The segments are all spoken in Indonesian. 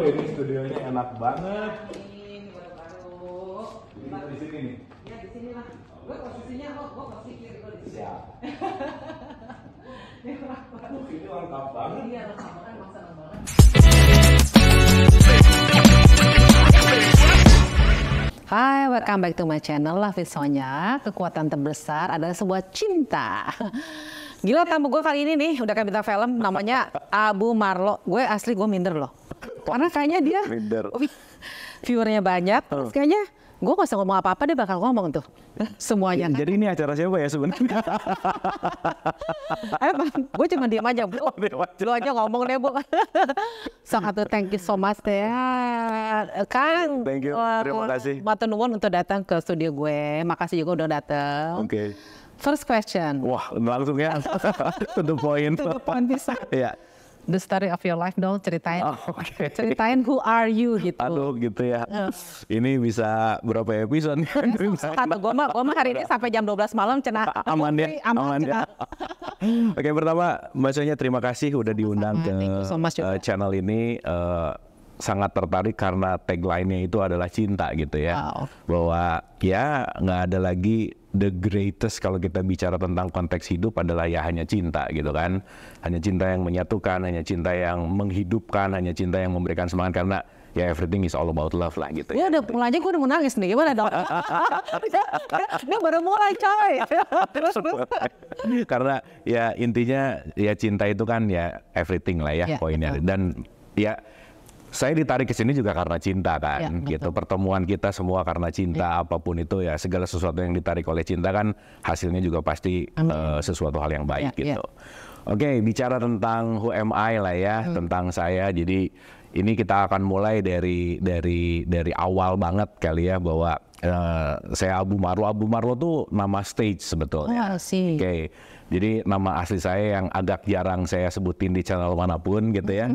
ini studionya enak banget. Ini baru-baru. Jadi kita di sini nih. Ya di sini lah. Gue posisinya gue posisi kiri gue di sini. Siap. Ini baru. Ini lengkap banget. Iya lengkap banget, emang seneng banget. Hai, welcome back to my channel. Love is Sonya. Kekuatan terbesar adalah sebuah cinta. Gila, tamu gue kali ini nih udah kayak bintang film, namanya Abu Marlo. Gue asli gue minder loh, karena kayaknya dia Minder. viewernya banyak. Terus kayaknya gue gak usah ngomong apa-apa, dia bakal ngomong tuh semuanya. Kan? Jadi ini acara siapa ya sebenarnya? Gue cuma diam aja, Bu. Lu aja ngomong deh, Bu. Sangat thank you so much deh. Kan. Thank you, terima kasih. Matur nuwun untuk datang ke studio gue. Makasih juga udah datang. Oke. First question. Wah, langsung ya. To the point. To the point bisa. Iya. The story of your life dong, ceritain. Oh, oke. Ceritain who are you gitu. Aduh gitu ya. Ini bisa berapa episode nih? Satu, gue mah hari ini sampai jam 12 malam cina. Aman ya, aman ya. Oke, pertama Mbak Sonya terima kasih udah diundang ke so channel ini. Sangat tertarik karena tagline-nya itu adalah cinta gitu ya. Wow. Bahwa ya nggak ada lagi the greatest kalau kita bicara tentang konteks hidup adalah ya hanya cinta gitu kan. Hanya cinta yang menyatukan, hanya cinta yang menghidupkan, hanya cinta yang memberikan semangat karena ya everything is all about love lah gitu ya. Udah mulai aja gue udah mau nangis nih, gimana dong? Dia baru mulai coy. Terus. Karena ya intinya ya cinta itu kan ya everything lah ya poinnya. Dan ya saya ditarik ke sini juga karena cinta kan, gitu. Pertemuan kita semua karena cinta, apapun itu ya segala sesuatu yang ditarik oleh cinta kan hasilnya juga pasti sesuatu hal yang baik gitu. Oke, bicara tentang who am I lah ya, tentang saya. Jadi ini kita akan mulai dari awal banget kali ya bahwa saya Abu Marlo. Abu Marlo tuh nama stage sebetulnya. Oke. Jadi nama asli saya yang agak jarang saya sebutin di channel manapun gitu ya.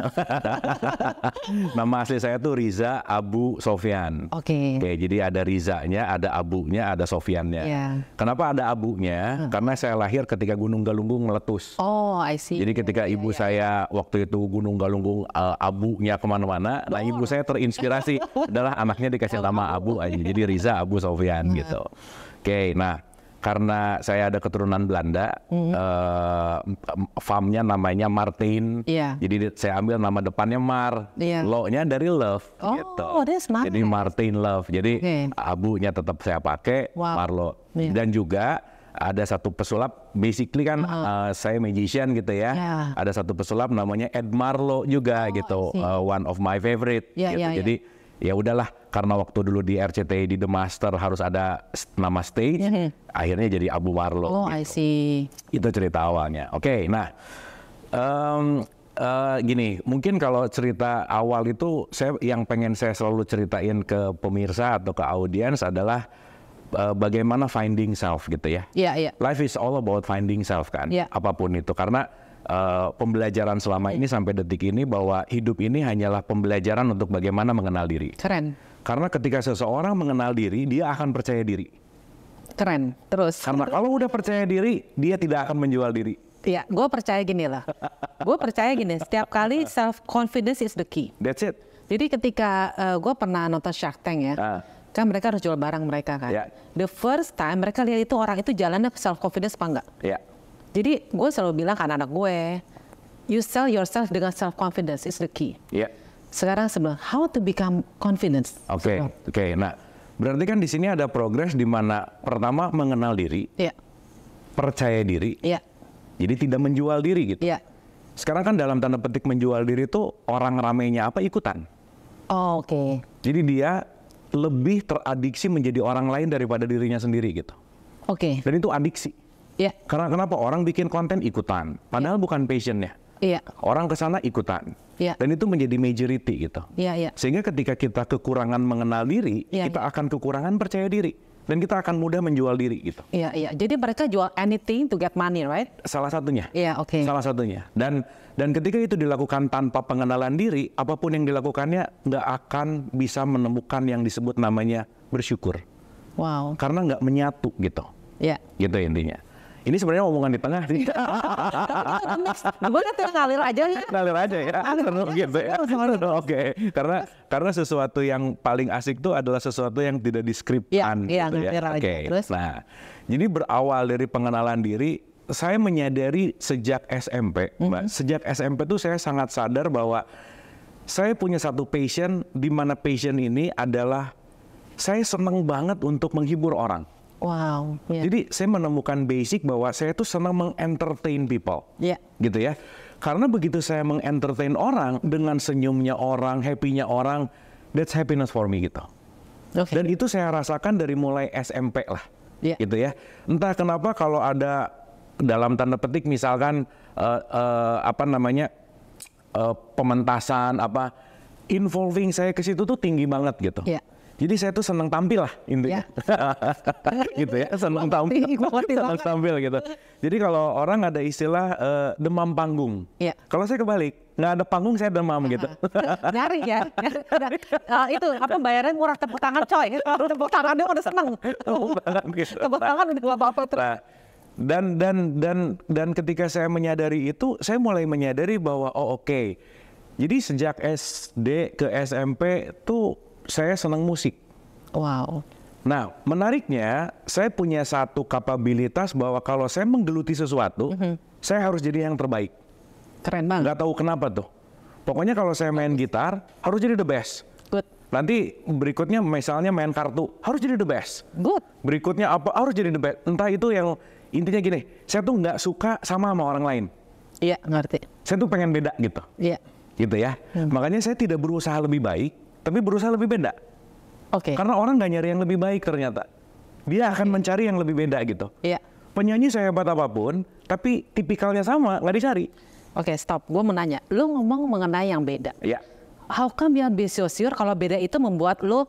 Nama asli saya tuh Riza Abu Sofyan. Oke, jadi ada Rizanya, ada Abunya, ada Sofyannya. Kenapa ada Abunya? Karena saya lahir ketika Gunung Galunggung meletus. Oh, I see. Jadi ketika ibu saya waktu itu Gunung Galunggung Abunya kemana-mana, nah ibu saya terinspirasi adalah anaknya dikasih nama Abu aja. Jadi Riza Abu Sofyan gitu. Oke, nah. Karena saya ada keturunan Belanda, farmnya namanya Martin, jadi saya ambil nama depannya Mar, lo-nya dari love, gitu. That's nice. Jadi Martin Love, jadi abunya tetap saya pakai, Marlo. Dan juga ada satu pesulap, basically kan saya magician gitu ya, ada satu pesulap namanya Ed Marlo juga gitu, one of my favorite, gitu. Jadi ya udahlah, karena waktu dulu di RCTI di The Master harus ada nama stage, akhirnya jadi Abu Marlo. Oh, gitu. I see. Itu cerita awalnya. Oke, nah gini, mungkin kalau cerita awal itu yang pengen saya selalu ceritain ke pemirsa atau ke audiens adalah bagaimana finding self gitu ya. Life is all about finding self kan, apapun itu. Karena pembelajaran selama ini sampai detik ini bahwa hidup ini hanyalah pembelajaran untuk bagaimana mengenal diri. Keren. Karena ketika seseorang mengenal diri, dia akan percaya diri. Keren. Terus. Karena kalau udah percaya diri, dia tidak akan menjual diri. Iya, gue percaya gini lah. Gue percaya gini, setiap kali self confidence is the key. That's it. Jadi ketika gue pernah nonton Shark Tank ya, kan mereka harus jual barang mereka kan. The first time mereka lihat itu orang itu jalannya self confidence apa enggak? Jadi gue selalu bilang ke anak-anak gue, you sell yourself dengan self-confidence is the key. Sekarang sebelum, how to become confidence. Oke. Nah berarti kan di sini ada progres di mana pertama mengenal diri, percaya diri, jadi tidak menjual diri gitu. Sekarang kan dalam tanda petik menjual diri itu orang ramainya apa ikutan. Jadi dia lebih teradiksi menjadi orang lain daripada dirinya sendiri gitu. Dan itu adiksi. Karena kenapa orang bikin konten ikutan, padahal bukan passionnya. Orang kesana ikutan, dan itu menjadi majority gitu. Sehingga ketika kita kekurangan mengenal diri, kita akan kekurangan percaya diri, dan kita akan mudah menjual diri gitu. Jadi mereka jual anything to get money, right? Salah satunya. Salah satunya. Dan ketika itu dilakukan tanpa pengenalan diri, apapun yang dilakukannya nggak akan bisa menemukan yang disebut namanya bersyukur. Karena nggak menyatu gitu. Gitu intinya. Ini sebenarnya omongan di tengah sih. Gue kan ngalir aja ya. Ngalir aja ya. Gitu ya. Oke. Karena sesuatu yang paling asik tuh adalah sesuatu yang tidak diskripkan. Iya, gitu ya. Oke. Nah, jadi berawal dari pengenalan diri, saya menyadari sejak SMP, Mbak. Sejak SMP tuh saya sangat sadar bahwa saya punya satu passion, di mana passion ini adalah saya senang banget untuk menghibur orang. Wow. Yeah. Jadi saya menemukan basic bahwa saya tuh senang mengentertain people, gitu ya. Karena begitu saya mengentertain orang dengan senyumnya orang, happy-nya orang, that's happiness for me gitu. Dan itu saya rasakan dari mulai SMP lah, gitu ya. Entah kenapa kalau ada dalam tanda petik misalkan pementasan involving saya ke situ tuh tinggi banget gitu. Jadi saya tuh senang tampil lah intinya, gitu ya, senang tampil gitu. Jadi kalau orang ada istilah demam panggung, kalau saya kebalik, nggak ada panggung saya demam gitu. Menarik ya. Itu bayaran murah, tepuk tangan coy, tepuk tangan dia udah seneng. Tepuk tangan udah nggak apa-apa. Dan ketika saya menyadari itu, saya mulai menyadari bahwa oke. Jadi sejak SD ke SMP tuh saya senang musik. Wow. Nah, menariknya saya punya satu kapabilitas bahwa kalau saya menggeluti sesuatu, saya harus jadi yang terbaik. Keren banget. Gak tahu kenapa tuh. Pokoknya kalau saya main gitar, harus jadi the best. Good. Nanti berikutnya misalnya main kartu, harus jadi the best. Good. Berikutnya apa, harus jadi the best. Entah itu yang intinya gini, saya tuh nggak suka sama orang lain. Iya, ngerti. Saya tuh pengen beda gitu. Iya. Gitu ya. Makanya saya tidak berusaha lebih baik, tapi berusaha lebih beda. Karena orang nggak nyari yang lebih baik ternyata. Dia akan mencari yang lebih beda gitu. Iya. Penyanyi sehebat apapun, tapi tipikalnya sama, nggak dicari. Stop. Gue mau nanya. Lu ngomong mengenai yang beda. Iya. How come you be so sure kalau beda itu membuat lu,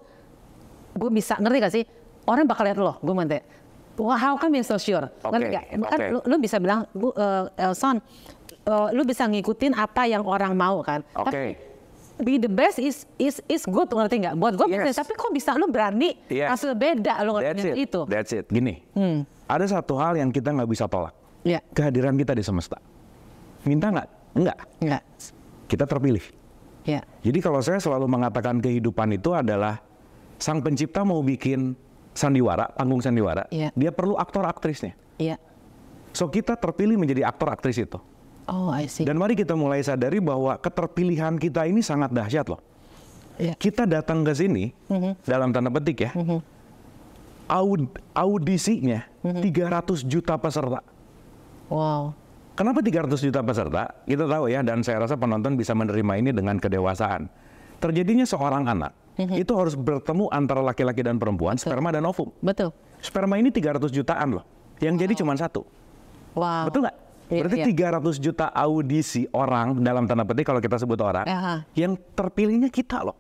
gue bisa, ngerti gak sih? Orang bakal lihat lo, gue nanti. Wah, how come you so sure? Ngerti gak? Kan lu bisa bilang, Son, lu bisa ngikutin apa yang orang mau kan? Be the best is good, ngerti nggak? Buat gue bisa, tapi kok bisa lu berani hasil beda lu ngerti itu? That's it. Gini, ada satu hal yang kita nggak bisa tolak. Kehadiran kita di semesta. Minta nggak? Enggak. Kita terpilih. Jadi kalau saya selalu mengatakan kehidupan itu adalah sang pencipta mau bikin sandiwara, panggung sandiwara, dia perlu aktor aktrisnya. So kita terpilih menjadi aktor aktris itu. Oh, I see. Dan mari kita mulai sadari bahwa keterpilihan kita ini sangat dahsyat loh. Kita datang ke sini, dalam tanda petik ya, audisinya 300 juta peserta. Wow. Kenapa 300 juta peserta? Kita tahu ya, dan saya rasa penonton bisa menerima ini dengan kedewasaan. Terjadinya seorang anak, itu harus bertemu antara laki-laki dan perempuan, sperma dan ovum. Betul. Sperma ini 300 jutaan loh, yang jadi cuma satu. Wow. Betul nggak? Berarti 300 juta audisi orang, dalam tanda petik kalau kita sebut orang, yang terpilihnya kita loh.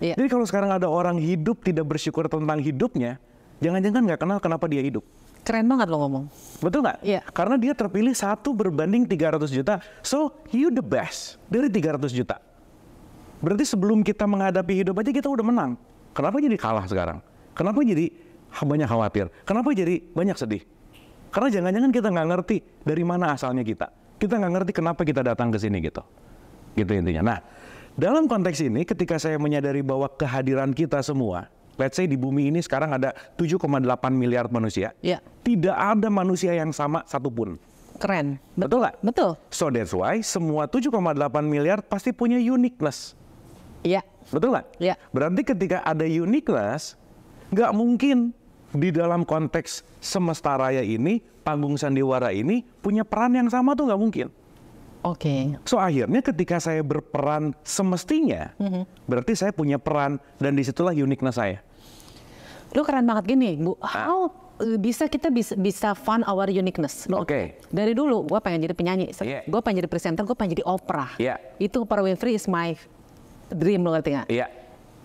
Jadi kalau sekarang ada orang hidup tidak bersyukur tentang hidupnya, jangan-jangan nggak kenal kenapa dia hidup. Keren banget lo ngomong. Betul nggak? Karena dia terpilih 1 berbanding 300 juta. So, you the best dari 300 juta. Berarti sebelum kita menghadapi hidup aja kita udah menang. Kenapa jadi kalah sekarang? Kenapa jadi banyak khawatir? Kenapa jadi banyak sedih? Karena jangan-jangan kita nggak ngerti dari mana asalnya kita. Kita nggak ngerti kenapa kita datang ke sini gitu. Gitu intinya. Nah, dalam konteks ini ketika saya menyadari bahwa kehadiran kita semua, let's say di bumi ini sekarang ada 7,8 miliar manusia. Tidak ada manusia yang sama satupun. Keren. Betul nggak? Betul. So that's why semua 7,8 miliar pasti punya uniqueness. Betul nggak? Berarti ketika ada uniqueness, nggak mungkin di dalam konteks semesta raya ini, panggung sandiwara ini punya peran yang sama tuh nggak mungkin. So akhirnya ketika saya berperan semestinya, berarti saya punya peran dan disitulah uniqueness saya. Lu keren banget gini, Bu. How kita bisa fund our uniqueness? Dari dulu gue pengen jadi penyanyi, gue pengen jadi presenter, gue pengen jadi opera. Itu Oprah Winfrey is my dream, lo ngerti nggak?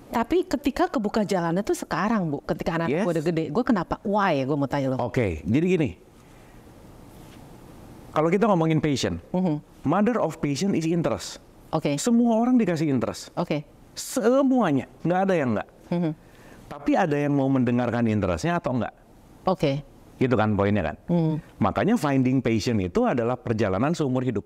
Tapi ketika kebuka jalannya tuh sekarang, Bu. Ketika anak gue udah gede, gue kenapa? Why? Gue mau tanya lo. Jadi gini. Kalau kita ngomongin passion, mother of passion is interest. Semua orang dikasih interest. Semuanya, nggak ada yang nggak. Tapi ada yang mau mendengarkan interestnya atau enggak. Gitu kan poinnya kan. Makanya finding passion itu adalah perjalanan seumur hidup.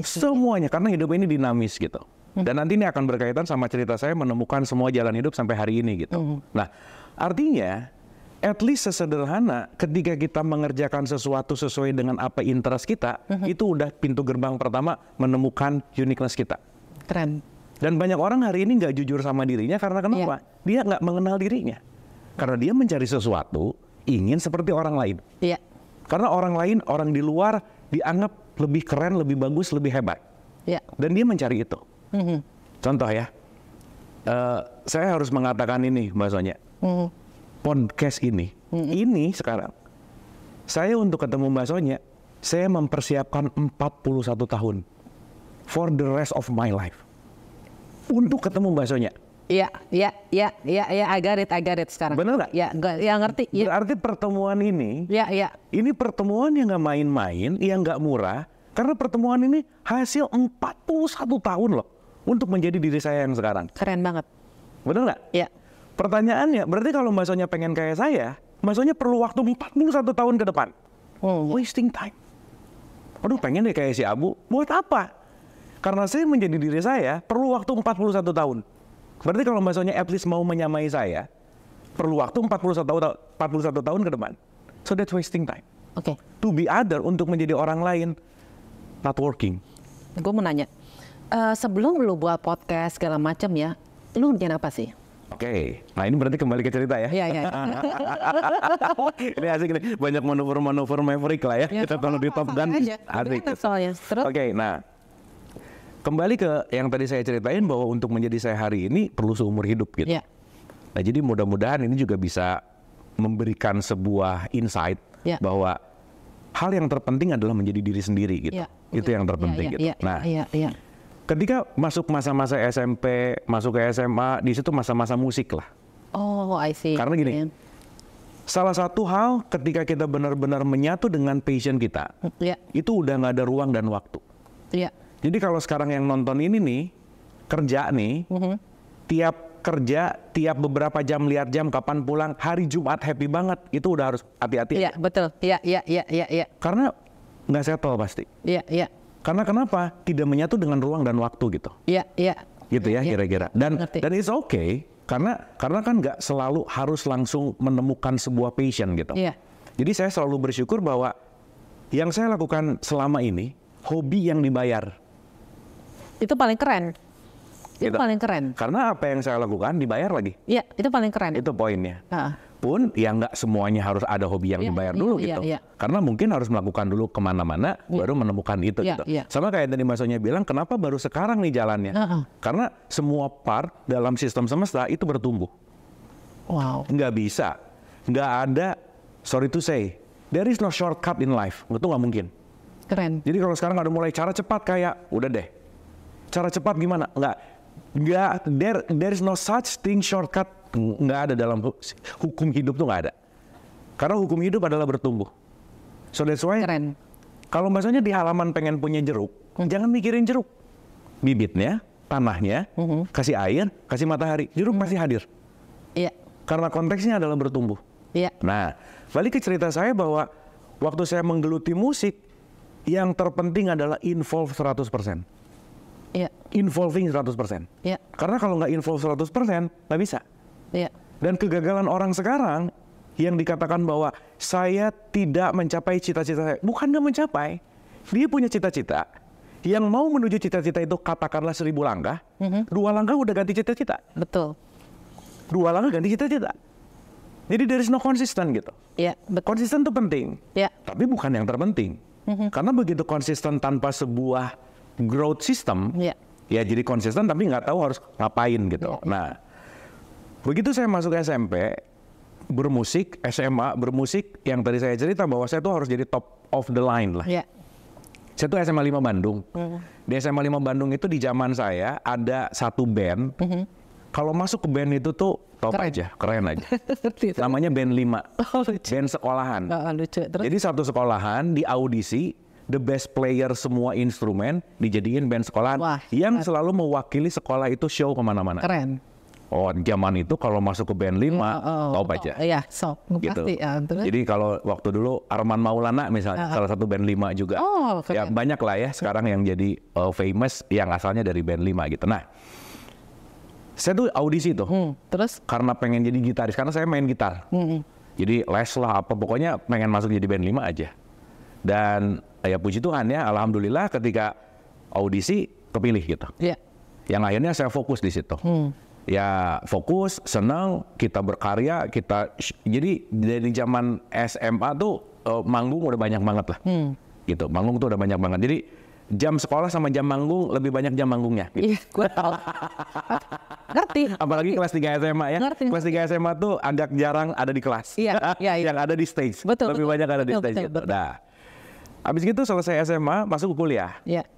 Semuanya, karena hidup ini dinamis gitu. Dan nanti ini akan berkaitan sama cerita saya menemukan semua jalan hidup sampai hari ini gitu. Nah, artinya at least sesederhana ketika kita mengerjakan sesuatu sesuai dengan apa interest kita, itu udah pintu gerbang pertama menemukan uniqueness kita. Keren. Dan banyak orang hari ini nggak jujur sama dirinya karena kenapa? Dia nggak mengenal dirinya. Karena dia mencari sesuatu, ingin seperti orang lain. Iya. Karena orang lain, orang di luar dianggap lebih keren, lebih bagus, lebih hebat. Iya. Dan dia mencari itu. Contoh ya, saya harus mengatakan ini Mbak Sonya. Podcast ini sekarang, saya untuk ketemu Mbak Sonya, saya mempersiapkan 41 tahun. For the rest of my life. Untuk ketemu Mbak Sonya. Iya, I got it sekarang. Benar nggak? Ya ngerti. Ya. Berarti pertemuan ini, ini pertemuan yang nggak main-main, yang nggak murah, karena pertemuan ini hasil 41 tahun loh, untuk menjadi diri saya yang sekarang. Keren banget. Benar nggak? Iya. Pertanyaannya, berarti kalau Mbak Sonya pengen kayak saya, Mbak Sonya perlu waktu 41 tahun ke depan. Wasting time. Aduh, pengen deh kayak si Abu, buat apa? Karena saya menjadi diri saya, perlu waktu 41 tahun. Berarti kalau Mbak Sonya at least mau menyamai saya, perlu waktu 41 tahun ke depan. So that's wasting time. Oke. To be other, untuk menjadi orang lain, not working. Gue mau nanya, sebelum lu buat podcast segala macam ya, lu ngerjain apa sih? Oke, nah ini berarti kembali ke cerita ya. Iya. Ini asik nih, banyak manuver-manuver maverick lah ya. Kita taruh di Top Gun, asik. Oke, nah kembali ke yang tadi saya ceritain bahwa untuk menjadi saya hari ini perlu seumur hidup gitu. Yeah. Nah jadi mudah-mudahan ini juga bisa memberikan sebuah insight bahwa hal yang terpenting adalah menjadi diri sendiri gitu. Itu yang terpenting gitu. Nah, ketika masuk masa-masa SMP, masuk ke SMA, di situ masa-masa musik lah. Oh, I see. Karena gini, salah satu hal ketika kita benar-benar menyatu dengan passion kita, itu udah nggak ada ruang dan waktu. Jadi kalau sekarang yang nonton ini nih, kerja nih, tiap kerja, tiap beberapa jam lihat jam kapan pulang, hari Jumat happy banget, itu udah harus hati-hati. Iya, betul. Iya. Karena nggak settle pasti. Iya. Karena kenapa? Tidak menyatu dengan ruang dan waktu gitu. Iya. Gitu ya kira-kira. Dan it's okay, karena kan nggak selalu harus langsung menemukan sebuah passion gitu. Iya. Jadi saya selalu bersyukur bahwa yang saya lakukan selama ini, hobi yang dibayar. Itu paling keren. Itu paling keren. Karena apa yang saya lakukan dibayar lagi. Iya, itu paling keren. Itu poinnya. Pun ya nggak semuanya harus ada hobi yang dibayar dulu gitu. Karena mungkin harus melakukan dulu kemana-mana baru menemukan itu gitu. Sama kayak tadi Mas Sonya bilang, kenapa baru sekarang nih jalannya? Karena semua part dalam sistem semesta itu bertumbuh. Wow. Nggak bisa. Nggak ada, sorry to say, there is no shortcut in life. Itu nggak mungkin. Keren. Jadi kalau sekarang ada mulai cara cepat kayak, udah deh. Cara cepat gimana? Nggak, there is no such thing shortcut. Nggak ada dalam hukum hidup tuh nggak ada. Karena hukum hidup adalah bertumbuh. So that's why, kalau misalnya di halaman pengen punya jeruk, jangan mikirin jeruk. Bibitnya, tanahnya, kasih air, kasih matahari, jeruk pasti hadir. Iya. Karena konteksnya adalah bertumbuh. Iya. Nah, balik ke cerita saya bahwa waktu saya menggeluti musik, yang terpenting adalah involve 100%. Iya. Involving 100%. Iya. Karena kalau nggak involve 100%, nggak bisa. Iya. Dan kegagalan orang sekarang yang dikatakan bahwa saya tidak mencapai cita-cita saya, bukan nggak mencapai, dia punya cita-cita. Yang mau menuju cita-cita itu katakanlah 1000 langkah, 2 langkah udah ganti cita-cita. Betul. 2 langkah ganti cita-cita. Jadi there is no konsisten gitu. Iya, betul. Konsisten itu penting, tapi bukan yang terpenting. Karena begitu konsisten tanpa sebuah growth system, ya jadi konsisten tapi nggak tahu harus ngapain gitu. Nah, begitu saya masuk SMP, bermusik, SMA, bermusik, yang tadi saya cerita bahwa saya tuh harus jadi top of the line lah. Saya tuh SMA 5 Bandung. Di SMA 5 Bandung itu di zaman saya ada satu band, kalau masuk ke band itu tuh top aja, keren aja. Namanya band 5, band sekolahan. Lucu. Terus? Jadi satu sekolahan di audisi, the best player semua instrumen dijadiin band sekolahan yang selalu mewakili sekolah itu show kemana-mana. Keren. Oh, zaman itu kalau masuk ke band 5, top aja. Iya, gitu. Pasti. Jadi kalau waktu dulu Arman Maulana misalnya, salah satu band 5 juga. Ya banyak lah ya sekarang yang jadi famous yang asalnya dari band 5 gitu. Nah, saya tuh audisi tuh. Terus? Karena pengen jadi gitaris, karena saya main gitar. Jadi les lah apa, pokoknya pengen masuk jadi band 5 aja. Dan ya puji Tuhan ya, alhamdulillah ketika audisi kepilih gitu. Iya. Yang akhirnya saya fokus di situ. Ya fokus, senang, kita berkarya, jadi dari zaman SMA tuh manggung udah banyak banget lah. Gitu, manggung tuh udah banyak banget. Jadi jam sekolah sama jam manggung lebih banyak jam manggungnya. Gitu. Iya, gue tahu. Ngerti. Apalagi kelas 3 SMA ya. Ngerti. Kelas 3 SMA tuh agak jarang ada di kelas. Iya. Yang ada di stage. Betul. Lebih banyak ada di stage. Betul. Nah, habis gitu selesai SMA masuk ke kuliah. Iya.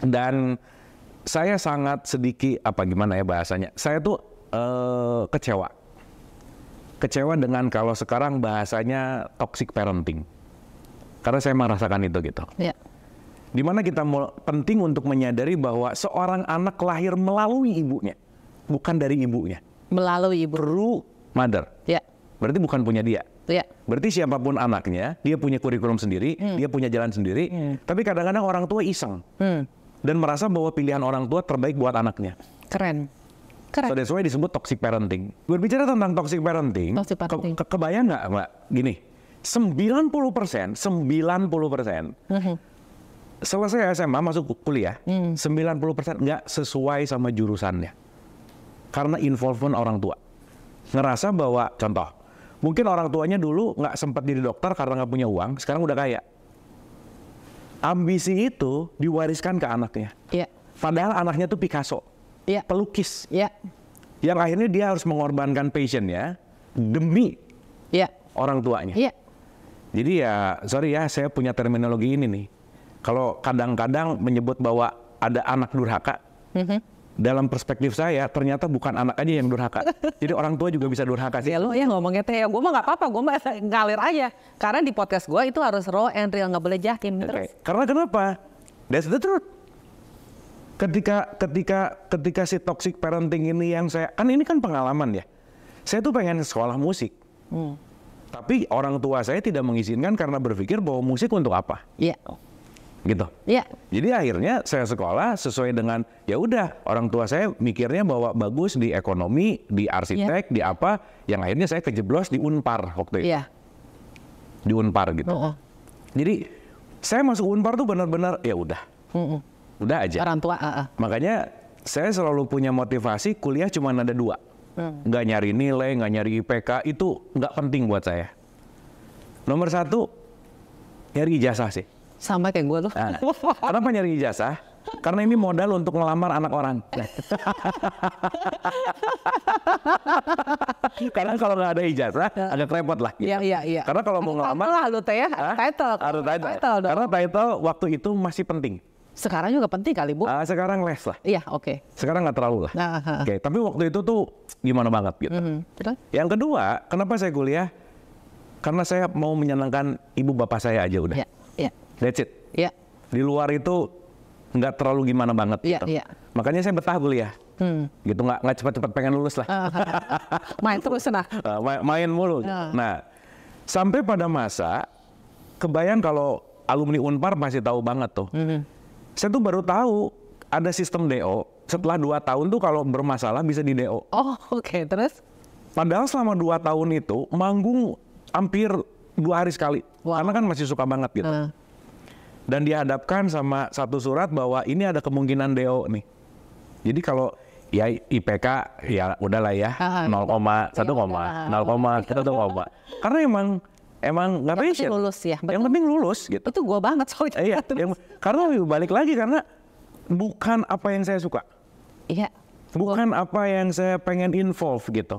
Dan saya sangat sedikit gimana ya bahasanya. Saya tuh kecewa. Kecewa dengan kalau sekarang bahasanya toxic parenting. Karena saya merasakan itu gitu. Iya. Dimana kita penting untuk menyadari bahwa seorang anak lahir melalui ibunya, bukan dari ibunya. Melalui ibu. True mother. Iya. Berarti bukan punya dia. Iya. Berarti siapapun anaknya, dia punya kurikulum sendiri, dia punya jalan sendiri. Tapi kadang-kadang orang tua iseng. Dan merasa bahwa pilihan orang tua terbaik buat anaknya. Keren. So that's why disebut toxic parenting. Berbicara tentang toxic parenting, kebayang nggak Mbak? Gini, 90% selesai SMA masuk kuliah, 90% nggak sesuai sama jurusannya. Karena involvement orang tua. Ngerasa bahwa, contoh, mungkin orang tuanya dulu nggak sempat jadi dokter karena nggak punya uang, sekarang udah kaya. Ambisi itu diwariskan ke anaknya. Iya. Padahal anaknya tuh Picasso, pelukis. Iya. Yang akhirnya dia harus mengorbankan passionnya demi orang tuanya. Iya. Jadi ya, sorry ya, saya punya terminologi ini nih. Kalau kadang-kadang menyebut bahwa ada anak durhaka, dalam perspektif saya ternyata bukan anak aja yang durhaka. Jadi orang tua juga bisa durhaka sih. Ya lo ya ngomongnya teh, gue mah nggak apa-apa, gue mah ngalir aja. Karena di podcast gue itu harus raw and real, nggak boleh jakim. Terus. Karena kenapa? That's the truth. Ketika si toxic parenting ini yang ini kan pengalaman ya. Saya tuh pengen sekolah musik. Tapi orang tua saya tidak mengizinkan karena berpikir bahwa musik untuk apa? Iya. Gitu. Iya. Jadi akhirnya saya sekolah sesuai dengan ya udah orang tua saya mikirnya bahwa bagus di ekonomi, di arsitek, di apa, yang akhirnya saya kejeblos di Unpar waktu itu. Iya. Di Unpar gitu. Jadi saya masuk Unpar tuh benar-benar ya udah. Udah aja. Orang tua. Makanya saya selalu punya motivasi kuliah cuma ada 2. Nggak nyari nilai, nggak nyari IPK, itu nggak penting buat saya. Nomor 1, nyari ijazah sih. Sama kayak gue tuh. Nah, kenapa nyari ijazah? Karena ini modal untuk ngelamar anak orang. Karena kalau nggak ada ijazah, agak repot lah. Gitu. Iya. Karena kalau mau ngelamar, title. Karena title waktu itu masih penting. Sekarang juga penting kali, Bu. Sekarang les lah. Iya, oke. Sekarang nggak terlalu lah. Oke, tapi waktu itu tuh gimana banget gitu. Yang kedua, kenapa saya kuliah? Karena saya mau menyenangkan ibu bapak saya aja udah. Iya. That's it. Iya. Di luar itu nggak terlalu gimana banget gitu. Iya. Makanya saya betah kuliah. Gitu nggak cepat-cepat pengen lulus lah. Main terus nah. Main mulu. Nah, sampai pada masa kebayang kalau alumni Unpar masih tahu banget tuh. Saya tuh baru tahu ada sistem DO setelah 2 tahun tuh kalau bermasalah bisa di DO. Oh, oke. Terus? Padahal selama 2 tahun itu manggung hampir 2 hari sekali. Karena kan masih suka banget gitu. Dan dihadapkan sama satu surat bahwa ini ada kemungkinan DO nih. Jadi kalau ya IPK ya udahlah ya 0,1, 0,1. Karena emang nggak passion. Lulus ya. Yang penting lulus gitu. Itu gue banget soalnya. Iya. Karena balik lagi karena bukan apa yang saya suka. Iya. Bukan apa yang saya pengen involve gitu.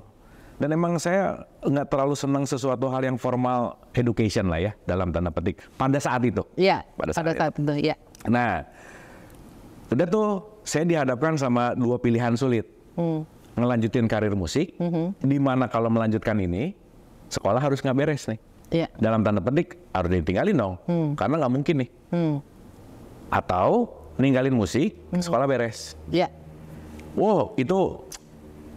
Dan emang saya nggak terlalu senang sesuatu hal yang formal education lah ya dalam tanda petik pada saat itu. Iya. Pada saat itu. Iya. Nah, udah tuh saya dihadapkan sama 2 pilihan sulit. Ngelanjutin karir musik, di mana kalau melanjutkan ini sekolah harus nggak beres nih. Iya. Dalam tanda petik harus ditinggalin dong, karena nggak mungkin nih. Atau ninggalin musik, sekolah beres. Iya. Wow, itu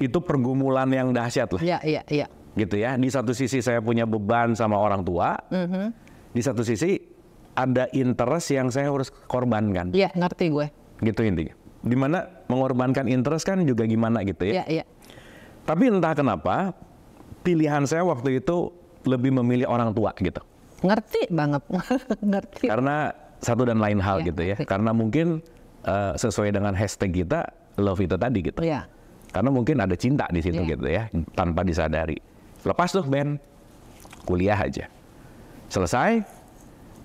itu pergumulan yang dahsyat lah. Iya. Gitu ya. Di satu sisi saya punya beban sama orang tua, di satu sisi ada interest yang saya harus korbankan. Iya, ngerti gue. Gitu intinya. Dimana mengorbankan interest kan juga gimana gitu ya. Iya. Tapi entah kenapa pilihan saya waktu itu lebih memilih orang tua gitu. Ngerti banget. Ngerti. Karena satu dan lain hal gitu ya. Karena mungkin sesuai dengan hashtag kita, love itu tadi gitu. Iya. Karena mungkin ada cinta di situ gitu ya, tanpa disadari. Lepas tuh Ben, kuliah aja. Selesai,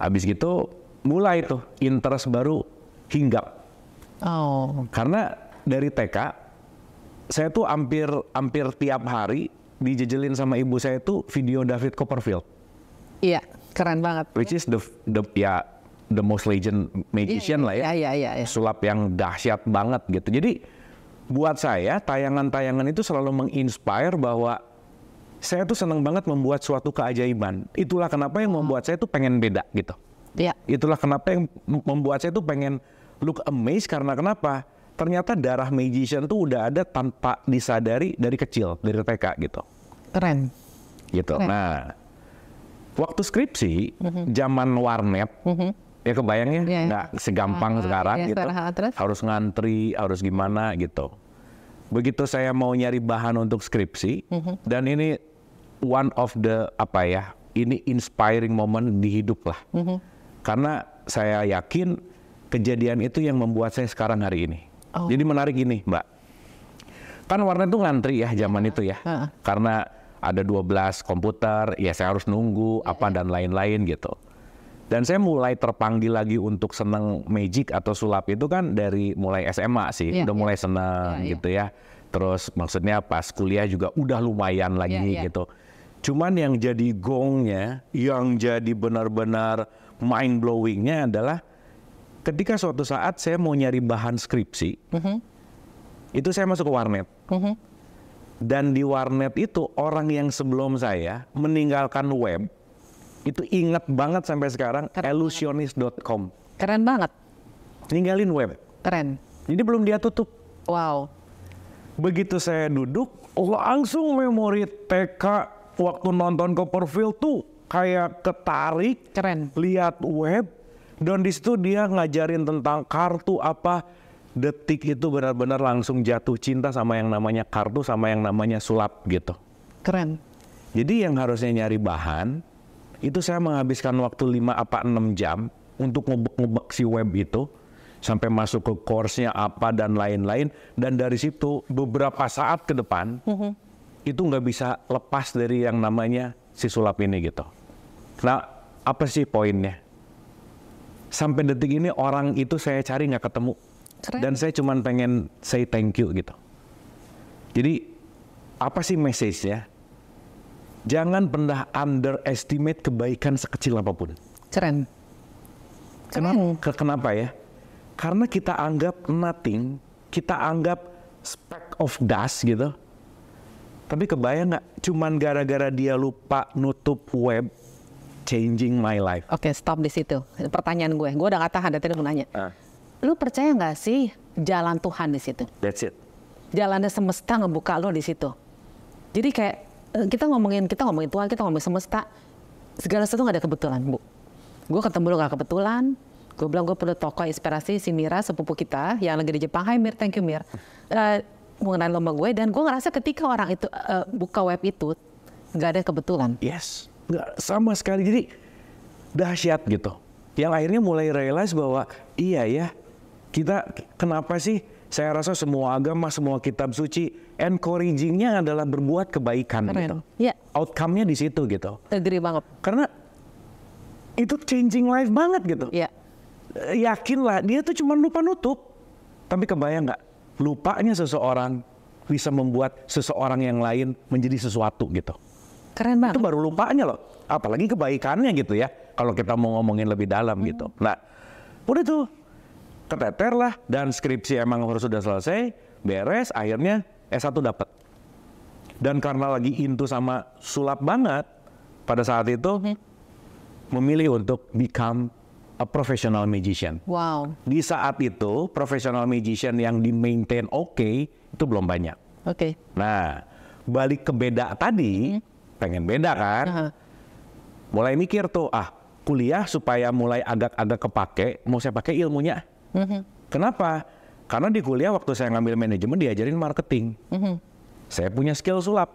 habis gitu mulai tuh interest baru hinggap. Oh. Karena dari TK, saya tuh hampir tiap hari dijejelin sama ibu saya tuh video David Copperfield. Iya, keren banget. Which is the most legend magician lah ya. Iya. Sulap yang dahsyat banget gitu. Jadi buat saya tayangan-tayangan itu selalu menginspire bahwa saya tuh senang banget membuat suatu keajaiban. Itulah kenapa yang membuat saya tuh pengen beda gitu. Iya. Itulah kenapa yang membuat saya tuh pengen look amazed, karena kenapa? Ternyata darah magician tuh udah ada tanpa disadari dari kecil, dari TK gitu. Keren. Gitu. Keren. Nah, waktu skripsi, zaman warnet, ya kebayang ya, nggak segampang sekarang gitu. Harus ngantri, harus gimana gitu. Begitu saya mau nyari bahan untuk skripsi, dan ini one of the ini inspiring moment di hidup lah. Karena saya yakin kejadian itu yang membuat saya sekarang hari ini. Jadi menarik ini, Mbak. Kan warnet tuh ngantri ya zaman itu ya. Karena ada 12 komputer, ya saya harus nunggu dan lain-lain gitu. Dan saya mulai terpanggil lagi untuk seneng magic atau sulap itu kan dari mulai SMA sih, udah mulai seneng gitu ya. Terus maksudnya pas kuliah juga udah lumayan lagi gitu. Cuman yang jadi gongnya, yang jadi benar-benar mind blowingnya adalah ketika suatu saat saya mau nyari bahan skripsi, itu saya masuk ke warnet. Dan di warnet itu orang yang sebelum saya meninggalkan web, itu ingat banget sampai sekarang, illusionist.com. Keren banget. Ninggalin web. Keren. Jadi belum dia tutup. Wow. Begitu saya duduk, langsung memori TK waktu nonton Copperfield tuh kayak ketarik. Keren. Lihat web, dan di situ dia ngajarin tentang kartu apa. Detik itu benar-benar langsung jatuh cinta sama yang namanya kartu, sama yang namanya sulap gitu. Keren. Jadi yang harusnya nyari bahan, itu saya menghabiskan waktu 5-6 jam untuk ngebek-ngebek si web itu sampai masuk ke course-nya apa dan lain-lain, dan dari situ beberapa saat ke depan itu nggak bisa lepas dari yang namanya si sulap ini gitu. Nah, apa sih poinnya? Sampai detik ini orang itu saya cari nggak ketemu. Keren. Dan saya cuma pengen say thank you gitu. Jadi apa sih message-nya? Jangan pernah underestimate kebaikan sekecil apapun. Keren. Kenapa ya? Karena kita anggap nothing, kita anggap speck of dust gitu. Tapi kebayang nggak? Cuman gara-gara dia lupa nutup web, changing my life. Oke, stop di situ. Pertanyaan gue udah nggak tahan dari tadi mau nanya. Lu percaya nggak sih jalan Tuhan di situ? That's it. Jalannya semesta ngebuka lo di situ. Jadi kayak kita ngomongin Tuhan, kita ngomongin semesta, segala sesuatu nggak ada kebetulan, Bu. Gue ketemu lo nggak kebetulan. Gue bilang gue perlu tokoh inspirasi, si Mira, sepupu kita yang lagi di Jepang. Hai Mir, thank you Mir. Mengenai lomba gue, dan gue ngerasa ketika orang itu buka web itu nggak ada kebetulan. Yes, nggak sama sekali. Jadi dahsyat gitu. Yang akhirnya mulai realize bahwa iya ya, kita kenapa sih? Saya rasa semua agama, semua kitab suci, encouraging-nya adalah berbuat kebaikan. Keren. Gitu. Yeah. Outcome-nya di situ gitu. Agree banget. Karena itu changing life banget gitu. Iya. Yakinlah, dia tuh cuma lupa nutup. Tapi kebayang nggak? Lupanya seseorang bisa membuat seseorang yang lain menjadi sesuatu gitu. Keren banget. Itu baru lupanya loh. Apalagi kebaikannya gitu ya. Kalau kita mau ngomongin lebih dalam gitu. Nah, udah tuh. Keteter lah, dan skripsi emang harus sudah selesai, beres, akhirnya S1 dapat. Dan karena lagi into sama sulap banget, pada saat itu memilih untuk become a professional magician. Wow. Di saat itu, professional magician yang di maintain oke, itu belum banyak. Oke. Nah, balik ke beda tadi, pengen beda kan? Mulai mikir tuh, kuliah supaya mulai agak-agak kepake, mau saya pakai ilmunya. Kenapa? Karena di kuliah waktu saya ngambil manajemen diajarin marketing. Saya punya skill sulap.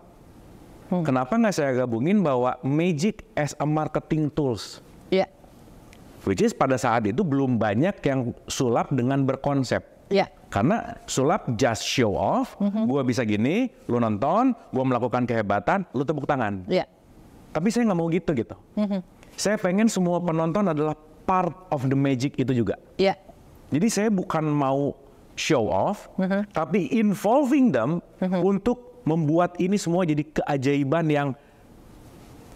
Kenapa nggak saya gabungin bahwa Magic as a marketing tools? Yeah. Which is pada saat itu belum banyak yang sulap dengan berkonsep. Yeah. Karena sulap just show off, gua bisa gini, lu nonton, gua melakukan kehebatan, lu tepuk tangan. Yeah. Tapi saya nggak mau gitu. Saya pengen semua penonton adalah part of the magic itu juga. Yeah. Jadi saya bukan mau show off, tapi involving them untuk membuat ini semua jadi keajaiban yang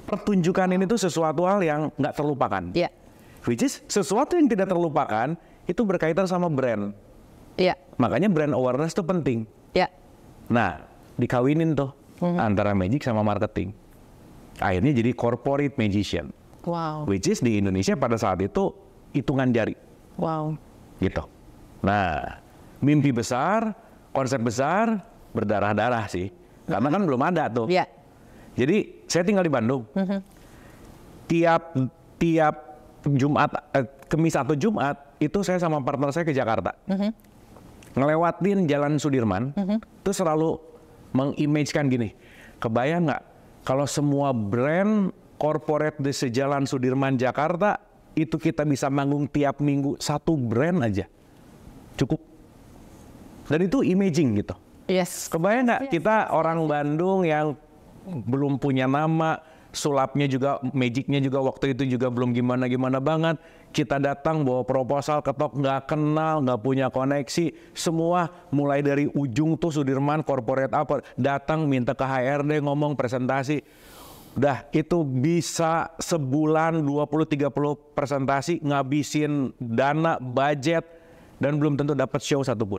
pertunjukan ini tuh sesuatu hal yang nggak terlupakan. Yeah. Which is sesuatu yang tidak terlupakan itu berkaitan sama brand. Yeah. Makanya brand awareness itu penting. Yeah. Nah, dikawinin tuh antara magic sama marketing. Akhirnya jadi corporate magician. Wow. Which is di Indonesia pada saat itu hitungan jari. Wow. Gitu. Nah, mimpi besar, konsep besar, berdarah-darah sih. Karena kan belum ada tuh. Yeah. Jadi saya tinggal di Bandung. Tiap Jumat, Kamis atau Jumat itu saya sama partner saya ke Jakarta. Ngelewatin Jalan Sudirman, itu selalu mengimage-kan gini. Kebayang nggak kalau semua brand corporate di sejalan Sudirman Jakarta itu kita bisa manggung tiap minggu satu brand aja, cukup. Dan itu imaging gitu. Yes. Kebayang nggak kita orang Bandung yang belum punya nama, sulapnya juga, magicnya juga waktu itu juga belum gimana-gimana banget. Kita datang bawa proposal, ketok nggak kenal, nggak punya koneksi. Semua mulai dari ujung tuh Sudirman, corporate apa, datang minta ke HRD ngomong presentasi. Udah itu bisa sebulan 20-30 presentasi, ngabisin dana, budget, dan belum tentu dapat show satupun.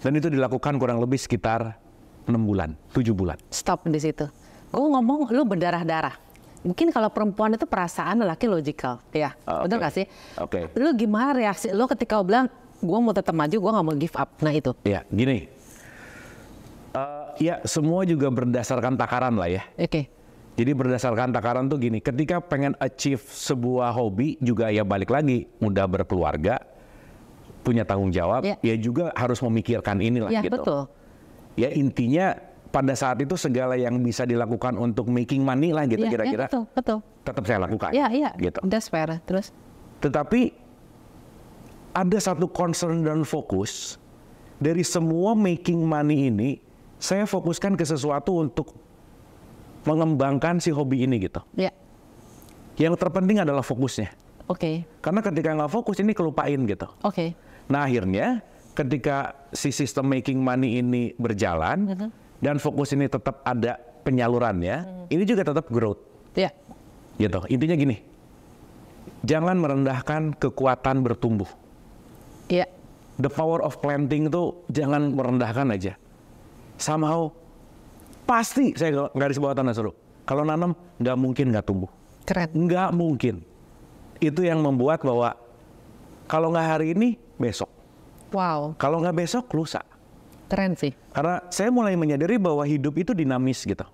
Dan itu dilakukan kurang lebih sekitar 6 bulan, 7 bulan. Stop di situ. Gue ngomong lu berdarah-darah. Mungkin kalau perempuan itu perasaan, lelaki logical, ya. Betul gak sih? Oke. Lu gimana reaksi lu ketika lu bilang, gue mau tetap maju, gue gak mau give up. Nah itu. Ya, gini. Ya, semua juga berdasarkan takaran lah ya. Oke. Jadi berdasarkan takaran tuh gini, ketika pengen achieve sebuah hobi juga ya balik lagi, udah berkeluarga, punya tanggung jawab, ya juga harus memikirkan inilah gitu. Betul. Ya intinya pada saat itu segala yang bisa dilakukan untuk making money lah gitu kira-kira. Ya, betul. Tetap saya lakukan. Iya. Gitu. That's fair. Terus? Tetapi ada satu concern dan fokus dari semua making money ini, saya fokuskan ke sesuatu untuk mengembangkan si hobi ini gitu. Iya. Yang terpenting adalah fokusnya. Oke. Karena ketika nggak fokus ini kelupain gitu. Oke. Nah akhirnya ketika si sistem making money ini berjalan dan fokus ini tetap ada penyalurannya, ini juga tetap growth. Iya. Gitu. Intinya gini, jangan merendahkan kekuatan bertumbuh. Iya. The power of planting itu jangan merendahkan aja. Somehow pasti saya garis bawah tanah seru. Kalau nanam nggak mungkin nggak tumbuh. Keren. Nggak mungkin. Itu yang membuat bahwa kalau nggak hari ini, besok. Wow. Kalau nggak besok, lusa. Keren sih. Karena saya mulai menyadari bahwa hidup itu dinamis gitu.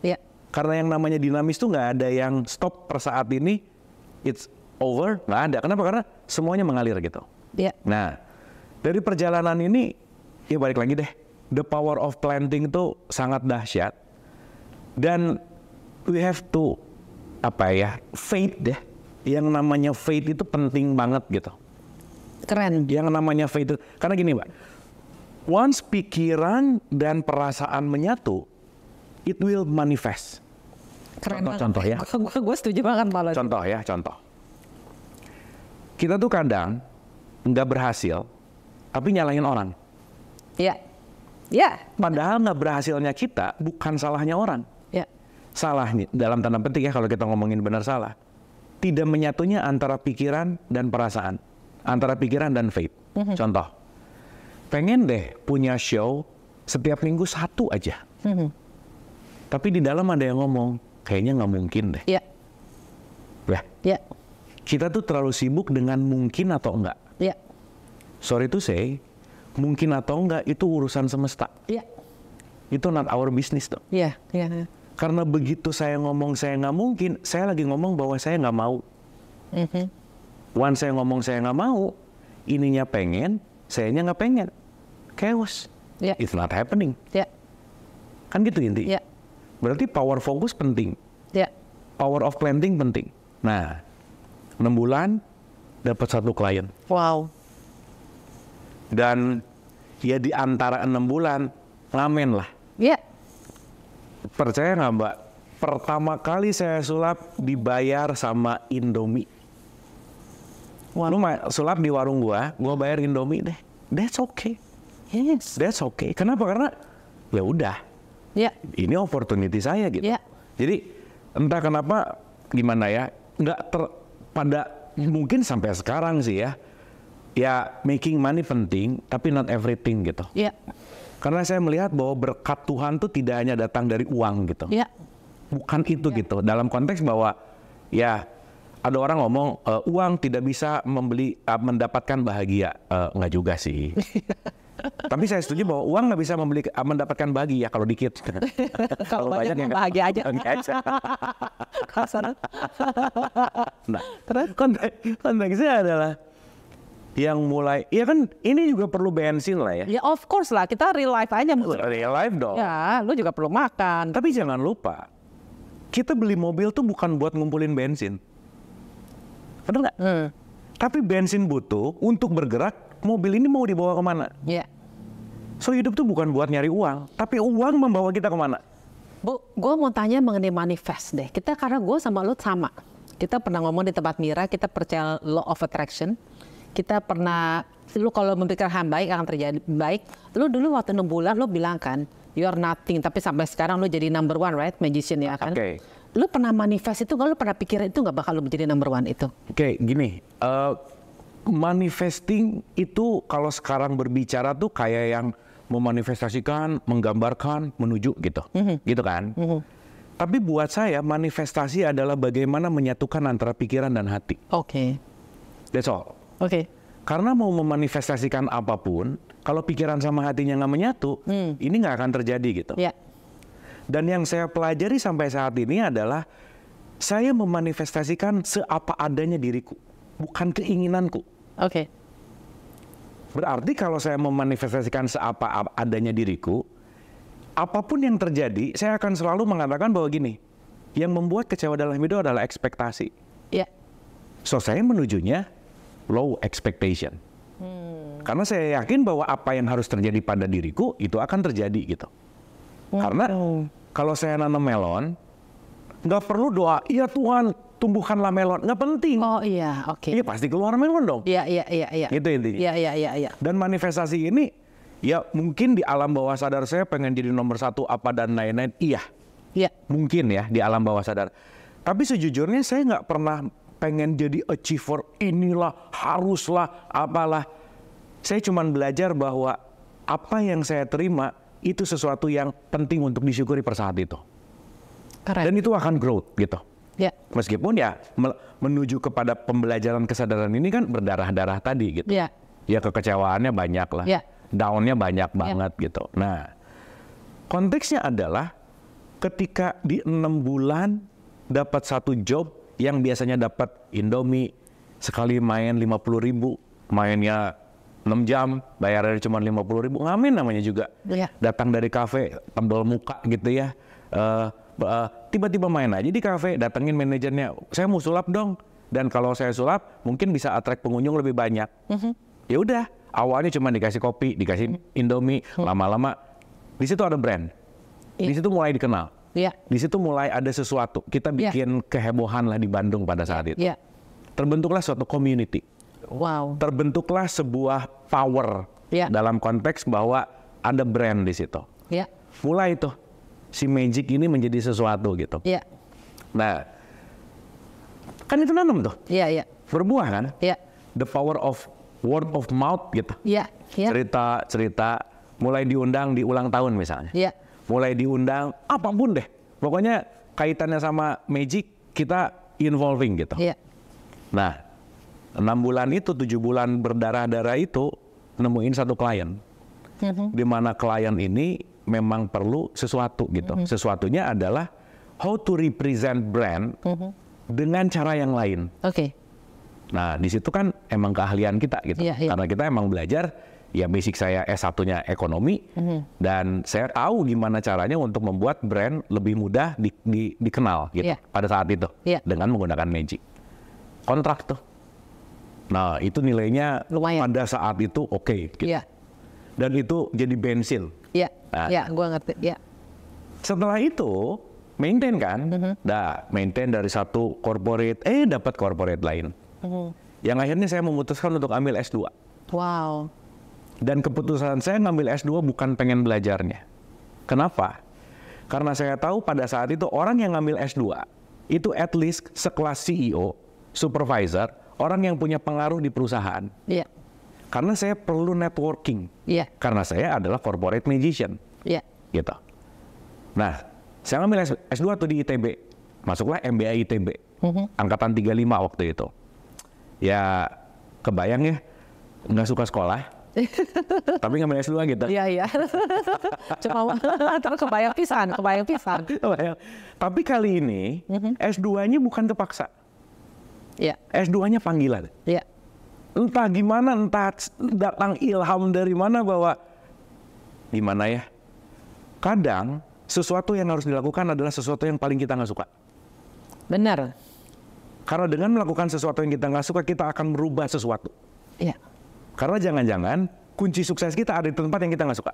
Iya. Karena yang namanya dinamis tuh nggak ada yang stop per saat ini, it's over, nggak ada. Kenapa? Karena semuanya mengalir gitu. Iya. Nah, dari perjalanan ini, ya balik lagi deh. The power of planting itu sangat dahsyat. Dan we have to, faith deh. Yang namanya faith itu penting banget gitu. Keren. Yang namanya faith itu, karena gini Mbak, once pikiran dan perasaan menyatu, it will manifest. Keren. Contoh ya. Gue setuju banget malah. Contoh. Kita tuh kadang nggak berhasil, tapi nyalahin orang. Iya. Iya. Padahal nggak berhasilnya kita bukan salahnya orang. Iya. Salahnya dalam tanda petik ya kalau kita ngomongin benar salah. Tidak menyatunya antara pikiran dan perasaan, antara pikiran dan faith. Contoh, pengen deh punya show setiap minggu satu aja. Tapi di dalam ada yang ngomong, kayaknya nggak mungkin deh. Iya. Ya. Kita tuh terlalu sibuk dengan mungkin atau enggak. Iya. Sorry to say, mungkin atau enggak itu urusan semesta. Iya. itu not our business tuh. Iya. Karena begitu saya ngomong saya nggak mungkin, saya lagi ngomong bahwa saya nggak mau. Once saya ngomong saya nggak mau, ininya pengen, sayanya nggak pengen. Chaos. It's not happening. Kan gitu inti. Berarti power fokus penting. Power of planting penting. Nah, 6 bulan dapat 1 klien. Wow. Dan ya di antara 6 bulan ngamen lah. Percaya nggak Mbak? Pertama kali saya sulap dibayar sama Indomie. Lu sulap di warung gua bayar Indomie deh. That's okay. Yes. That's okay. Kenapa? Karena ya udah. Ini opportunity saya gitu. Jadi entah kenapa gimana ya, pada mungkin sampai sekarang sih ya. Ya making money penting, tapi not everything gitu. Karena saya melihat bahwa berkat Tuhan tuh tidak hanya datang dari uang gitu. Bukan itu gitu. Dalam konteks bahwa ya ada orang ngomong uang tidak bisa mendapatkan bahagia. Enggak juga sih. Tapi saya setuju bahwa uang nggak bisa mendapatkan bahagia kalau dikit. Kalau banyak yang bahagia aja. Nah, konteksnya adalah yang mulai, ya kan ini juga perlu bensin lah ya. Ya of course lah, kita real life aja. Real life dong. Ya, lu juga perlu makan. Tapi jangan lupa, kita beli mobil tuh bukan buat ngumpulin bensin. Bener nggak? Tapi bensin butuh untuk bergerak, mobil ini mau dibawa kemana? So hidup tuh bukan buat nyari uang, tapi uang membawa kita kemana? Bu, gue mau tanya mengenai manifest deh. Karena gue sama lu sama. Kita pernah ngomong di tempat Mira, kita percaya law of attraction. Kita pernah, lu kalau memikirkan baik akan terjadi baik. Lu dulu waktu 6 bulan lu bilang kan, you are nothing. Tapi sampai sekarang lu jadi number 1, right? Magician ya kan? Lu pernah manifest itu, lu pernah pikir itu nggak bakal lu menjadi number 1 itu? Gini, manifesting itu kalau sekarang berbicara tuh kayak yang memanifestasikan, menggambarkan, menuju gitu. Gitu kan? Tapi buat saya manifestasi adalah bagaimana menyatukan antara pikiran dan hati. That's all. Karena mau memanifestasikan apapun, kalau pikiran sama hatinya nggak menyatu, ini nggak akan terjadi gitu. Dan yang saya pelajari sampai saat ini adalah saya memanifestasikan seapa adanya diriku, bukan keinginanku. Berarti kalau saya memanifestasikan seapa adanya diriku, apapun yang terjadi, saya akan selalu mengatakan bahwa gini, yang membuat kecewa dalam hidup adalah ekspektasi. So saya menujunya low expectation. Karena saya yakin bahwa apa yang harus terjadi pada diriku itu akan terjadi gitu. Karena kalau saya nanam melon, nggak perlu doa, iya Tuhan tumbuhkanlah melon, nggak penting. Iya pasti keluar melon dong. Itu intinya. Dan manifestasi ini, ya mungkin di alam bawah sadar saya pengen jadi nomor 1 apa dan lain-lain. Mungkin ya di alam bawah sadar. Tapi sejujurnya saya nggak pernah pengen jadi achiever, inilah, haruslah, apalah. Saya cuma belajar bahwa apa yang saya terima itu sesuatu yang penting untuk disyukuri per saat itu. Dan itu akan growth gitu. Meskipun ya menuju kepada pembelajaran kesadaran ini kan berdarah-darah tadi gitu. Ya kekecewaannya banyak lah. Down-nya banyak banget gitu. Nah, konteksnya adalah ketika di 6 bulan dapat 1 job yang biasanya dapat Indomie sekali main 50.000, mainnya 6 jam, bayarnya cuma 50.000, ngamen namanya juga. Datang dari kafe, tembel muka gitu ya. Tiba-tiba main aja di kafe, datengin manajernya, saya mau sulap dong. Dan kalau saya sulap, mungkin bisa attract pengunjung lebih banyak. Ya udah, awalnya cuma dikasih kopi, dikasih Indomie, lama-lama di situ ada brand. Di situ mulai dikenal. Di situ mulai ada sesuatu. Kita bikin kehebohan lah di Bandung pada saat itu. Terbentuklah suatu community. Terbentuklah sebuah power dalam konteks bahwa ada brand di situ. Mulai itu si Magic ini menjadi sesuatu gitu. Nah, kan itu nanam tuh. Berbuah kan? The power of word of mouth gitu. Cerita mulai diundang di ulang tahun misalnya. Mulai diundang apapun deh. Pokoknya kaitannya sama Magic kita involving gitu. Nah, 6 bulan itu, 7 bulan berdarah-darah itu nemuin 1 klien. Di mana klien ini memang perlu sesuatu gitu. Sesuatunya adalah how to represent brand dengan cara yang lain. Nah, di situ kan emang keahlian kita gitu. Karena kita emang belajar, ya basic saya S1-nya ekonomi, dan saya tahu gimana caranya untuk membuat brand lebih mudah dikenal gitu pada saat itu dengan menggunakan Magic. Kontrak tuh. Nah, itu nilainya lumayan. Pada saat itu oke gitu. Dan itu jadi bensin. Gua ngerti. Setelah itu maintain kan, maintain dari satu corporate, dapat corporate lain. Yang akhirnya saya memutuskan untuk ambil S2. Wow. Dan keputusan saya ngambil S2 bukan pengen belajarnya. Kenapa? Karena saya tahu pada saat itu orang yang ngambil S2 itu at least sekelas CEO, supervisor, orang yang punya pengaruh di perusahaan. Karena saya perlu networking. Karena saya adalah corporate magician. Gitu. Nah, saya ngambil S2 tuh di ITB. Masuklah MBA ITB. Angkatan 35 waktu itu. Ya, kebayang ya, nggak suka sekolah. Tapi ngambil S2 gitu. Cuma kebayang pisan. Tapi kali ini S2-nya bukan terpaksa. S2-nya panggilan. Entah gimana, entah datang ilham dari mana bahwa gimana ya. Kadang sesuatu yang harus dilakukan adalah sesuatu yang paling kita nggak suka. Benar. Karena dengan melakukan sesuatu yang kita nggak suka, kita akan merubah sesuatu. Karena jangan-jangan kunci sukses kita ada di tempat yang kita nggak suka.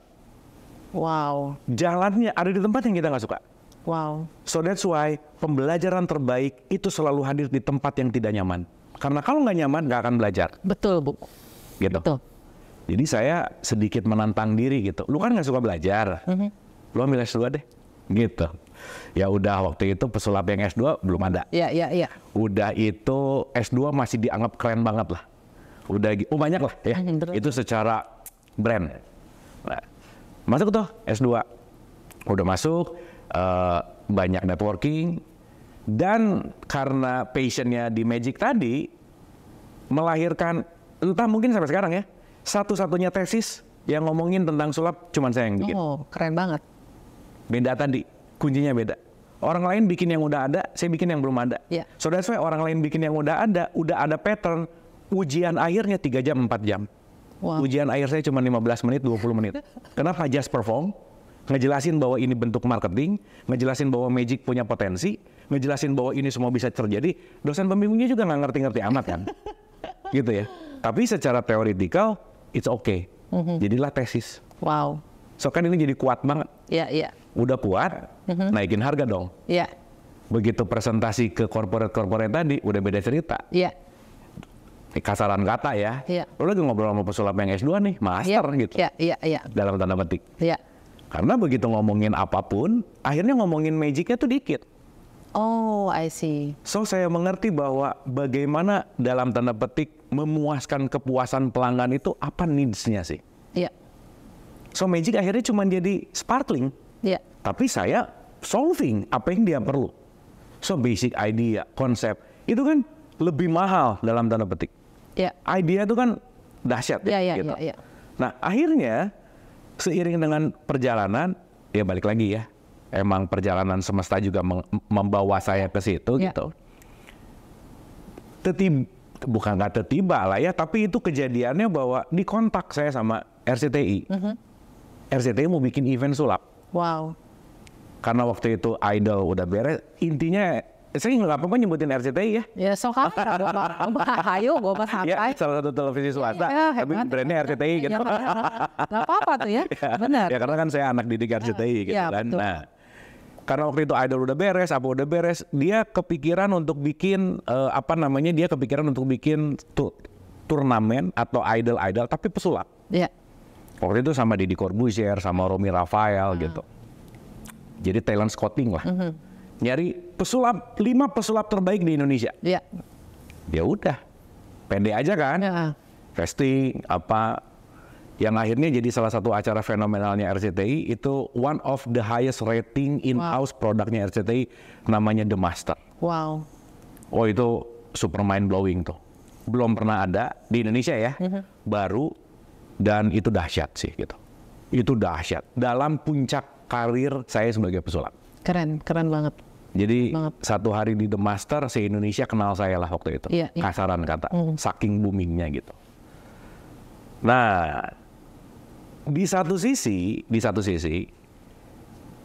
Wow. Jalannya ada di tempat yang kita nggak suka. Wow. So that's why pembelajaran terbaik itu selalu hadir di tempat yang tidak nyaman. Karena kalau nggak nyaman, nggak akan belajar. Betul, Bu. Gitu. Betul. Jadi saya sedikit menantang diri gitu. Lu kan nggak suka belajar. Lu ambil S2 deh. Gitu. Ya udah, waktu itu pesulap yang S2 belum ada. Udah itu S2 masih dianggap keren banget lah. Udah banyak lah ya. Itu secara brand. Nah, masuk tuh S2. Udah masuk, banyak networking. Dan karena passionnya di Magic tadi, melahirkan, entah mungkin sampai sekarang ya, satu-satunya tesis yang ngomongin tentang sulap cuman saya yang bikin. Oh, keren banget. Beda tadi, kuncinya beda. Orang lain bikin yang udah ada, saya bikin yang belum ada. So that's why orang lain bikin yang udah ada pattern, ujian akhirnya 3 jam, 4 jam. Ujian akhir saya cuma 15 menit, 20 menit. Kenapa? Just perform. Ngejelasin bahwa ini bentuk marketing, ngejelasin bahwa Magic punya potensi, ngejelasin bahwa ini semua bisa terjadi. Dosen pembimbingnya juga nggak ngerti-ngerti amat kan. Gitu ya. Tapi secara teoretikal, it's okay. Jadilah tesis. Wow. So kan ini jadi kuat banget. Udah kuat, naikin harga dong. Begitu presentasi ke corporate tadi, udah beda cerita. Kasaran kata ya. Lo lagi ngobrol sama pesulap yang S2 nih, master gitu. Dalam tanda petik. Karena begitu ngomongin apapun, akhirnya ngomongin Magicnya tuh dikit. Oh, I see. So saya mengerti bahwa bagaimana dalam tanda petik memuaskan kepuasan pelanggan itu apa needs-nya sih. So Magic akhirnya cuma jadi sparkling. Tapi saya solving apa yang dia perlu. So basic idea, konsep, itu kan lebih mahal dalam tanda petik. Idea itu kan dahsyat gitu. Nah akhirnya seiring dengan perjalanan, ya balik lagi ya, emang perjalanan semesta juga membawa saya ke situ gitu. Bukan nggak tiba lah ya, tapi itu kejadiannya bahwa dikontak saya sama RCTI. RCTI mau bikin event sulap. Wow. Karena waktu itu Idol udah beres, intinya saya nggak apa-apa nyebutin RCTI ya. Ya sok ayo gue pas sampai. Ya, salah satu televisi swasta, tapi brandnya RCTI gitu. Nggak apa-apa tuh ya, benar. Ya karena kan saya anak didik RCTI gitu kan. Betul. Nah, karena waktu itu Idol udah beres, dia kepikiran untuk bikin dia kepikiran untuk bikin turnamen atau idol tapi pesulap. Waktu itu sama Deddy Corbuzier, sama Romy Rafael gitu. Jadi talent scouting lah. Nyari 5 pesulap terbaik di Indonesia. Ya udah, pendek aja kan. Casting yang akhirnya jadi salah satu acara fenomenalnya RCTI, itu one of the highest rating in-house produknya RCTI, namanya The Master. Wow. Oh itu super mind blowing tuh. Belum pernah ada di Indonesia ya, baru, dan itu dahsyat sih gitu. Itu dahsyat. Dalam puncak karir saya sebagai pesulap. Keren banget. Jadi satu hari di The Master, se-Indonesia kenal saya lah waktu itu. Kasaran kata, saking boomingnya gitu. Nah, di satu sisi,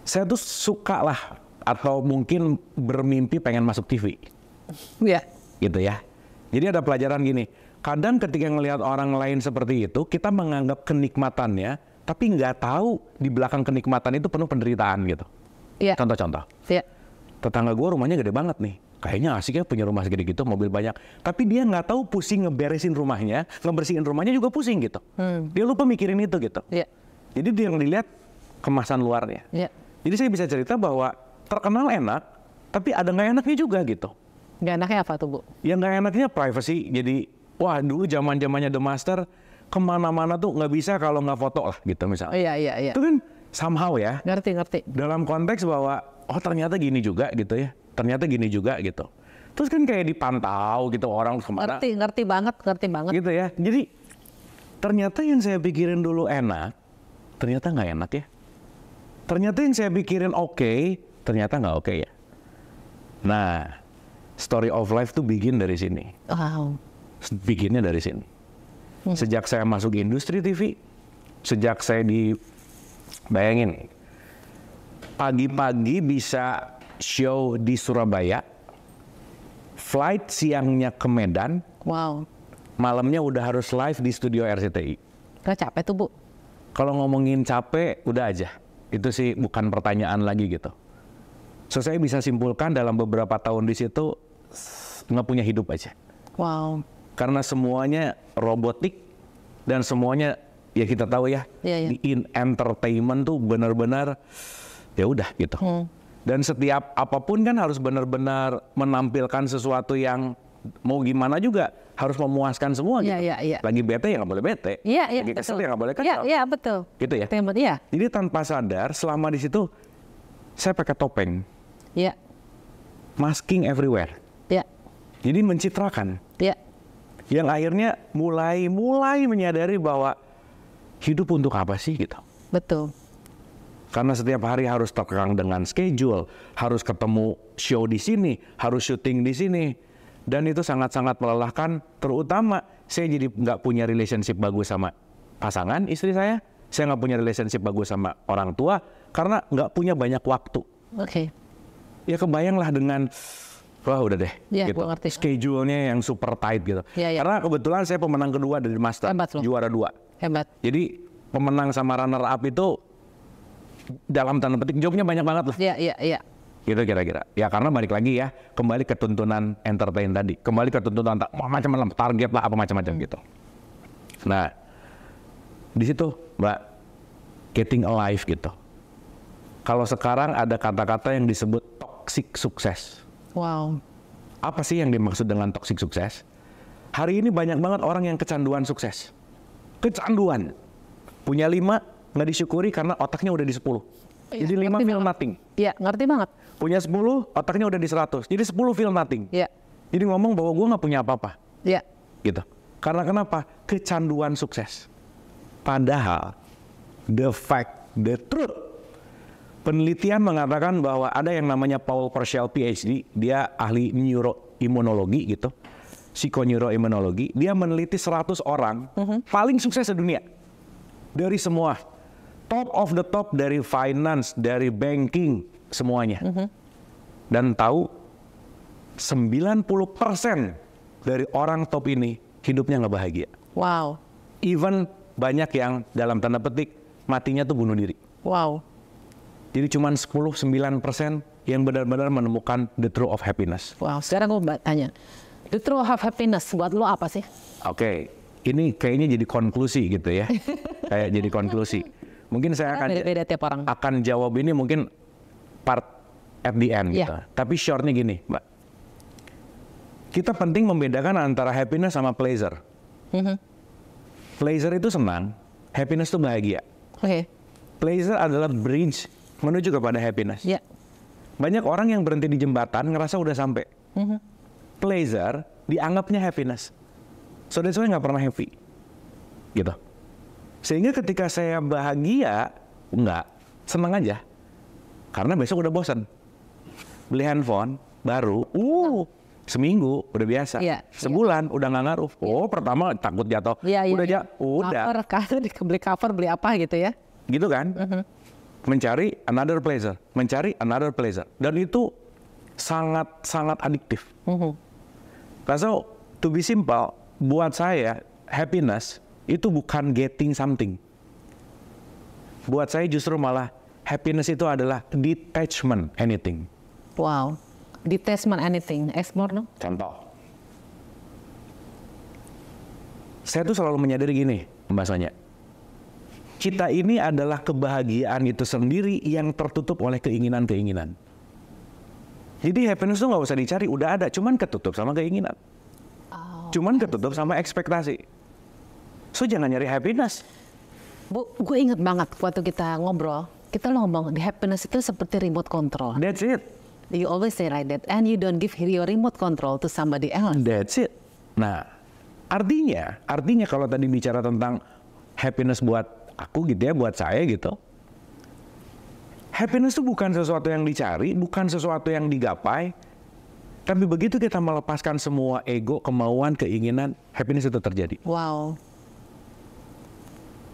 saya tuh suka lah, atau mungkin bermimpi pengen masuk TV. Iya. Gitu ya. Jadi ada pelajaran gini, kadang ketika ngelihat orang lain seperti itu, kita menganggap kenikmatannya, tapi nggak tahu di belakang kenikmatan itu penuh penderitaan gitu. Iya. Contoh-contoh. Iya. Tetangga gue rumahnya gede banget nih. Kayaknya asik ya punya rumah segede gitu, mobil banyak. Tapi dia nggak tahu pusing ngeberesin rumahnya, ngebersihin rumahnya juga pusing gitu. Dia lupa mikirin itu gitu. Iya. Jadi dia yang dilihat kemasan luarnya. Iya. Jadi saya bisa cerita bahwa terkenal enak, tapi ada nggak enaknya juga gitu. Nggak enaknya apa tuh, Bu? Ya nggak enaknya privacy. Jadi, wah dulu zamannya The Master, kemana-mana tuh nggak bisa kalau nggak foto lah gitu misalnya. Iya. Itu kan somehow ya. Ngerti. Dalam konteks bahwa, oh ternyata gini juga gitu ya. Ternyata gini juga gitu. Terus kan kayak dipantau gitu orang kemana. Ngerti banget. Gitu ya. Jadi, ternyata yang saya pikirin dulu enak, ternyata nggak enak ya. Ternyata yang saya pikirin oke, ternyata nggak oke ya. Nah, story of life tuh begin dari sini. Wow. Bikinnya dari sini. Sejak saya masuk industri TV, sejak saya bayangin, pagi-pagi bisa show di Surabaya, flight siangnya ke Medan, wow, malamnya udah harus live di studio RCTI. Gak capek tuh, Bu? Kalau ngomongin capek, udah aja. Itu sih bukan pertanyaan lagi gitu. So, saya bisa simpulkan dalam beberapa tahun di situ, nggak punya hidup aja. Wow. Karena semuanya robotik, dan semuanya, ya kita tahu ya, di entertainment tuh benar-benar, ya udah gitu. Dan setiap apapun kan harus benar-benar menampilkan sesuatu yang mau gimana juga harus memuaskan semua gitu. Iya. Lagi bete ya nggak boleh bete. Iya, lagi kesel betul. ya nggak boleh kesel. Iya, betul. Gitu ya. Iya. Jadi tanpa sadar selama di situ saya pakai topeng. Iya. Masking everywhere. Iya. Jadi mencitrakan. Iya. Yang akhirnya mulai menyadari bahwa hidup untuk apa sih gitu. Betul. Karena setiap hari harus terkekang dengan schedule, harus ketemu show di sini, harus syuting di sini. Dan itu sangat-sangat melelahkan, terutama saya jadi nggak punya relationship bagus sama pasangan istri saya nggak punya relationship bagus sama orang tua, karena nggak punya banyak waktu. Oke. Ya kebayanglah dengan, wah udah deh, ya, gitu. Gua ngerti. Schedule-nya yang super tight gitu. Ya. Karena kebetulan saya pemenang kedua dari Master, juara 2. Hebat. Jadi pemenang sama runner up itu dalam tanda petik jobnya banyak banget lah. Iya. Gitu kira-kira. Ya karena balik lagi ya, kembali ke tuntunan entertain tadi. Kembali ke tuntunan macam-macam target lah, apa macam-macam gitu. Nah, di situ Mbak, getting alive gitu. Kalau sekarang ada kata-kata yang disebut toxic sukses. Wow. Apa sih yang dimaksud dengan toxic sukses? Hari ini banyak banget orang yang kecanduan sukses. Kecanduan. Punya 5, nggak disyukuri karena otaknya udah di 10. Jadi 5 feel nothing. Iya, ngerti banget. Punya 10, otaknya udah di 100. Jadi 10 feel nothing. Iya. Jadi ngomong bahwa gue nggak punya apa-apa. Iya. Gitu. Karena kenapa? Kecanduan sukses. Padahal, the fact, the truth. Penelitian mengatakan bahwa ada yang namanya Paul Purcell PhD. Dia ahli neuroimunologi gitu. Psikoneuroimunologi. Dia meneliti 100 orang paling sukses di dunia. Dari semua. Top of the top, dari finance, dari banking, semuanya. Dan tahu 90% dari orang top ini hidupnya nggak bahagia. Wow. Even banyak yang dalam tanda petik matinya tuh bunuh diri. Wow. Jadi cuma 10-9% yang benar-benar menemukan the truth of happiness. Wow. Sekarang gue tanya, the truth of happiness buat lo apa sih? Oke, ini kayaknya jadi konklusi gitu ya. Kayak jadi konklusi. Mungkin saya akan beda-beda tiap orang. Akan jawab ini mungkin part at the end gitu. Tapi shortnya gini, Mbak. Kita penting membedakan antara happiness sama pleasure. Pleasure itu senang, happiness itu bahagia. Oke. Pleasure adalah bridge menuju kepada happiness. Yeah. Banyak orang yang berhenti di jembatan ngerasa udah sampai. Pleasure dianggapnya happiness. So that's why nggak pernah happy. Gitu. Sehingga ketika saya bahagia, enggak, senang aja. Karena besok udah bosan. Beli handphone baru, seminggu udah biasa. Sebulan udah nggak ngaruh. Pertama takut jatuh. Udah. Cover, beli cover, beli apa gitu ya. Gitu kan. Mencari another pleasure. Dan itu sangat adiktif. So, to be simple, buat saya, happiness itu bukan getting something. Buat saya justru malah happiness itu adalah detachment anything. Wow, detachment anything. Explore, no? Contoh. Saya tuh selalu menyadari gini, Mbak Sonya. Kita ini adalah kebahagiaan itu sendiri yang tertutup oleh keinginan-keinginan. Jadi happiness tuh nggak usah dicari, udah ada, cuman ketutup sama keinginan. Cuman ketutup sama ekspektasi. So jangan nyari happiness. Bu, gue inget banget waktu kita ngobrol, kita ngomong di happiness itu seperti remote control. That's it. You always say like that, and you don't give your remote control to somebody else. That's it. Nah, artinya kalau tadi bicara tentang happiness buat aku gitu ya, buat saya gitu. Happiness itu bukan sesuatu yang dicari, bukan sesuatu yang digapai. Tapi begitu kita melepaskan semua ego, kemauan, keinginan, happiness itu terjadi. Wow.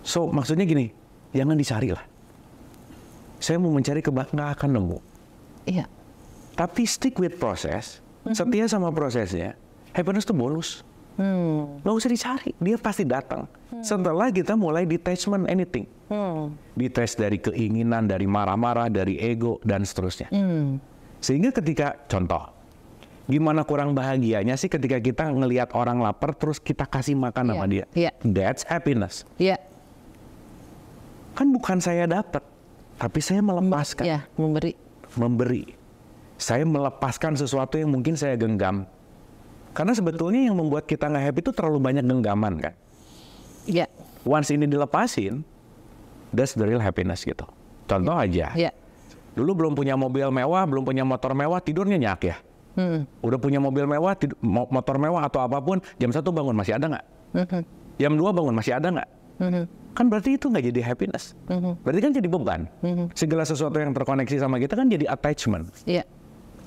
So, maksudnya gini, jangan dicari lah. Saya mau mencari nggak akan nemu. Iya. Tapi stick with proses, setia sama prosesnya, happiness itu bonus. Nggak usah dicari, dia pasti datang. Setelah kita mulai detachment anything. Detach dari keinginan, dari marah-marah, dari ego, dan seterusnya. Sehingga ketika, contoh, gimana kurang bahagianya sih ketika kita ngelihat orang lapar, terus kita kasih makan sama dia. That's happiness. Kan bukan saya dapat, tapi saya melepaskan. Memberi. Saya melepaskan sesuatu yang mungkin saya genggam. Karena sebetulnya yang membuat kita nggak happy itu terlalu banyak genggaman kan. Once ini dilepasin, that's the real happiness gitu. Contoh aja. Dulu belum punya mobil mewah, belum punya motor mewah, tidurnya nyenyak ya. Udah punya mobil mewah, motor mewah atau apapun, jam 1 bangun masih ada nggak? Jam 2 bangun masih ada nggak? Kan berarti itu nggak jadi happiness. Berarti kan jadi beban. Segala sesuatu yang terkoneksi sama kita kan jadi attachment.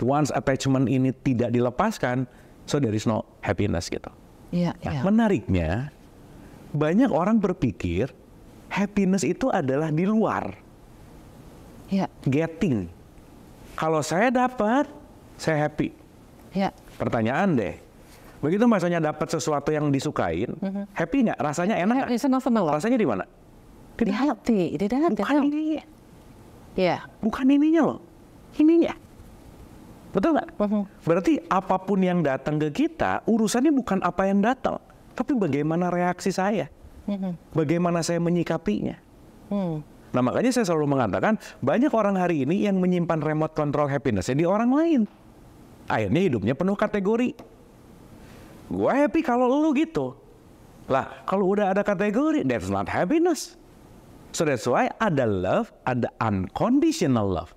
Once attachment ini tidak dilepaskan, so there is no happiness gitu. Menariknya, banyak orang berpikir happiness itu adalah di luar. Getting. Kalau saya dapat, saya happy. Pertanyaan deh, begitu maksudnya dapat sesuatu yang disukain, happy nggak? Rasanya enak nggak? Rasanya di mana? Di hati. Bukan ininya. Bukan ininya loh. Ininya. Betul nggak? Berarti apapun yang datang ke kita, urusannya bukan apa yang datang, tapi bagaimana reaksi saya. Bagaimana saya menyikapinya. Nah makanya saya selalu mengatakan, banyak orang hari ini yang menyimpan remote control happiness di orang lain. Akhirnya hidupnya penuh kategori. Gue happy kalau lu gitu. Lah, kalau udah ada kategori, that's not happiness. So that's why ada love, ada unconditional love.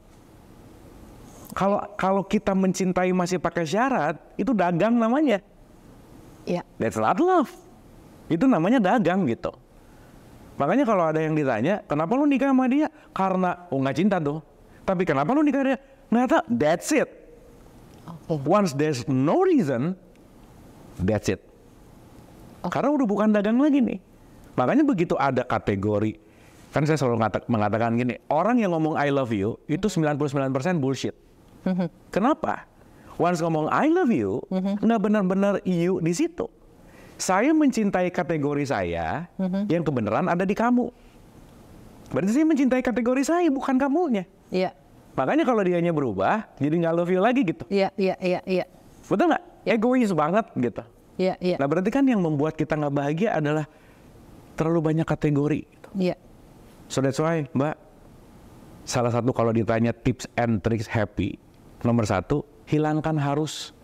Kalau kita mencintai masih pakai syarat, itu dagang namanya. That's not love. Itu namanya dagang gitu. Makanya kalau ada yang ditanya, kenapa lu nikah sama dia? Karena, nggak cinta tuh. Tapi kenapa lu nikah dia? Nggak tahu. That's it. Once there's no reason, that's it. Karena udah bukan dagang lagi nih. Makanya begitu ada kategori, kan saya selalu mengatakan gini, orang yang ngomong I love you, itu 99% bullshit. Kenapa? Once ngomong I love you, nggak benar-benar you di situ. Saya mencintai kategori saya, yang kebenaran ada di kamu. Berarti saya mencintai kategori saya, bukan kamunya. Makanya kalau dianya berubah, jadi nggak love you lagi gitu. Betul nggak? Egois banget gitu. Nah berarti kan yang membuat kita nggak bahagia adalah terlalu banyak kategori. So that's why, Mbak, salah satu kalau ditanya tips and tricks happy, nomor 1, hilangkan harus.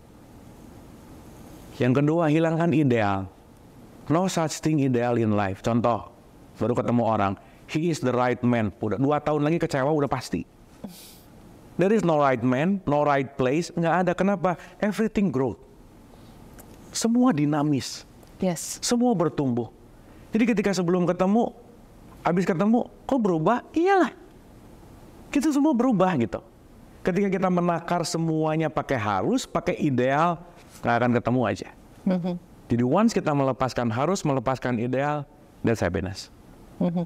Yang kedua, hilangkan ideal. No such thing ideal in life. Contoh, baru ketemu orang, he is the right man. Udah 2 tahun lagi kecewa, udah pasti. There is no right man, no right place. Nggak ada. Kenapa? Everything growth. Semua dinamis. Semua bertumbuh. Jadi ketika sebelum ketemu, Habis ketemu, kok berubah? Iyalah. Kita semua berubah gitu. Ketika kita menakar semuanya pakai harus, pakai ideal, nggak akan ketemu aja. Jadi once kita melepaskan harus, melepaskan ideal, that's happiness.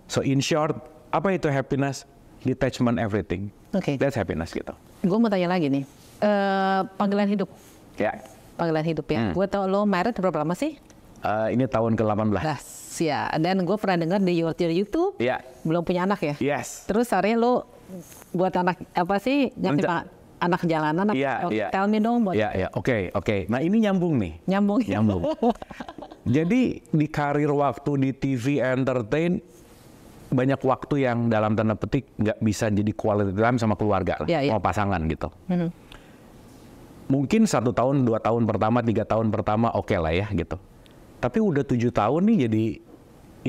So in short, apa itu happiness? Detachment everything. That's happiness gitu. Gue mau tanya lagi nih, panggilan hidup. Ya. Panggilan hidup ya. Gue tau lo married berapa lama sih? Ini tahun ke-18. Ya, dan gue pernah dengar di YouTube, belum punya anak ya? Yes. Terus akhirnya lo buat anak apa sih? Anak jalanan? Tell me dong. Oke. Nah ini nyambung nih. Nyambung. Jadi di karir waktu di TV entertain, banyak waktu yang dalam tanda petik nggak bisa jadi quality time sama keluarga, sama pasangan gitu. Mungkin 1 tahun, 2 tahun pertama, 3 tahun pertama oke lah ya gitu. Tapi udah 7 tahun nih jadi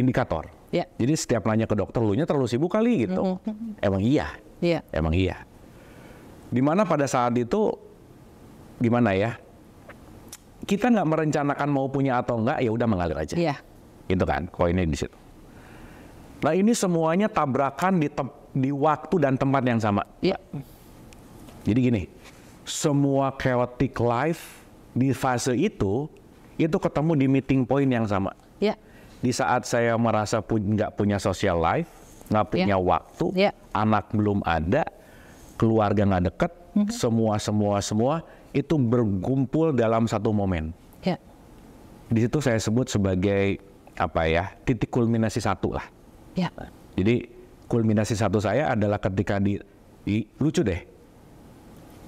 indikator. Jadi setiap nanya ke dokter, lu nya terlalu sibuk kali gitu. Emang iya. Emang iya. Dimana pada saat itu, gimana ya? Kita nggak merencanakan mau punya atau enggak, ya udah mengalir aja. Gitu kan, koinnya di situ. Nah ini semuanya tabrakan di waktu dan tempat yang sama. Jadi gini, semua chaotic life di fase itu ketemu di meeting point yang sama. Di saat saya merasa nggak punya social life, nggak punya waktu, anak belum ada, keluarga nggak deket, semua itu berkumpul dalam satu momen. Di situ saya sebut sebagai titik kulminasi satu lah. Jadi kulminasi satu saya adalah ketika lucu deh,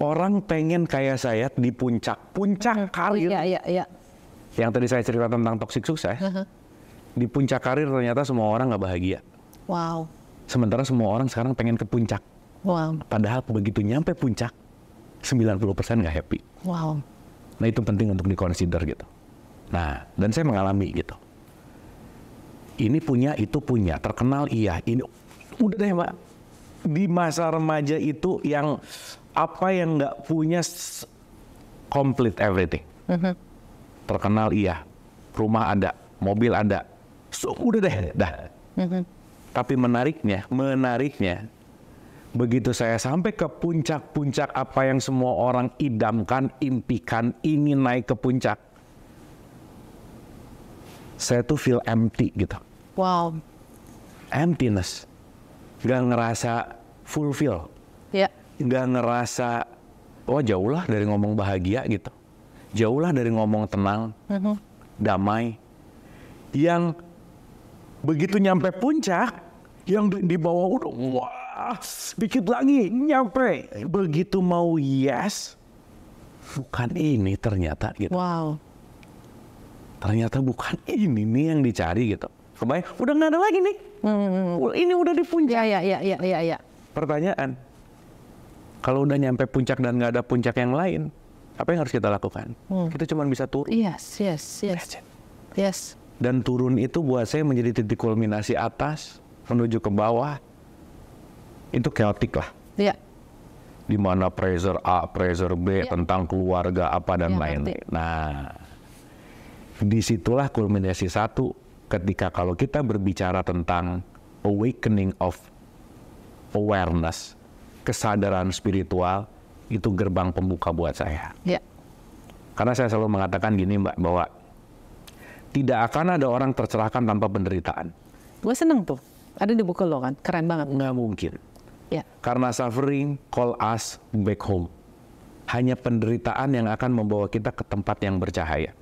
orang pengen kayak saya di puncak karir. Yang tadi saya cerita tentang toxic sukses, di puncak karir ternyata semua orang nggak bahagia. Wow. Sementara semua orang sekarang pengen ke puncak. Wow. Padahal begitu nyampe puncak, 90% nggak happy. Wow. Nah itu penting untuk dikonsider gitu. Nah, dan saya mengalami gitu. Ini punya, itu punya, terkenal iya, ini udah deh Mbak. Di masa remaja itu yang nggak punya complete everything. Terkenal iya, rumah ada, mobil ada, udah deh, dah. Tapi menariknya, begitu saya sampai ke puncak-puncak apa yang semua orang idamkan, impikan, ingin naik ke puncak, saya tuh feel empty gitu. Wow. Emptiness. Gak ngerasa fulfill. Gak ngerasa, jauh lah dari ngomong bahagia gitu. Jauh lah dari ngomong tenang, damai. Yang begitu nyampe puncak, yang di bawah udah, wah, dikit lagi nyampe. Begitu mau bukan ini ternyata gitu. Wow. Ternyata bukan ini nih yang dicari gitu. Kebayang, udah nggak ada lagi nih. Ini udah di puncak. Ya. Pertanyaan, kalau udah nyampe puncak dan nggak ada puncak yang lain, apa yang harus kita lakukan? Kita cuma bisa turun. Yes. Dan turun itu buat saya menjadi titik kulminasi atas menuju ke bawah. Itu chaotic lah. Di mana pressure A, pressure B tentang keluarga apa dan lain-lain. Nah, disitulah kulminasi satu ketika kalau kita berbicara tentang awakening of awareness, kesadaran spiritual, itu gerbang pembuka buat saya. Karena saya selalu mengatakan gini Mbak, bahwa tidak akan ada orang tercerahkan tanpa penderitaan. Gue seneng tuh, ada di buku lo kan, keren banget. Nggak mungkin. Karena suffering call us back home. Hanya penderitaan yang akan membawa kita ke tempat yang bercahaya.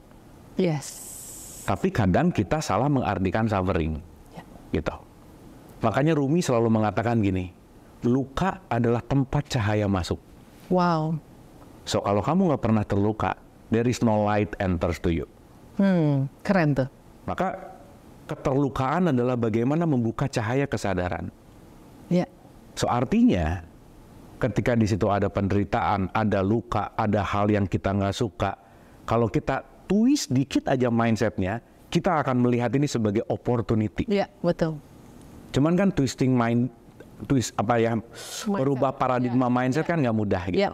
Tapi kadang kita salah mengartikan suffering, gitu. Makanya Rumi selalu mengatakan gini, luka adalah tempat cahaya masuk. Wow. So kalau kamu nggak pernah terluka, there is no light enters to you. Keren tuh. Maka keterlukaan adalah bagaimana membuka cahaya kesadaran. So artinya, ketika di situ ada penderitaan, ada luka, ada hal yang kita nggak suka, kalau kita twist dikit aja mindsetnya, kita akan melihat ini sebagai opportunity. Betul. Cuman kan merubah paradigma mindset kan nggak mudah gitu.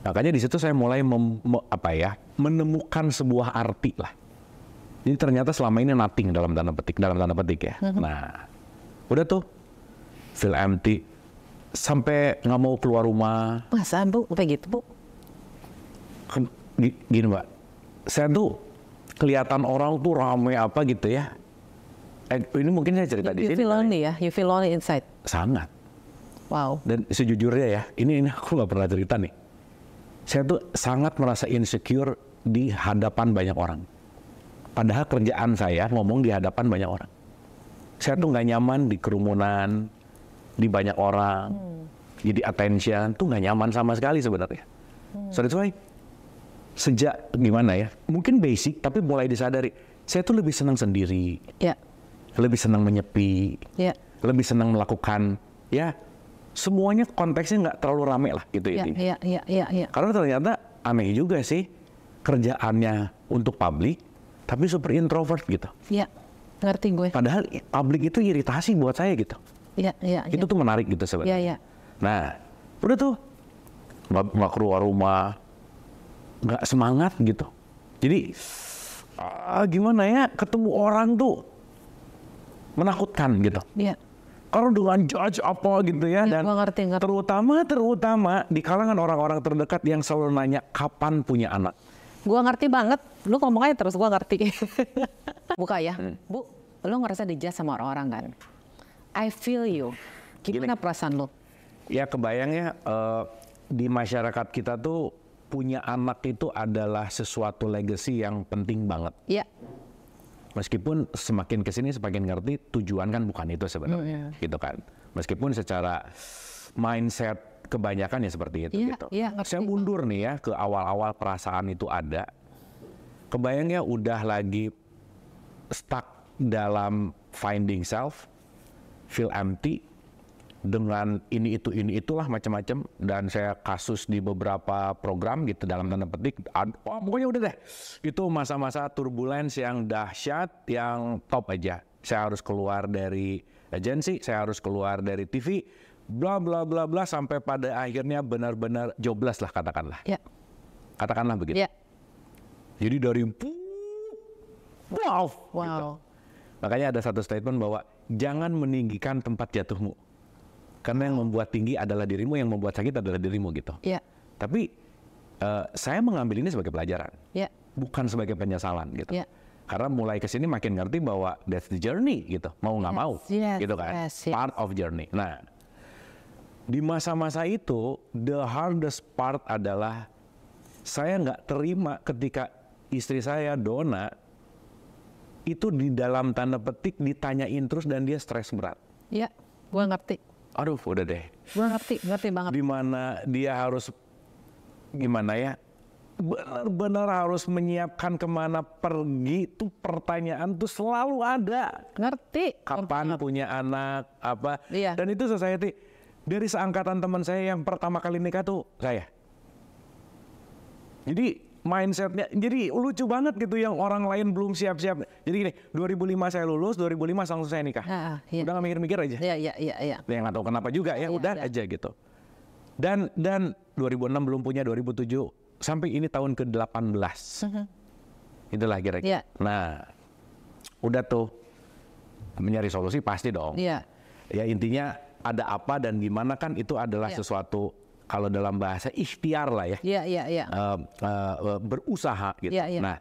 Makanya di situ saya mulai menemukan sebuah arti lah. Jadi ternyata selama ini nothing dalam tanda petik ya. Nah, Udah tuh, feel empty. Sampai nggak mau keluar rumah. Masa Bu, kayak gitu Bu? Gini Mbak, saya tuh kelihatan orang tuh rame apa gitu ya. Ini mungkin saya cerita di sini. You feel lonely ya? You feel lonely inside? Sangat. Wow. Dan sejujurnya ya, ini aku nggak pernah cerita nih. Saya tuh sangat merasa insecure di hadapan banyak orang. Padahal kerjaan saya ngomong di hadapan banyak orang. Saya tuh nggak nyaman di kerumunan, di banyak orang. Jadi attention tuh nggak nyaman sama sekali sebenarnya. So that's why sejak gimana ya, mungkin basic tapi mulai disadari, saya tuh lebih senang sendiri, lebih senang menyepi, lebih senang melakukan, ya semuanya konteksnya nggak terlalu rame lah gitu intinya. Karena ternyata aneh juga sih, kerjaannya untuk publik, tapi super introvert gitu. Iya, ngerti gue. Padahal publik itu iritasi buat saya gitu. Itu tuh menarik gitu sebenarnya. Nah, udah tuh nggak keluar rumah, nggak semangat gitu. Jadi gimana ya, ketemu orang tuh menakutkan gitu. Karena dengan judge apa gitu ya, dan ngerti. terutama di kalangan orang-orang terdekat yang selalu nanya kapan punya anak. Gua ngerti banget, lu ngomong aja terus, gua ngerti. Buka ya, Bu, lu ngerasa dijudge sama orang-orang kan? I feel you. Gimana perasaan lu? Ya kebayangnya di masyarakat kita tuh punya anak itu adalah sesuatu legacy yang penting banget. Iya. Meskipun semakin kesini semakin ngerti tujuan kan bukan itu sebenarnya, gitu kan. Meskipun secara mindset kebanyakan ya seperti itu gitu. Saya mundur nih ya ke awal-awal perasaan itu ada. Kebayangnya udah lagi stuck dalam finding self, feel empty, dengan ini itulah macam-macam, dan saya kasus di beberapa program gitu dalam tanda petik. Pokoknya udah deh, itu masa-masa turbulence yang dahsyat, yang top aja. Saya harus keluar dari agensi, saya harus keluar dari TV, bla bla bla bla, sampai pada akhirnya benar-benar jobless lah katakanlah. Katakanlah begitu. Jadi dari wow. Gitu. Makanya ada satu statement bahwa jangan meninggikan tempat jatuhmu. Karena yang membuat tinggi adalah dirimu, yang membuat sakit adalah dirimu gitu. Tapi saya mengambil ini sebagai pelajaran, bukan sebagai penyesalan gitu. Karena mulai kesini makin ngerti bahwa that's the journey gitu, mau nggak mau, gitu kan, part of journey. Nah, di masa-masa itu the hardest part adalah saya nggak terima ketika istri saya Donna itu di dalam tanda petik ditanyain terus dan dia stres berat. Iya, gua ngerti. Aduh, udah deh. Gue ngerti banget. Dimana dia harus, gimana ya, benar-benar harus menyiapkan kemana pergi, tuh pertanyaan tuh selalu ada. Ngerti. Kapan punya anak, apa. Dan itu society, dari seangkatan teman saya yang pertama kali nikah tuh saya. Jadi mindsetnya, jadi lucu banget gitu, yang orang lain belum siap-siap. Jadi gini, 2005 saya lulus, 2005 langsung saya nikah. Udah gak mikir-mikir aja. Ya nggak tahu kenapa juga ya, udah aja gitu. Dan 2006 belum punya, 2007 sampai ini tahun ke-18. Itulah kira-kira. Nah, udah tuh mencari solusi pasti dong. Ya intinya ada apa dan gimana kan itu adalah sesuatu, kalau dalam bahasa ikhtiar lah ya. Berusaha gitu. Nah,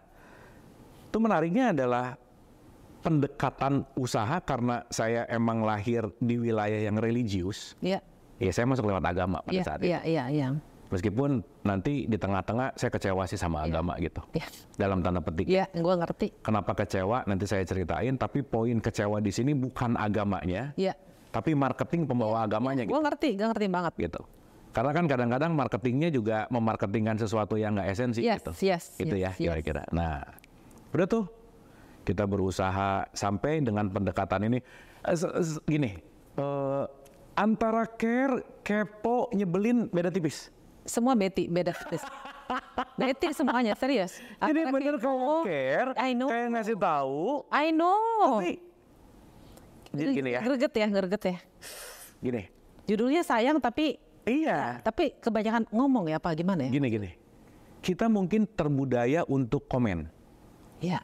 itu menariknya adalah pendekatan usaha, karena saya emang lahir di wilayah yang religius. Ya saya masuk lewat agama pada saat itu. Meskipun nanti di tengah-tengah saya kecewa sih sama agama gitu. Dalam tanda petik. Gue ngerti. Kenapa kecewa nanti saya ceritain, tapi poin kecewa di sini bukan agamanya. Tapi marketing pembawa agamanya gitu. Gue ngerti banget. Gitu. Karena kan kadang-kadang marketingnya juga memarketingkan sesuatu yang nggak esensi gitu. Itu ya kira-kira. Nah, udah tuh kita berusaha sampai dengan pendekatan ini gini, antara care, kepo, nyebelin beda tipis. Semua beda tipis. Beti semuanya, serius. Jadi bener kalau care, kayak ngasih tahu. I know. Tapi, gini ya. Greget ya. Gini. Judulnya sayang tapi iya. Tapi kebanyakan ngomong ya, apa gimana ya? Gini. Kita mungkin terbudaya untuk komen. Iya.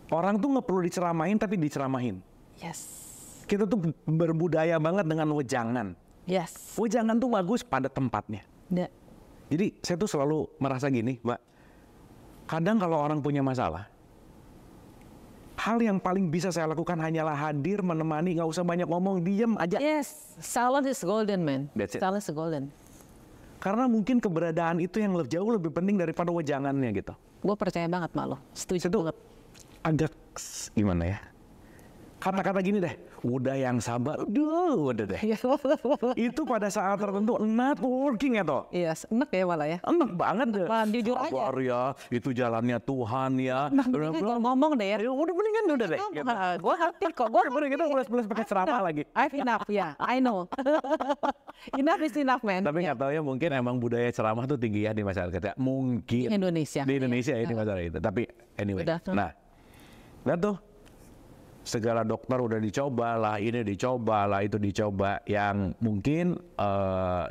Orang tuh nggak perlu diceramain tapi diceramahin. Kita tuh berbudaya banget dengan wejangan. Yes. Wejangan tuh bagus pada tempatnya. Yeah. Jadi saya tuh selalu merasa gini, Mbak. Kadang kalau orang punya masalah, hal yang paling bisa saya lakukan hanyalah hadir, menemani, nggak usah banyak ngomong, diem aja. Yes, silence is golden, man. That's it. Silence is golden. Karena mungkin keberadaan itu yang jauh lebih penting daripada wejangannya gitu. Gue percaya banget sama lo, setuju banget. Agak gimana ya? Kata-kata gini deh, udah yang sabar, udah deh. Itu pada saat tertentu not working ya toh. Iya, enak ya malah ya. Enak banget deh. Jujur sabar aja. Ya, itu jalannya Tuhan ya. Nah, ngomong deh ya. Udah mendingan udah deh. Gitu. Gue ngerti kok. Gue kita mulai pakai ceramah lagi. I've enough ya, I know. Enough is enough, man. Tapi nggak tahu ya, mungkin emang budaya ceramah tuh tinggi ya di masyarakat ya. Mungkin. Indonesia. Di Indonesia ya di masyarakat itu. Tapi anyway. Nah, lihat tuh. Segala dokter udah dicoba lah, ini dicoba lah, itu dicoba. Yang mungkin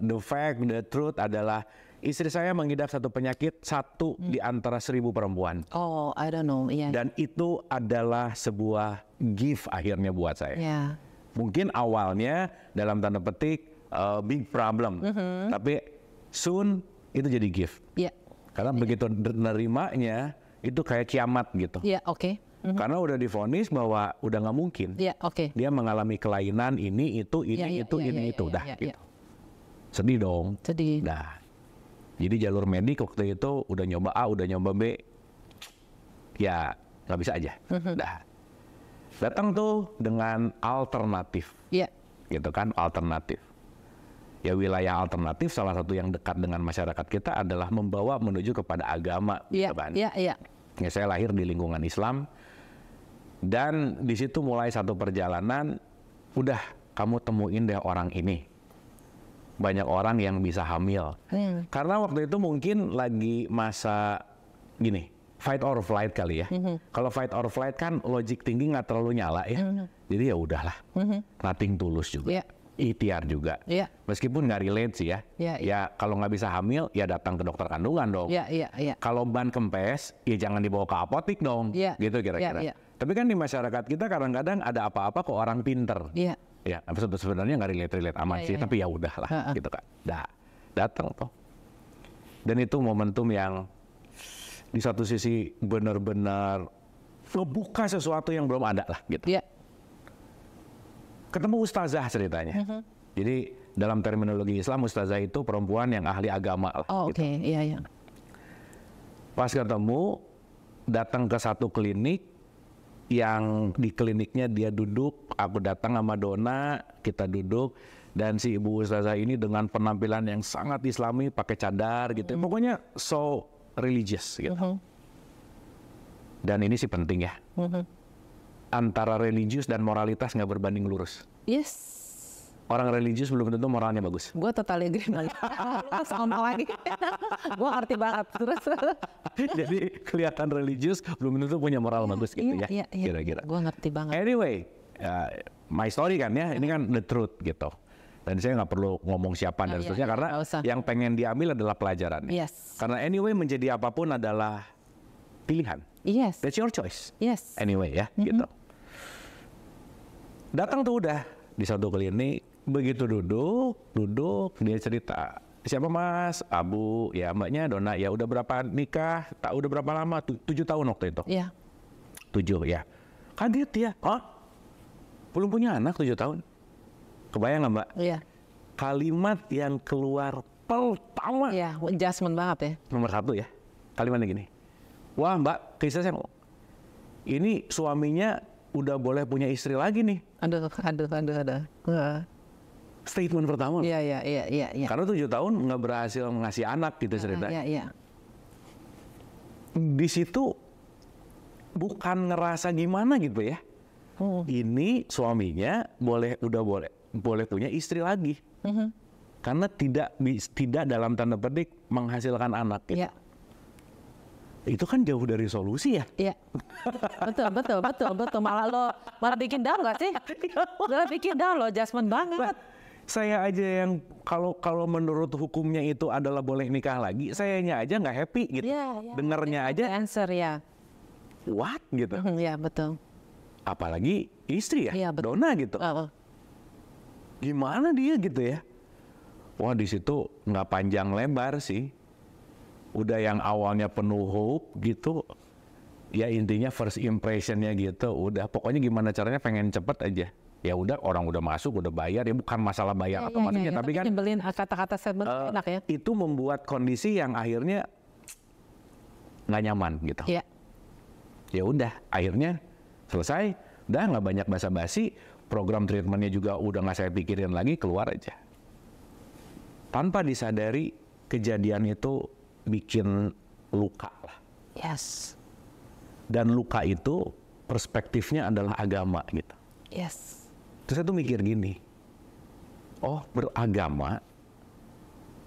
the fact, the truth adalah istri saya mengidap satu penyakit, satu di antara 1.000 perempuan. Oh, I don't know. Yeah. Dan itu adalah sebuah gift akhirnya buat saya. Yeah. Mungkin awalnya dalam tanda petik big problem, tapi soon itu jadi gift. Yeah. Karena begitu nerimanya itu kayak kiamat gitu. Iya, oke. Karena udah divonis bahwa udah nggak mungkin. Iya, oke. Dia mengalami kelainan ini, itu, dah gitu. Sedih dong. Sedih. Nah, jadi jalur medik waktu itu udah nyoba A, udah nyoba B, ya nggak bisa aja. Dah. Datang tuh dengan alternatif. Iya. Gitu kan, alternatif. Ya wilayah alternatif salah satu yang dekat dengan masyarakat kita adalah membawa menuju kepada agama. Iya, gitu kan. iya. Ya, saya lahir di lingkungan Islam. Dan di situ mulai satu perjalanan, udah kamu temuin deh orang ini. Banyak orang yang bisa hamil. Karena waktu itu mungkin lagi masa gini, fight or flight kali ya. Kalau fight or flight kan logic thinking nggak terlalu nyala ya. Jadi ya udahlah, nothing tulus juga. Ikhtiar juga. Meskipun nggak relate sih ya. Ya kalau nggak bisa hamil, ya datang ke dokter kandungan dong. Kalau ban kempes, ya jangan dibawa ke apotik dong. Gitu kira-kira. Tapi kan di masyarakat kita kadang-kadang ada apa-apa ke orang pinter. Ya, sebenarnya nggak relate amat sih, tapi ya udahlah, gitu kan. Datang toh. Dan itu momentum yang di satu sisi benar-benar ngebuka sesuatu yang belum ada lah, gitu. Ketemu ustazah ceritanya. Jadi dalam terminologi Islam, ustazah itu perempuan yang ahli agama lah. Oh, gitu. Oke, iya. Pas ketemu, datang ke satu klinik. Yang di kliniknya dia duduk, aku datang sama Dona, kita duduk, dan si ibu ustazah ini dengan penampilan yang sangat islami, pakai cadar gitu, pokoknya so religious gitu. Dan ini sih penting ya, antara religius dan moralitas nggak berbanding lurus. Yes. Orang religius belum tentu moralnya bagus. Gue totally agree banget. Sama lagi. Gue ngerti banget. Terus. Jadi kelihatan religius belum tentu punya moral bagus gitu ya. Kira-kira. Gue ngerti banget. Anyway, my story kan ya. Ini kan the truth gitu. Dan saya nggak perlu ngomong siapa dan seterusnya karena yang pengen diambil adalah pelajarannya. Karena anyway menjadi apapun adalah pilihan. That's your choice. Anyway ya gitu. Datang tuh udah di satu klinik. Begitu duduk, dia cerita, siapa mas? Abu, ya mbaknya Dona, ya udah berapa nikah? Udah berapa lama? 7 tahun waktu itu. 7 ya. Kaget ya, belum punya anak 7 tahun. Kebayang nggak mbak? Kalimat yang keluar pertama. Adjustment banget ya. Nomor 1 ya, kalimatnya gini. Wah mbak, kisah saya ini suaminya udah boleh punya istri lagi nih. Aduh. Statement pertama. Iya. Karena 7 tahun nggak berhasil ngasih anak gitu cerita. Iya. Di situ bukan ngerasa gimana gitu ya. Ini suaminya udah boleh punya istri lagi. Karena tidak dalam tanda petik menghasilkan anak. Gitu. Itu kan jauh dari solusi ya. Iya. Betul. Malah bikin down nggak sih? Malah bikin down loh, adjustment banget. Saya aja yang kalau menurut hukumnya itu adalah boleh nikah lagi, sayanya aja nggak happy gitu. Dengernya aja. Answer ya. What gitu. Iya betul. apalagi istri ya, Donna gitu. Gimana dia gitu ya? Wah, di situ nggak panjang lebar sih. Udah yang awalnya penuh hope gitu, ya intinya first impressionnya gitu. Udah pokoknya gimana caranya pengen cepet aja. Ya udah, orang udah masuk, udah bayar, ya bukan masalah bayar atau masuknya, tapi kan nyebelin kata-kata statement enak ya. Itu membuat kondisi yang akhirnya nggak nyaman gitu. Ya udah, akhirnya selesai, udah nggak banyak basa-basi, program treatmentnya juga udah nggak saya pikirin lagi, keluar aja. Tanpa disadari kejadian itu bikin luka lah. Dan luka itu perspektifnya adalah agama gitu. Terus saya tuh mikir gini, oh beragama,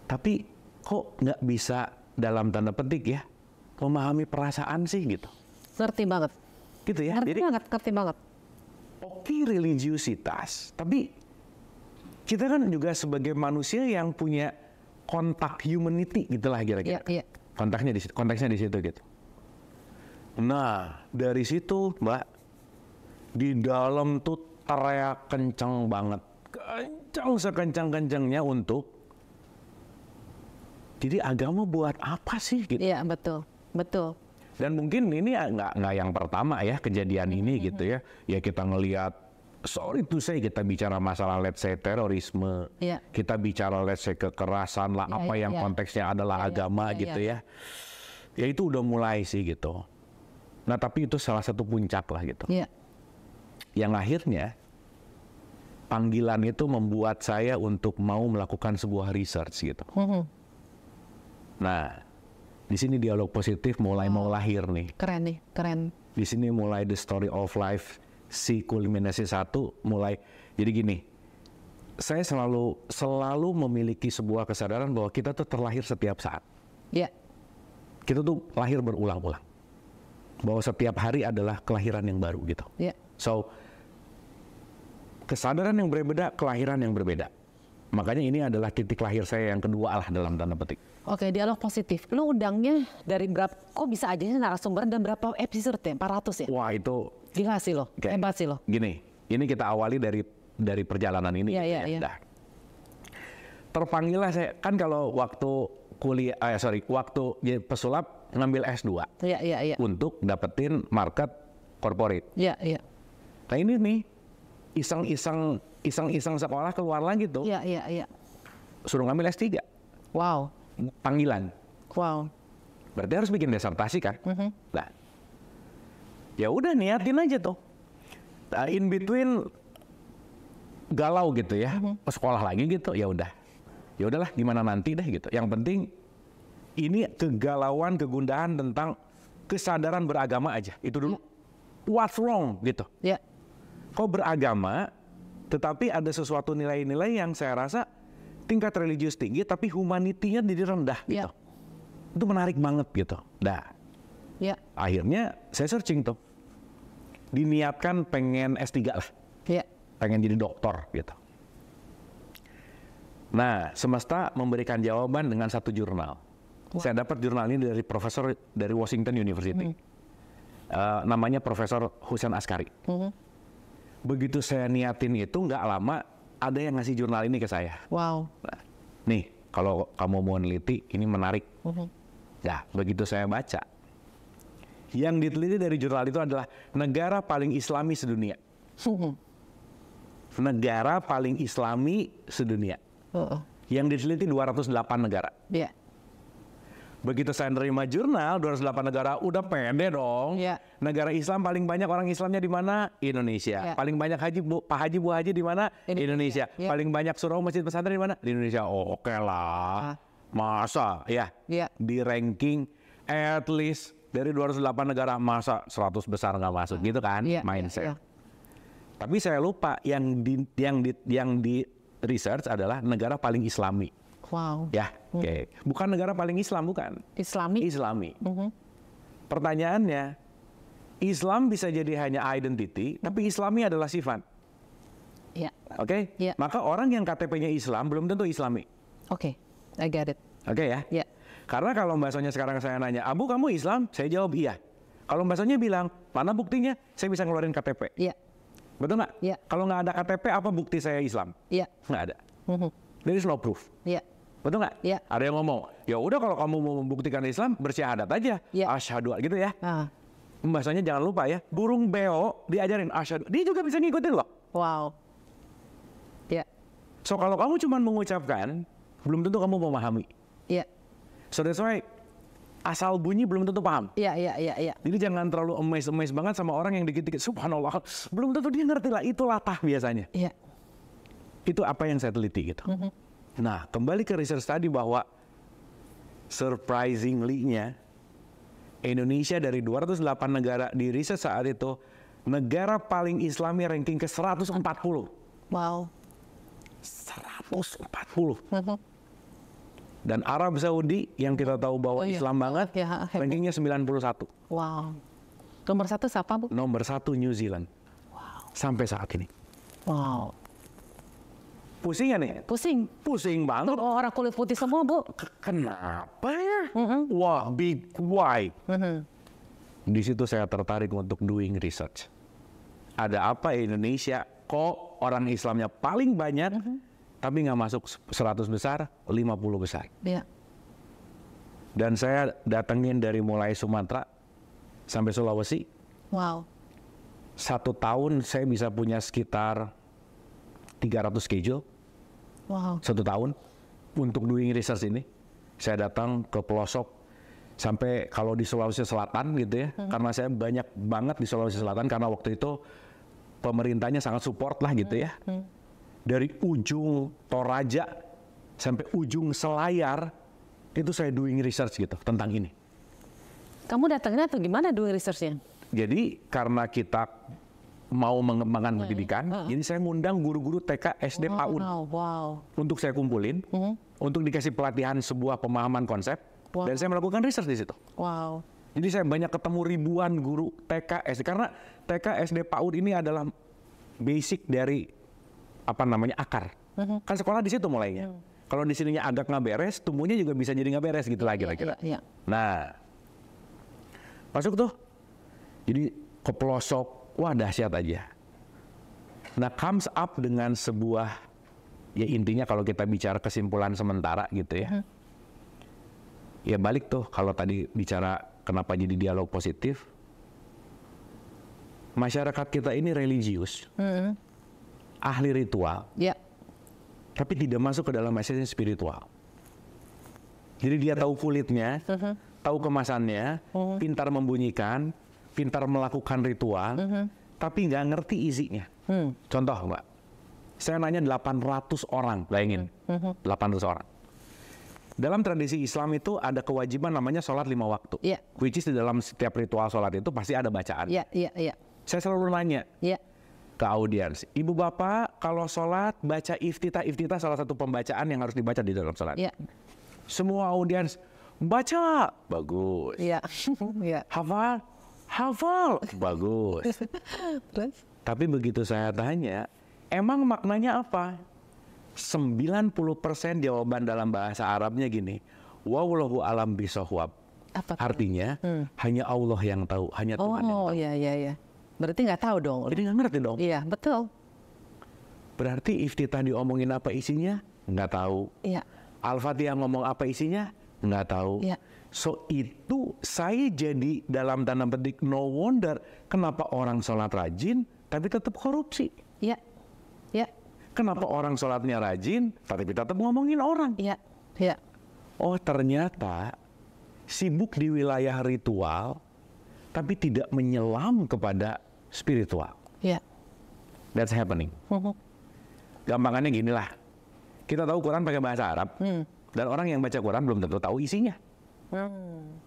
tapi kok nggak bisa dalam tanda petik ya memahami perasaan sih gitu. Ngerti banget. Gitu ya. Ngerti banget. Oke, religiusitas, tapi kita kan juga sebagai manusia yang punya kontak humanity gitulah kira-kira. Konteksnya di situ gitu. Nah, dari situ Mbak, di dalam tuh teriak kencang banget, kencang sekencang-kencangnya untuk, jadi agama buat apa sih gitu? Iya, betul. Dan mungkin ini nggak yang pertama ya kejadian ini gitu ya. Ya kita ngelihat, sorry to say, kita bicara masalah let's say terorisme, kita bicara let's say kekerasan lah, yang konteksnya adalah agama gitu ya. Ya itu udah mulai sih gitu. Nah tapi itu salah satu puncak lah gitu. Yang akhirnya panggilan itu membuat saya untuk mau melakukan sebuah research gitu. Nah, di sini dialog positif mulai mau lahir nih. Keren. Di sini mulai the story of life, si kulminasi 1 mulai. Jadi gini, saya selalu memiliki sebuah kesadaran bahwa kita tuh terlahir setiap saat. Kita tuh lahir berulang-ulang. Bahwa setiap hari adalah kelahiran yang baru gitu. So, kesadaran yang berbeda, kelahiran yang berbeda. Makanya ini adalah titik lahir saya yang kedua lah dalam tanda petik. Oke, dialog positif. Lu undangnya dari berapa, kok bisa aja sih narasumber dan berapa episode ya? 400 ya? Wah itu gila sih lo, hebat sih lo. Gini, ini kita awali dari perjalanan ini. Nah, terpanggillah saya, kan kalau waktu waktu pesulap ngambil S2. Untuk dapetin market corporate. Nah ini nih, iseng-iseng sekolah keluar lagi tuh. Suruh ngambil S3. Wow. Panggilan. Wow. Berarti harus bikin disertasi kan? Nah, ya udah niatin aja tuh. Nah, in between galau gitu ya, sekolah lagi gitu, ya udah. Ya udahlah, gimana nanti deh gitu. Yang penting ini kegalauan, kegundahan tentang kesadaran beragama aja. Itu dulu. What's wrong gitu. Kok beragama, tetapi ada sesuatu nilai-nilai yang saya rasa tingkat religius tinggi, tapi humanity-nya jadi rendah gitu. Itu menarik banget gitu. Nah, akhirnya saya searching tuh. Diniatkan pengen S3 lah. Pengen jadi doktor gitu. Nah, semesta memberikan jawaban dengan satu jurnal. Saya dapat jurnal ini dari profesor dari Washington University. Namanya Profesor Husain Askari. Begitu saya niatin itu, nggak lama ada yang ngasih jurnal ini ke saya. Wow. Nah, nih, kalau kamu mau neliti, ini menarik. Nah, begitu saya baca, yang diteliti dari jurnal itu adalah negara paling Islami sedunia. Negara paling Islami sedunia. Yang diteliti 208 negara. Begitu saya nerima jurnal 208 negara, udah pede dong. Negara Islam paling banyak orang Islamnya di mana? Indonesia. Paling banyak Pak Haji Bu Haji di mana? Indonesia. Paling banyak surau masjid pesantren di mana? Di Indonesia. Oh, oke lah. Masa ya? Di ranking at least dari 208 negara, masa 100 besar nggak masuk gitu kan? Mindset. Tapi saya lupa yang di research adalah negara paling Islami. Wow. Ya, bukan negara paling Islam, bukan. Islami. Pertanyaannya, Islam bisa jadi hanya identity, tapi Islami adalah sifat. Maka orang yang KTP-nya Islam belum tentu Islami. I get it. Ya. Karena kalau Mbak Sonya sekarang saya nanya, Abu kamu Islam? Saya jawab iya. Kalau Mbak Sonya bilang, mana buktinya? Saya bisa ngeluarin KTP. Iya. Betul nggak? Iya. Kalau nggak ada KTP, apa bukti saya Islam? Iya. Nggak ada. There is no proof. Iya. Betul nggak? Iya. Ada yang ngomong, ya udah kalau kamu mau membuktikan Islam, bersyahadat aja. Iya. Asyhadu gitu ya. Mbak Sonya jangan lupa ya, burung beo diajarin asyhadu. Dia juga bisa ngikutin loh. Wow. Iya. So kalau kamu cuma mengucapkan, belum tentu kamu memahami. Iya. So that's why asal bunyi belum tentu paham. Iya. Jadi jangan terlalu amazed banget sama orang yang dikit-dikit subhanallah. Belum tentu dia ngerti lah, itu latah biasanya. Iya. Itu apa yang saya teliti gitu. Nah, kembali ke research tadi bahwa surprisingly-nya Indonesia dari 208 negara di research saat itu, negara paling Islami ranking ke 140. Wow. 140. Dan Arab Saudi yang kita tahu bahwa Islam banget, rankingnya 91. Wow. Nomor 1 siapa, Bu? Nomor 1 New Zealand. Wow. Sampai saat ini. Wow. Pusing ya nih? Pusing. Pusing banget. Oh, orang kulit putih semua, Bu. Kenapa ya? Wah, big why? Di situ saya tertarik untuk doing research. Ada apa Indonesia kok orang Islamnya paling banyak, tapi nggak masuk 100 besar, 50 besar. Iya. Dan saya datengin dari mulai Sumatera sampai Sulawesi. Wow. 1 tahun saya bisa punya sekitar 300 schedule. Wow. 1 tahun untuk doing research ini. Saya datang ke pelosok sampai kalau di Sulawesi Selatan gitu ya. Karena saya banyak banget di Sulawesi Selatan karena waktu itu pemerintahnya sangat support lah gitu ya. Dari ujung Toraja sampai ujung Selayar itu saya doing research gitu tentang ini. Kamu datangnya atau gimana doing research-nya? Jadi karena kita mau mengembangkan pendidikan, jadi saya ngundang guru-guru TK, SD, PAUD untuk saya kumpulin, untuk dikasih pelatihan sebuah pemahaman konsep, dan saya melakukan research di situ. Wow. Jadi saya banyak ketemu ribuan guru TK, SD, karena TK, SD, PAUD ini adalah basic dari apa namanya akar. Kan sekolah di situ mulainya. Kalau di sininya agak nggak beres, tumbuhnya juga bisa jadi nggak beres gitu lah kira-kira. Nah, masuk tuh. Jadi ke pelosok, wah dahsyat aja. Nah, comes up dengan sebuah, ya intinya kalau kita bicara kesimpulan sementara gitu ya. Ya balik tuh, kalau tadi bicara kenapa jadi dialog positif. Masyarakat kita ini religius. Ahli ritual, tapi tidak masuk ke dalam esensi spiritual. Jadi dia tahu kulitnya, tahu kemasannya, pintar membunyikan, pintar melakukan ritual, tapi nggak ngerti isinya. Contoh Mbak, saya nanya 800 orang, bayangin, 800 orang. Dalam tradisi Islam itu ada kewajiban namanya sholat 5 waktu. Which is di dalam setiap ritual sholat itu pasti ada bacaan. Saya selalu nanya. Ke audiens, ibu bapak kalau sholat baca iftitah salah satu pembacaan yang harus dibaca di dalam sholat. Semua audiens baca, bagus. Hafal, bagus. Tapi begitu saya tanya, emang maknanya apa? 90% jawaban dalam bahasa Arabnya gini, wallahu alam bisawab. Artinya hanya Allah yang tahu, hanya Tuhan yang tahu. Iya. Berarti nggak tahu dong. Jadi nggak ngerti dong. Iya, betul. Berarti iftitah diomongin apa isinya? Nggak tahu. Al-Fatihah ngomong apa isinya? Nggak tahu. So itu saya jadi dalam tanda petik no wonder kenapa orang sholat rajin tapi tetap korupsi. Kenapa orang sholatnya rajin tapi tetap ngomongin orang. Oh ternyata sibuk di wilayah ritual tapi tidak menyelam kepada spiritual. That's happening. Gampangannya gini lah. Kita tahu Quran pakai bahasa Arab. Dan orang yang baca Quran belum tentu tahu isinya.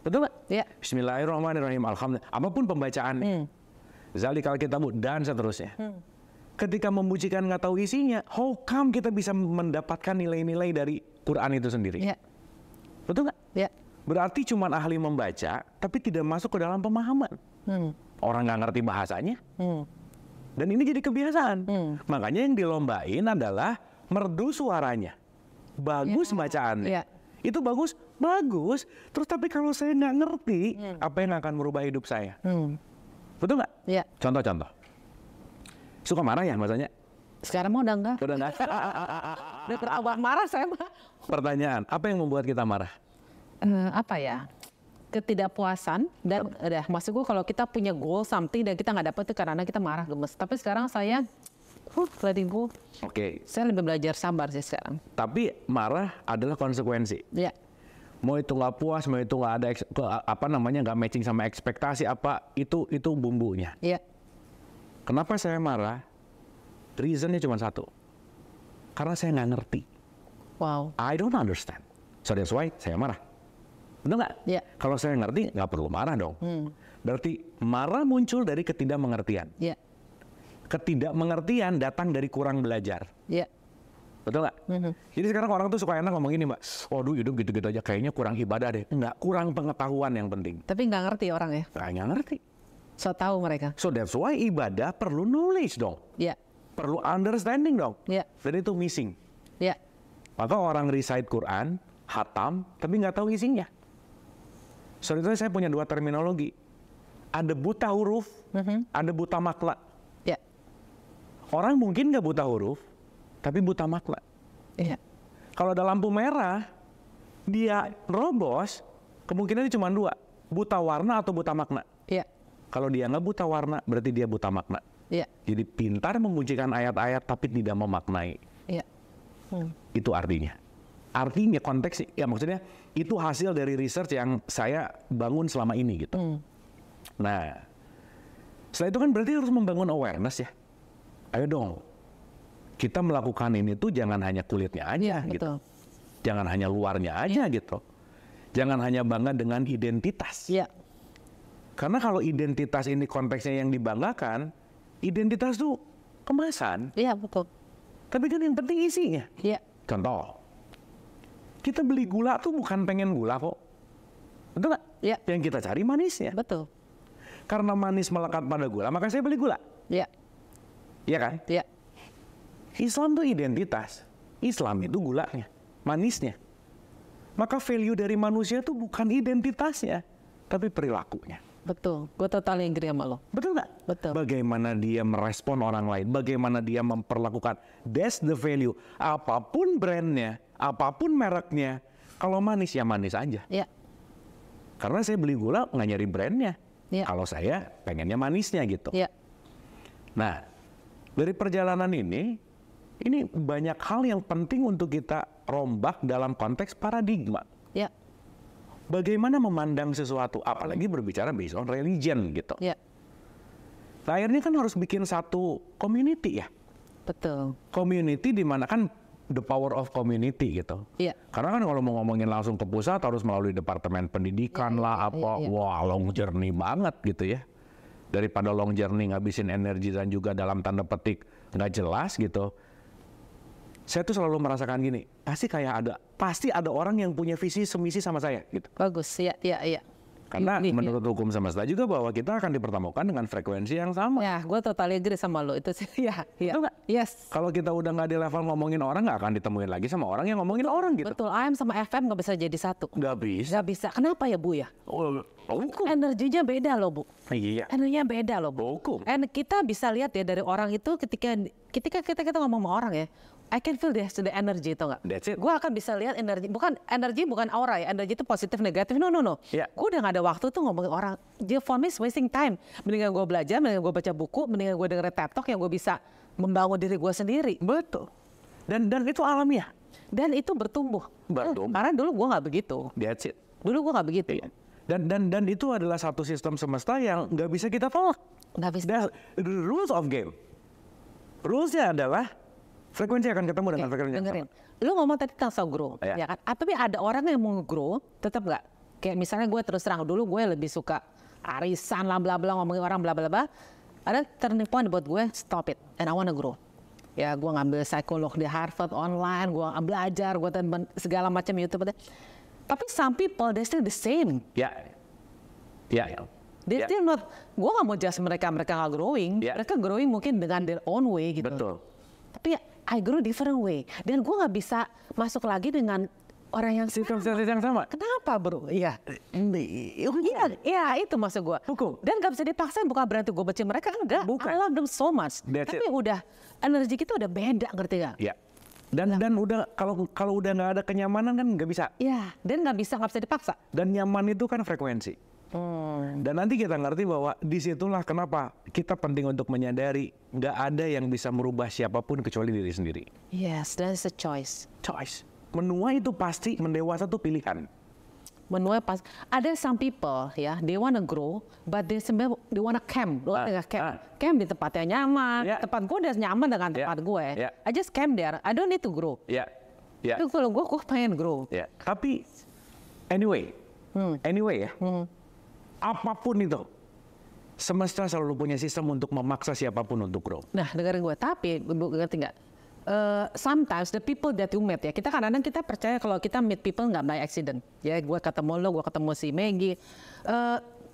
Betul nggak? Bismillahirrahmanirrahim. Alhamdulillah. Apapun pembacaan. Zalikal kitabu dan seterusnya. Ketika memujikan nggak tahu isinya, how come kita bisa mendapatkan nilai-nilai dari Quran itu sendiri? Betul nggak? Berarti cuma ahli membaca, tapi tidak masuk ke dalam pemahaman. Orang nggak ngerti bahasanya. Dan ini jadi kebiasaan. Makanya yang dilombain adalah merdu suaranya. Bagus bacaannya. Itu bagus, bagus. Terus tapi kalau saya nggak ngerti, apa yang akan merubah hidup saya? Betul nggak? Iya. Contoh-contoh. Suka marah ya maksudnya? Sekarang mah udah enggak. Udah nggak? Udah terabah marah saya mah. Pertanyaan, apa yang membuat kita marah? Apa ya? Ketidakpuasan dan maksud gue kalau kita punya goal something dan kita nggak dapet itu karena kita marah, gemes. Tapi sekarang saya letting go. Oke. Saya lebih belajar sabar sih sekarang. Tapi marah adalah konsekuensi. Iya. Mau itu nggak puas, mau itu nggak ada nggak matching sama ekspektasi itu bumbunya. Iya. Kenapa saya marah? Reasonnya cuma satu. Karena saya nggak ngerti. Wow. I don't understand. So that's why saya marah. Betul nggak? Iya. Kalau saya ngerti, nggak perlu marah dong. Berarti marah muncul dari ketidakmengertian. Iya. Ketidakmengertian datang dari kurang belajar. Iya. Betul nggak? Jadi sekarang orang tuh suka enak ngomong gini, Mbak. Waduh, hidup gitu-gitu aja. Kayaknya kurang ibadah deh. Enggak, kurang pengetahuan yang penting. Tapi nggak ngerti orang ya? Nggak ngerti. So tahu mereka. So that's why ibadah perlu knowledge dong. Iya. Perlu understanding dong. Iya. Dan itu missing. Iya. Maka orang recite Quran, hatam, tapi nggak tahu isinya. So itu saya punya dua terminologi. Ada buta huruf, ada buta makna. Iya. Orang mungkin nggak buta huruf, tapi buta makna. Iya. Kalau ada lampu merah, dia robos, kemungkinannya cuma dua. Buta warna atau buta makna. Iya. Kalau dia nggak buta warna, berarti dia buta makna. Iya. Jadi pintar menguncikan ayat-ayat, tapi tidak memaknai. Iya. Itu artinya. Artinya konteks, ya maksudnya itu hasil dari research yang saya bangun selama ini gitu. Nah, setelah itu kan berarti harus membangun awareness ya. Ayo dong, kita melakukan ini tuh jangan hanya kulitnya aja gitu. Jangan hanya luarnya aja gitu. Jangan hanya bangga dengan identitas. Iya. Karena kalau identitas ini konteksnya yang dibanggakan, identitas tuh kemasan. Iya, betul. Tapi kan yang penting isinya. Iya. Contoh, kita beli gula tuh bukan pengen gula kok. Betul nggak? Iya. Yang kita cari manisnya. Betul. Karena manis melekat pada gula, maka saya beli gula. Iya. Iya kan? Iya. Islam tuh identitas. Islam itu gulanya, manisnya. Maka value dari manusia tuh bukan identitasnya, tapi perilakunya. Betul. Gue total agree sama lo. Betul nggak? Betul. Bagaimana dia merespon orang lain, bagaimana dia memperlakukan. That's the value. Apapun brandnya, apapun mereknya, kalau manis ya manis aja. Iya. Karena saya beli gula nggak nyari brandnya. Iya. Kalau saya pengennya manisnya gitu. Iya. Nah, dari perjalanan ini banyak hal yang penting untuk kita rombak dalam konteks paradigma. Iya. Bagaimana memandang sesuatu, apalagi berbicara based on religion gitu. Iya. Nah, akhirnya kan harus bikin satu community ya. Betul. Community di mana kan the power of community gitu. Iya. Karena kan kalau mau ngomongin langsung ke pusat harus melalui departemen pendidikan wah long journey banget gitu ya. Daripada long journey ngabisin energi dan juga dalam tanda petik nggak jelas gitu. Saya tuh selalu merasakan gini, pasti ada orang yang punya visi semisi sama saya gitu. Bagus, iya. Karena menurut hukum semesta juga bahwa kita akan dipertemukan dengan frekuensi yang sama. Ya, gue totally agree sama lo itu sih. Ya. Betul nggak? Yes. Kalau kita udah nggak di level ngomongin orang, nggak akan ditemuin lagi sama orang yang ngomongin orang gitu. Betul, AM sama FM nggak bisa jadi satu. Nggak bisa. Nggak bisa. Kenapa ya Bu ya? Hukum. Energinya beda loh Bu. Iya. Energinya beda loh Bu. Hukum. And kita bisa lihat ya dari orang itu ketika kita ngomong sama orang ya, I can feel the energy itu nggak? That's it. Gue akan bisa lihat energi, bukan aura ya, energi itu positif negatif, no. Yeah. Gue udah nggak ada waktu tuh ngomongin orang. For me is wasting time. Mendingan gue belajar, mendingan gue baca buku, mendingan gue dengerin TED Talk yang gue bisa membangun diri gue sendiri. Betul. Dan itu alamiah. Dan itu bertumbuh. Karena dulu gue nggak begitu. That's it. Dulu gue nggak begitu. Iya. Dan itu adalah satu sistem semesta yang nggak bisa kita tolak. Nggak bisa. The rules of game. Rulesnya adalah frekuensi akan ketemu dengan frekuensi yang dengerin. sama. Lu ngomong tadi tentang self grow, ya kan? Tapi ada orang yang mau grow, tetap nggak? Kayak misalnya gue terus terang dulu gue lebih suka arisan lah bla bla ngomongin orang bla bla bla. Ada turning point buat gue, stop it and I wanna grow. Ya gue ngambil psikolog di Harvard online, gue belajar, gue segala macam YouTube. Tapi some people they still the same. Ya. They still not. Gue nggak mau judge mereka nggak growing. Ya. Mereka growing mungkin dengan their own way gitu. Betul. Tapi I grow different way. Dan gue nggak bisa masuk lagi dengan orang yang circumstances yang sama. Kenapa bro? Iya. Iya itu maksud gue. Hukum. Dan gak bisa dipaksa, bukan berarti gue benci mereka, enggak. Bukan. I love them so much. That's Tapi udah energi kita udah beda, ngerti gak? Iya. Dan udah kalau udah nggak ada kenyamanan kan nggak bisa. Iya. Dan nggak bisa dipaksa. Dan nyaman itu kan frekuensi. Dan nanti kita ngerti bahwa disitulah kenapa kita penting untuk menyadari nggak ada yang bisa merubah siapapun kecuali diri sendiri. Yes, that's a choice. Choice. Menua itu pasti, mendewasa itu pilihan. Menua pas. Ada some people ya, they wanna grow, but they wanna camp. Camp di tempat yang nyaman. Tempat gue udah nyaman dengan tempat gue. I just camp there. I don't need to grow. Tapi kalau gue pengen grow. Tapi anyway ya. Apapun itu, semesta selalu punya sistem untuk memaksa siapapun untuk grow. Nah, dengerin gue. Tapi, ngerti nggak? Sometimes the people that you meet ya, kita kadang-kadang kita percaya kalau kita meet people nggak by accident. Ya, gue ketemu lo, gue ketemu si Maggie.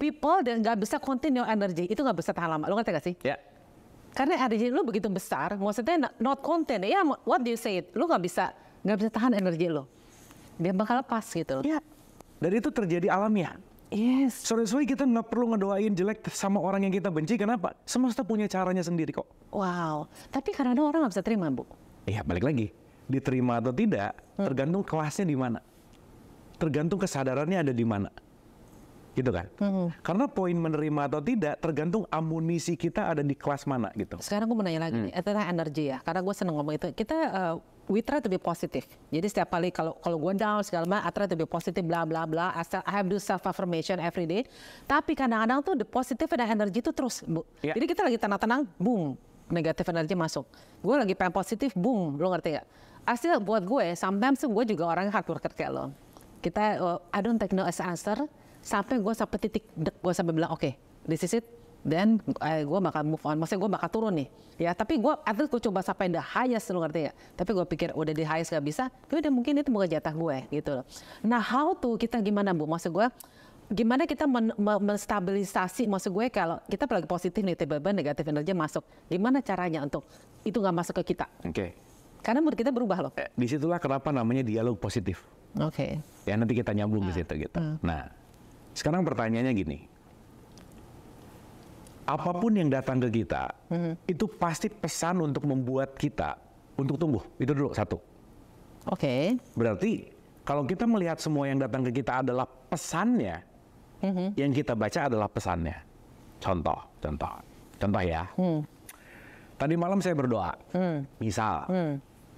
People dan nggak bisa continue energy, itu nggak bisa tahan lama. Lo ngerti gak sih? Karena energi lo begitu besar, maksudnya not content. Ya, what do you say? Lo nggak bisa tahan energi lo. Dia bakal lepas gitu. Dan itu terjadi alamiah. Yes. Sorry kita nggak perlu ngedoain jelek sama orang yang kita benci. Kenapa? Semesta punya caranya sendiri kok. Wow. Tapi kadang-kadang orang nggak bisa terima, Bu. Iya, balik lagi. Diterima atau tidak, tergantung kelasnya di mana. Tergantung kesadarannya ada di mana. Gitu kan? Karena poin menerima atau tidak, tergantung amunisi kita ada di kelas mana gitu. Sekarang gue mau nanya lagi, tentang energi ya. Karena gue seneng ngomong itu. Kita we try to be positive. Jadi setiap kali kalau gue down segala macam, I try to be positive, bla bla bla. I have do self affirmation every day. Tapi kadang-kadang tuh the positive dan energi itu terus, Bu. Jadi kita lagi tenang-tenang, boom, negatif energi masuk. Gue lagi pengen positif, boom, lo ngerti gak? Asli buat gue, sometimes gue juga orang hard worker kayak lo. Kita, I don't take no as answer. Sampai gue sampai titik, gue sampai bilang, oke, this is it. Dan gue bakal move on, maksudnya gue bakal turun nih. Ya, tapi gue coba sampai the highest, lo ngerti ya. Tapi gue pikir udah di highest gak bisa, ya udah mungkin itu bukan jatah gue gitu loh. Nah, how to kita gimana, Bu? Maksud gue, gimana kita menstabilisasi, maksud gue kalau kita lagi positif nih, tiba-tiba negatif energi masuk. Gimana caranya untuk itu gak masuk ke kita? Karena mood kita berubah loh. Disitulah kenapa namanya dialog positif. Ya nanti kita nyambung di situ gitu. Nah, sekarang pertanyaannya gini. Apapun yang datang ke kita, itu pasti pesan untuk membuat kita untuk tumbuh. Itu dulu satu. Berarti kalau kita melihat semua yang datang ke kita adalah pesannya, yang kita baca adalah pesannya. Contoh ya. Tadi malam saya berdoa. Misal,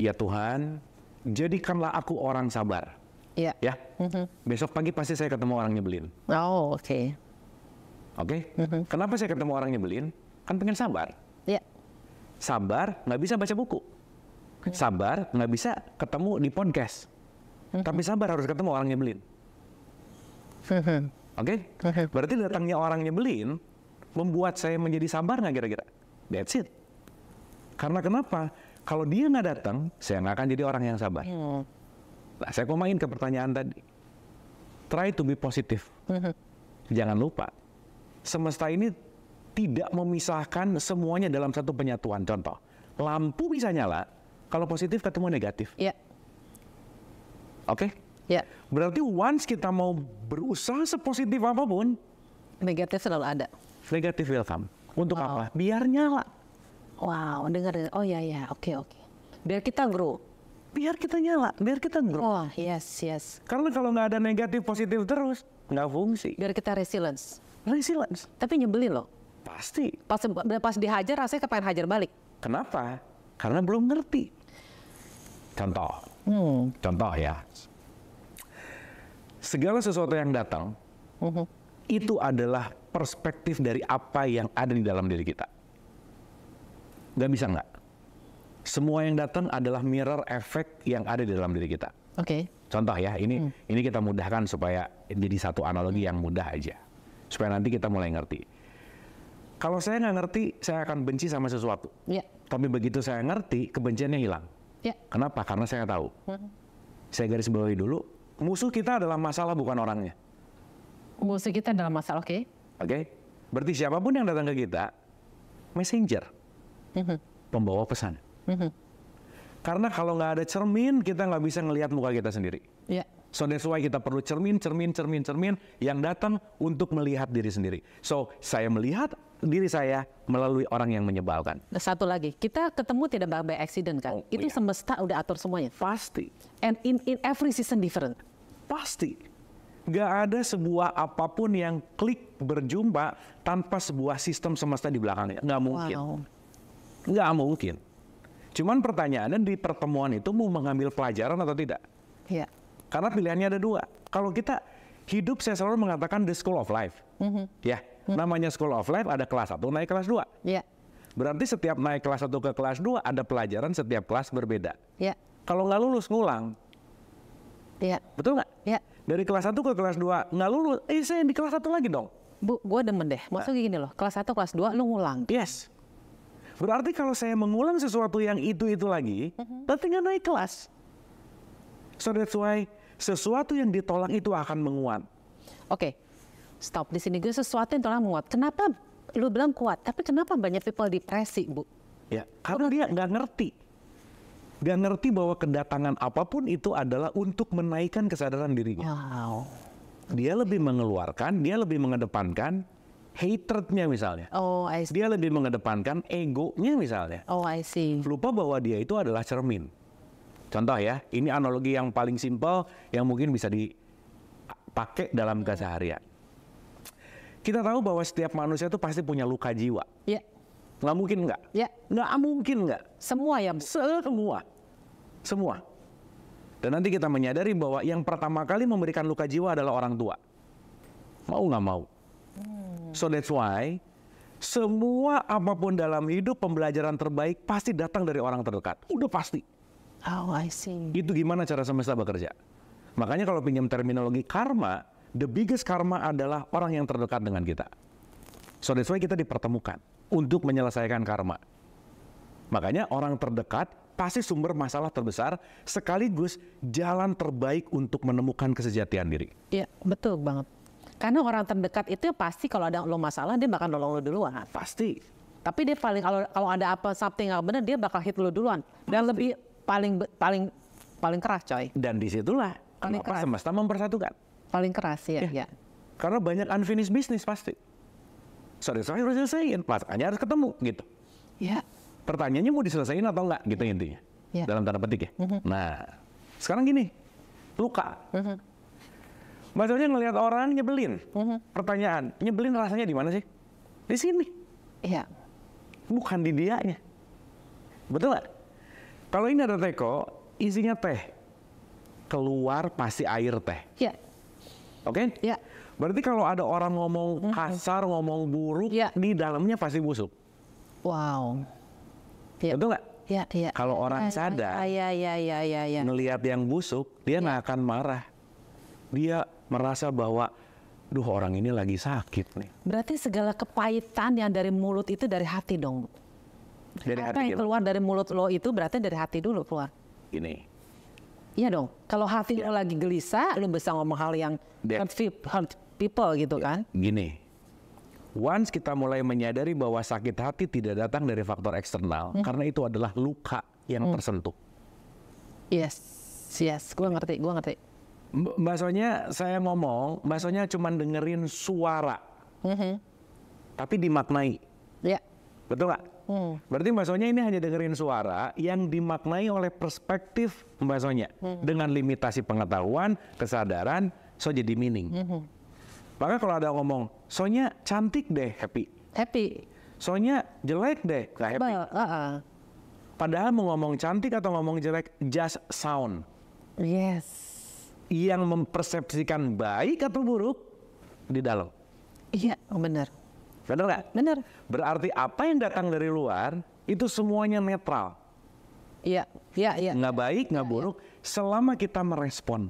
ya Tuhan, jadikanlah aku orang sabar. Ya. Besok pagi pasti saya ketemu orang nyebelin. Kenapa saya ketemu orang nyebelin? Kan pengen sabar. Sabar nggak bisa baca buku. Sabar nggak bisa ketemu di podcast. Tapi sabar harus ketemu orang nyebelin. Berarti datangnya orang nyebelin membuat saya menjadi sabar nggak kira-kira? That's it. Karena kenapa? Kalau dia nggak datang, saya nggak akan jadi orang yang sabar. Nah, saya komain ke pertanyaan tadi. Try to be positive. Jangan lupa. Semesta ini tidak memisahkan semuanya dalam satu penyatuan. Contoh, lampu bisa nyala kalau positif ketemu negatif. Berarti once kita mau berusaha sepositif apapun, negatif selalu ada. Negatif welcome. Untuk apa? Biar nyala. Wow, dengar. Oh ya, oke. Biar kita grow. Biar kita nyala, biar kita grow. Oh, yes. Karena kalau nggak ada negatif positif terus, nggak fungsi. Biar kita resilience. Tapi nyebelin loh. Pasti. Pas dihajar rasanya kepengen hajar balik. Kenapa? Karena belum ngerti. Contoh ya. Segala sesuatu yang datang, itu adalah perspektif dari apa yang ada di dalam diri kita. Gak bisa nggak? Semua yang datang adalah mirror efek yang ada di dalam diri kita. Contoh ya, ini kita mudahkan supaya jadi satu analogi yang mudah aja. Supaya nanti kita mulai ngerti. Kalau saya nggak ngerti, saya akan benci sama sesuatu. Tapi begitu saya ngerti, kebenciannya hilang. Kenapa? Karena saya tahu. Saya garis bawahi dulu, musuh kita adalah masalah, bukan orangnya. Musuh kita adalah masalah, Berarti siapapun yang datang ke kita, messenger, pembawa pesan. Karena kalau nggak ada cermin, kita nggak bisa ngelihat muka kita sendiri. Yeah. So that's why kita perlu cermin yang datang untuk melihat diri sendiri. So saya melihat diri saya melalui orang yang menyebalkan. Satu lagi, kita ketemu tidak by accident kan? Itu semesta udah atur semuanya. Pasti. And in every season different. Pasti. Gak ada sebuah apapun yang klik berjumpa tanpa sebuah sistem semesta di belakangnya. Gak mungkin. Wow. Gak mungkin. Cuman pertanyaannya di pertemuan itu mau mengambil pelajaran atau tidak? Iya. Karena pilihannya ada dua. Kalau kita hidup, saya selalu mengatakan the school of life. Ya, namanya school of life, ada kelas 1 naik kelas 2. Iya. Berarti setiap naik kelas 1 ke kelas 2 ada pelajaran setiap kelas berbeda. Iya. Kalau nggak lulus ngulang. Iya. Betul nggak? Iya. Dari kelas 1 ke kelas 2 nggak lulus, saya di kelas 1 lagi dong. Bu, gue demen deh. Maksudnya gini loh, kelas 1, kelas 2 lu ngulang. Yes. Berarti kalau saya mengulang sesuatu yang itu lagi, berarti nggak naik kelas. So that's why sesuatu yang ditolak itu akan menguat. Oke, stop di sini. Gue sesuatu yang tolak menguat. Kenapa lu bilang kuat? Tapi kenapa banyak people depresi, Bu? Ya, karena dia nggak ngerti. Nggak ngerti bahwa kedatangan apapun itu adalah untuk menaikkan kesadaran dirinya. Wow. Dia lebih mengeluarkan, dia lebih mengedepankan hatrednya misalnya. Oh, I see. Dia lebih mengedepankan egonya misalnya. Oh, I see. Lupa bahwa dia itu adalah cermin. Contoh ya, ini analogi yang paling simpel yang mungkin bisa dipakai dalam keseharian. Kita tahu bahwa setiap manusia itu pasti punya luka jiwa. Iya. Nggak mungkin nggak? Iya. Nggak mungkin nggak? Semua ya, Bu? Semua. Dan nanti kita menyadari bahwa yang pertama kali memberikan luka jiwa adalah orang tua. Mau nggak mau. So that's why semua apapun dalam hidup, pembelajaran terbaik pasti datang dari orang terdekat. Udah pasti. Oh, I see. Itu gimana cara semesta bekerja. Makanya kalau pinjam terminologi karma, the biggest karma adalah orang yang terdekat dengan kita. So that's why kita dipertemukan untuk menyelesaikan karma. Makanya orang terdekat pasti sumber masalah terbesar sekaligus jalan terbaik untuk menemukan kesejatian diri. Iya, betul banget. Karena orang terdekat itu pasti kalau ada lo masalah dia bakal nolong lo duluan. Pasti. Tapi dia paling kalau ada apa something nggak benar dia bakal hit lo duluan. Dan lebih paling keras, coy. Dan disitulah kenapa semesta mempersatukan. Paling keras ya. Karena banyak unfinished business pasti. Sorry, saya harus selesaiin, makanya harus ketemu gitu. Ya. Pertanyaannya mau diselesain atau enggak gitu intinya. Ya. Dalam tanda petik ya. Nah, sekarang gini, luka. Maksudnya ngelihat orang nyebelin. Pertanyaan, nyebelin rasanya di mana sih? Di sini. Iya. Bukan di dianya. Betul nggak? Kalau ini ada teko, isinya teh. Keluar pasti air teh. Iya. Oke? Iya. Berarti kalau ada orang ngomong kasar, ngomong buruk, di dalamnya pasti busuk. Wow. Ya. Betul nggak? Iya. Kalau orang sadar, ngelihat yang busuk, dia nggak akan marah. Dia merasa bahwa, duh orang ini lagi sakit nih. Berarti segala kepahitan yang dari mulut itu dari hati dong. Dari apa hati yang keluar dari mulut lo itu berarti dari hati dulu keluar. Ini. Iya dong. Kalau hati lo lagi gelisah, lo bisa ngomong hal yang hurt people gitu kan. Gini. Once kita mulai menyadari bahwa sakit hati tidak datang dari faktor eksternal, karena itu adalah luka yang tersentuh. Yes, gue ngerti. Bahasanya saya ngomong, bahasanya cuma dengerin suara, tapi dimaknai. Iya. Betul nggak? Berarti bahasanya ini hanya dengerin suara yang dimaknai oleh perspektif bahasanya. Dengan limitasi pengetahuan, kesadaran, so jadi meaning. Maka kalau ada ngomong, soalnya cantik deh, happy. Soalnya jelek deh, nggak happy. Padahal mau ngomong cantik atau ngomong jelek, just sound. Yes. Yang mempersepsikan baik atau buruk di dalam. Iya, benar. Benar nggak? Benar. Berarti apa yang datang dari luar itu semuanya netral. Iya. Nggak baik, nggak buruk. Selama kita merespon,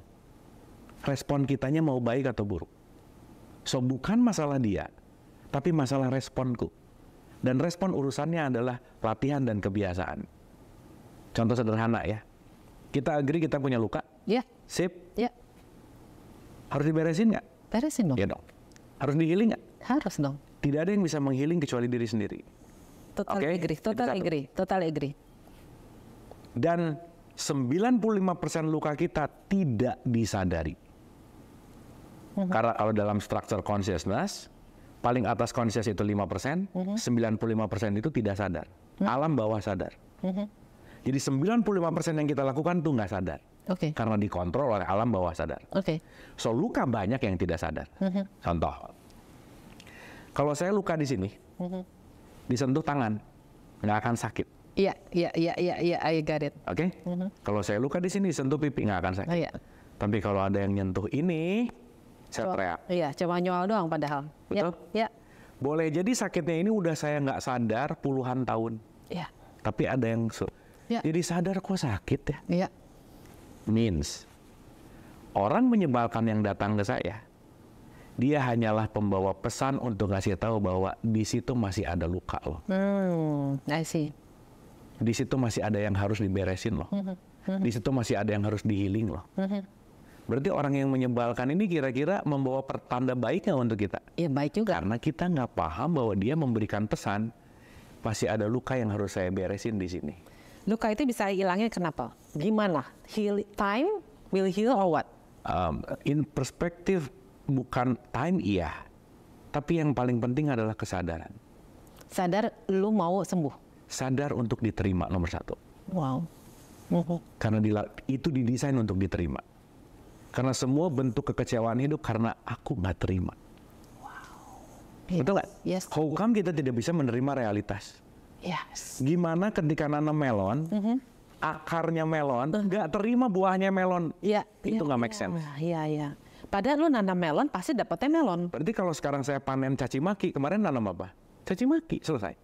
respon kitanya mau baik atau buruk. So bukan masalah dia, tapi masalah responku. Dan respon urusannya adalah latihan dan kebiasaan. Contoh sederhana ya. Kita agree kita punya luka. Iya. Sip. Iya. Harus diberesin nggak? Beresin dong. Iya dong. Harus dihealing nggak? Harus dong. Tidak ada yang bisa menghealing kecuali diri sendiri. Total agree. Dan 95% luka kita tidak disadari. Karena kalau dalam structure consciousness, paling atas conscious itu 5%, 95% itu tidak sadar. Alam bawah sadar. Jadi 95% yang kita lakukan tuh nggak sadar. Karena dikontrol oleh alam bawah sadar. So luka banyak yang tidak sadar. Contoh, kalau saya luka di sini, disentuh tangan, nggak akan sakit. Iya, I got it. Kalau saya luka di sini, sentuh pipi nggak akan sakit. Tapi kalau ada yang nyentuh ini, saya teriak. Iya, cuma nyol doang padahal. Betul? Iya. Boleh jadi sakitnya ini udah saya nggak sadar puluhan tahun. Iya. Tapi ada yang jadi sadar kok sakit ya. Iya. Means orang menyebalkan yang datang ke saya, dia hanyalah pembawa pesan untuk ngasih tahu bahwa di situ masih ada luka loh. I see. Di situ masih ada yang harus diberesin loh. Di situ masih ada yang harus dihealing loh. Berarti orang yang menyebalkan ini kira-kira membawa pertanda baiknya untuk kita. Iya, baik juga. Karena kita nggak paham bahwa dia memberikan pesan, pasti ada luka yang harus saya beresin di sini. Luka itu bisa hilangnya kenapa? Gimana? Time will heal or what? In perspektif bukan time iya, tapi yang paling penting adalah kesadaran. Sadar lu mau sembuh. Sadar untuk diterima nomor satu. Wow. Karena itu didesain untuk diterima. Karena semua bentuk kekecewaan hidup karena aku nggak terima. Wow. Betul nggak? Yes. How come kita tidak bisa menerima realitas? Yes. Gimana ketika nanam melon, akarnya melon, nggak terima buahnya melon? Iya. Itu nggak make sense. Iya. Padahal lu nanam melon pasti dapetnya melon. Berarti kalau sekarang saya panen caci maki, kemarin nanam apa? Caci maki, selesai.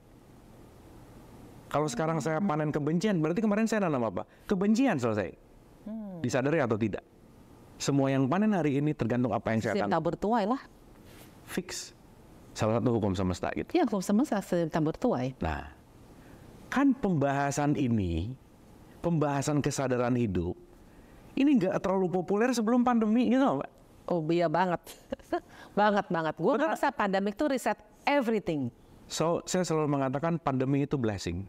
Kalau sekarang saya panen kebencian, berarti kemarin saya nanam apa? Kebencian, selesai. Disadari atau tidak? Semua yang panen hari ini tergantung apa yang saya tanam. Tabur tuai lah. Fix. Salah satu hukum semesta gitu. Iya, hukum semesta tabur tuai. Nah, kan pembahasan ini, pembahasan kesadaran hidup, ini nggak terlalu populer sebelum pandemi gitu, Mbak. Oh iya banget. banget. Gue merasa pandemi itu reset everything. So, saya selalu mengatakan pandemi itu blessing.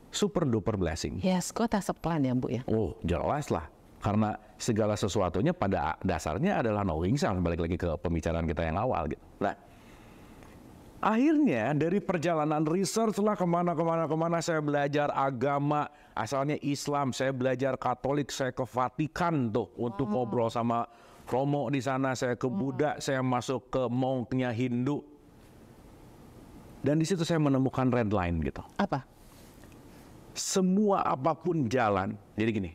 Super duper blessing. Yes, gue tak seplan ya, Bu ya. Oh, jelas lah. Karena segala sesuatunya pada dasarnya adalah knowing self. Balik lagi ke pembicaraan kita yang awal gitu. Nah, akhirnya dari perjalanan research lah kemana saya belajar agama. Asalnya Islam, saya belajar Katolik, saya ke Vatikan tuh untuk ngobrol sama Romo di sana. Saya ke Buddha, saya masuk ke monknya Hindu. Dan di situ saya menemukan red line gitu. Apa? Semua apapun jalan. Jadi gini,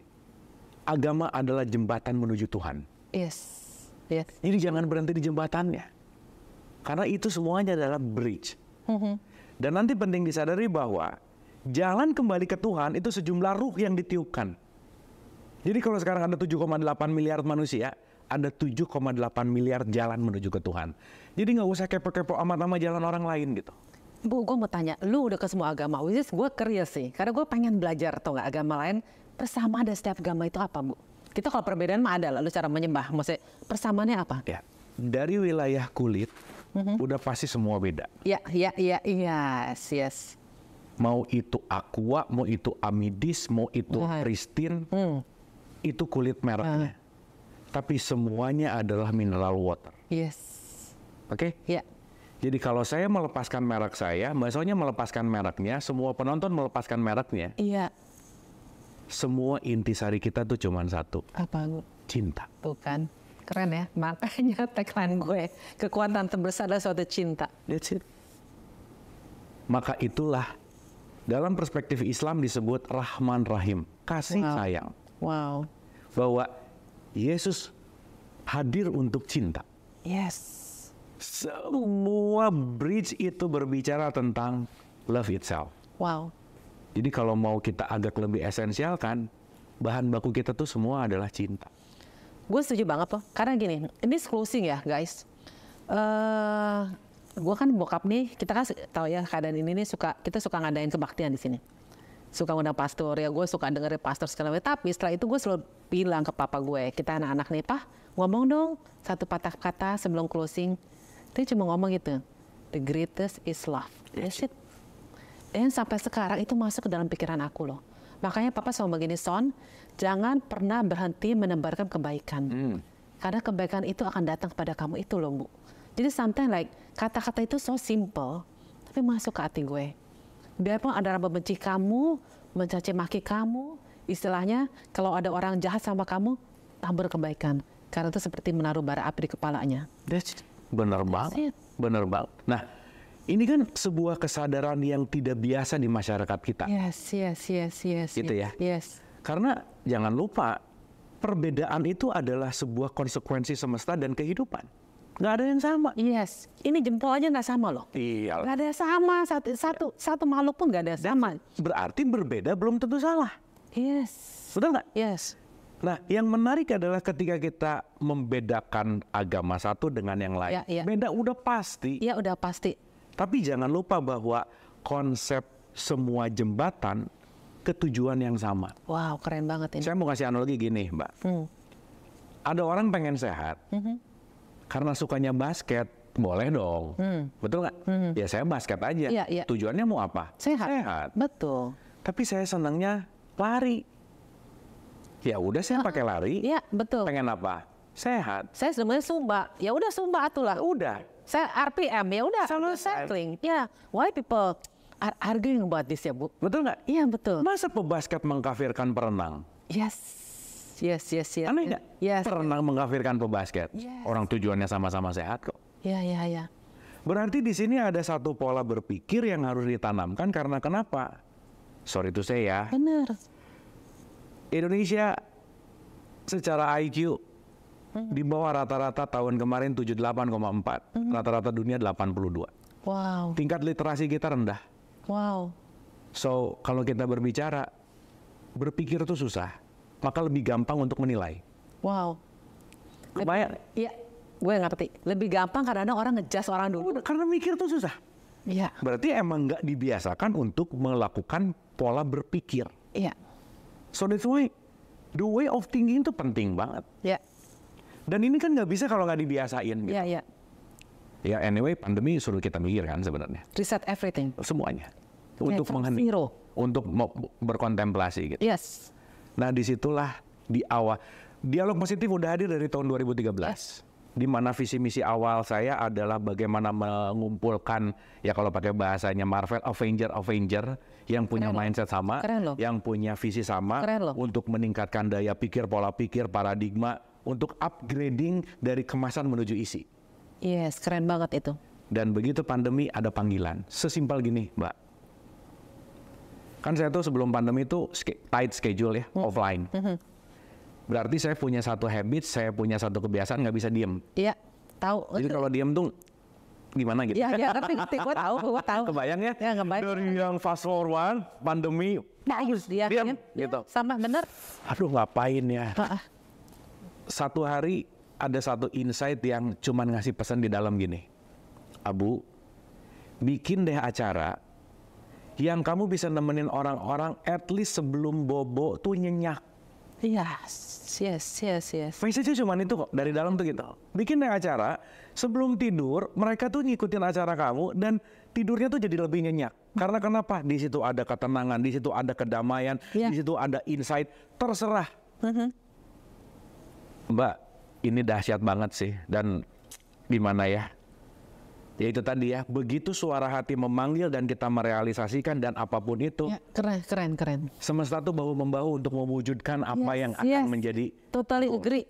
agama adalah jembatan menuju Tuhan. Yes. Jadi jangan berhenti di jembatannya. Karena itu semuanya adalah bridge. Dan nanti penting disadari bahwa jalan kembali ke Tuhan itu sejumlah ruh yang ditiupkan. Jadi kalau sekarang ada 7,8 miliar manusia, ada 7,8 miliar jalan menuju ke Tuhan. Jadi nggak usah kepo-kepo amat sama jalan orang lain gitu. Bu, gue mau tanya, lu udah ke semua agama, which is gue curious sih. Karena gue pengen belajar atau nggak agama lain, persamaan dari setiap agama itu apa, Bu? Kita kalau perbedaan mah ada lah, lu cara menyembah. Maksudnya persamaannya apa? Ya, dari wilayah kulit, udah pasti semua beda. Yes. Mau itu aqua, mau itu amidis, mau itu pristine, itu kulit mereknya. Tapi semuanya adalah mineral water. Yes. Oke? Iya. Jadi kalau saya melepaskan merek saya, Mbak Sonya melepaskan mereknya, semua penonton melepaskan mereknya. Iya. Semua intisari kita tuh cuma satu. Apa, Bu? Cinta. Tuh kan. Keren ya. Makanya tagline gue, kekuatan terbesar adalah suatu cinta. That's it. Maka itulah dalam perspektif Islam disebut Rahman Rahim, kasih sayang. Wow. Bahwa Yesus hadir untuk cinta. Yes. Semua bridge itu berbicara tentang love itself. Wow. Jadi kalau mau kita agak lebih esensial kan, bahan baku kita tuh semua adalah cinta. Gue setuju banget loh, karena gini, ini closing ya guys. Gue kan bokap nih, kita kan tahu ya keadaan ini nih kita suka ngadain kebaktian di sini. Suka ngundang pastor, ya gue suka dengerin pastor segala macam. Tapi setelah itu gue selalu bilang ke papa gue, kita anak-anak nih, Pak, ngomong dong satu patah kata sebelum closing. Dia cuma ngomong gitu, the greatest is love. That's it. Dan sampai sekarang itu masuk ke dalam pikiran aku loh. Makanya Papa selalu begini, Son, jangan pernah berhenti menebarkan kebaikan. Karena kebaikan itu akan datang kepada kamu itu loh, Bu. Jadi sometimes like kata-kata itu so simple, tapi masuk ke hati gue. Biarpun ada orang membenci kamu, mencaci maki kamu, istilahnya kalau ada orang jahat sama kamu, tabur kebaikan. Karena itu seperti menaruh bara api di kepalanya. Bener banget. Bener banget. Nah, ini kan sebuah kesadaran yang tidak biasa di masyarakat kita. Yes. Gitu ya. Yes. Karena jangan lupa, perbedaan itu adalah sebuah konsekuensi semesta dan kehidupan. Nggak ada yang sama. Yes. Ini jempol aja nggak sama loh. Iya. Nggak ada yang sama. Satu makhluk pun nggak ada yang sama. Berarti berbeda belum tentu salah. Yes. Betul nggak? Yes. Nah, yang menarik adalah ketika kita membedakan agama satu dengan yang lain. Ya. Beda udah pasti. Iya, udah pasti. Tapi jangan lupa bahwa konsep semua jembatan ketujuan yang sama. Wow, keren banget ini. Saya mau kasih analogi gini, Mbak. Ada orang pengen sehat. Karena sukanya basket, boleh dong. Betul nggak? Ya saya basket aja. Iya. Tujuannya mau apa? Sehat. Betul. Tapi saya senangnya lari. Ya udah saya pakai lari. Iya, betul. Pengen apa? Sehat. Saya sebenarnya Zumba. Ya udah Zumba atulah. Udah. Saya RPM, ya udah. Cycling. Ya, why people are arguing about this ya, Bu? Betul nggak? Iya, betul. Masa pebasket mengkafirkan perenang? Yes. Aneh nggak? Yes. Perenang mengkafirkan pebasket. Yes. Orang tujuannya sama-sama sehat kok. Iya. Berarti di sini ada satu pola berpikir yang harus ditanamkan karena kenapa? Sorry to say ya. Benar. Indonesia secara IQ di bawah rata-rata tahun kemarin 78,4. Rata-rata dunia 82. Wow. Tingkat literasi kita rendah. Wow. So, kalau kita berbicara, berpikir itu susah. Maka lebih gampang untuk menilai. Wow. Kebayang? Iya, gue ngerti. Lebih gampang karena orang ngejudge orang dulu. Karena mikir itu susah. Iya. Berarti emang nggak dibiasakan untuk melakukan pola berpikir. Iya. So that's why the way of thinking itu penting banget. Iya. Dan ini kan nggak bisa kalau nggak dibiasain. Gitu. Iya. Ya anyway, pandemi suruh kita mikir kan sebenarnya. Reset everything. Semuanya. Untuk menghenti. Untuk berkontemplasi gitu. Yes. Nah disitulah di awal. Dialog positif udah hadir dari tahun 2013. Yes. Di mana visi misi awal saya adalah bagaimana mengumpulkan, ya kalau pakai bahasanya Marvel, Avenger yang punya mindset sama, yang punya visi sama, untuk meningkatkan daya pikir, pola pikir, paradigma, untuk upgrading dari kemasan menuju isi. Yes, keren banget itu. Dan begitu pandemi ada panggilan, sesimpel gini, Mbak. Kan saya tuh sebelum pandemi itu tight schedule ya, offline. Berarti saya punya satu habit, saya punya satu kebiasaan nggak bisa diem. Iya, tahu. Jadi kalau diem tuh gimana gitu? Iya, ngerti. Gue tahu. Kebayang ya? Ya, kebayang. Dari yang fast forward, pandemi, bagus, diem gitu. Sama, bener. Aduh, ngapain ya? Satu hari ada satu insight yang cuman ngasih pesan di dalam gini. Abu, bikin deh acara yang kamu bisa nemenin orang-orang at least sebelum bobo tuh nyenyak. Yes. Message-nya cuma itu kok, dari dalam tuh gitu. Bikin deh acara, sebelum tidur, mereka tuh ngikutin acara kamu, dan tidurnya tuh jadi lebih nyenyak. Karena kenapa? Di situ ada ketenangan, di situ ada kedamaian, di situ ada insight, terserah. Mbak, ini dahsyat banget sih, dan gimana ya? Ya itu tadi ya, begitu suara hati memanggil dan kita merealisasikan dan apapun itu. Ya, keren. Semesta tuh bahu-membahu untuk mewujudkan apa yang akan menjadi. Totally agree.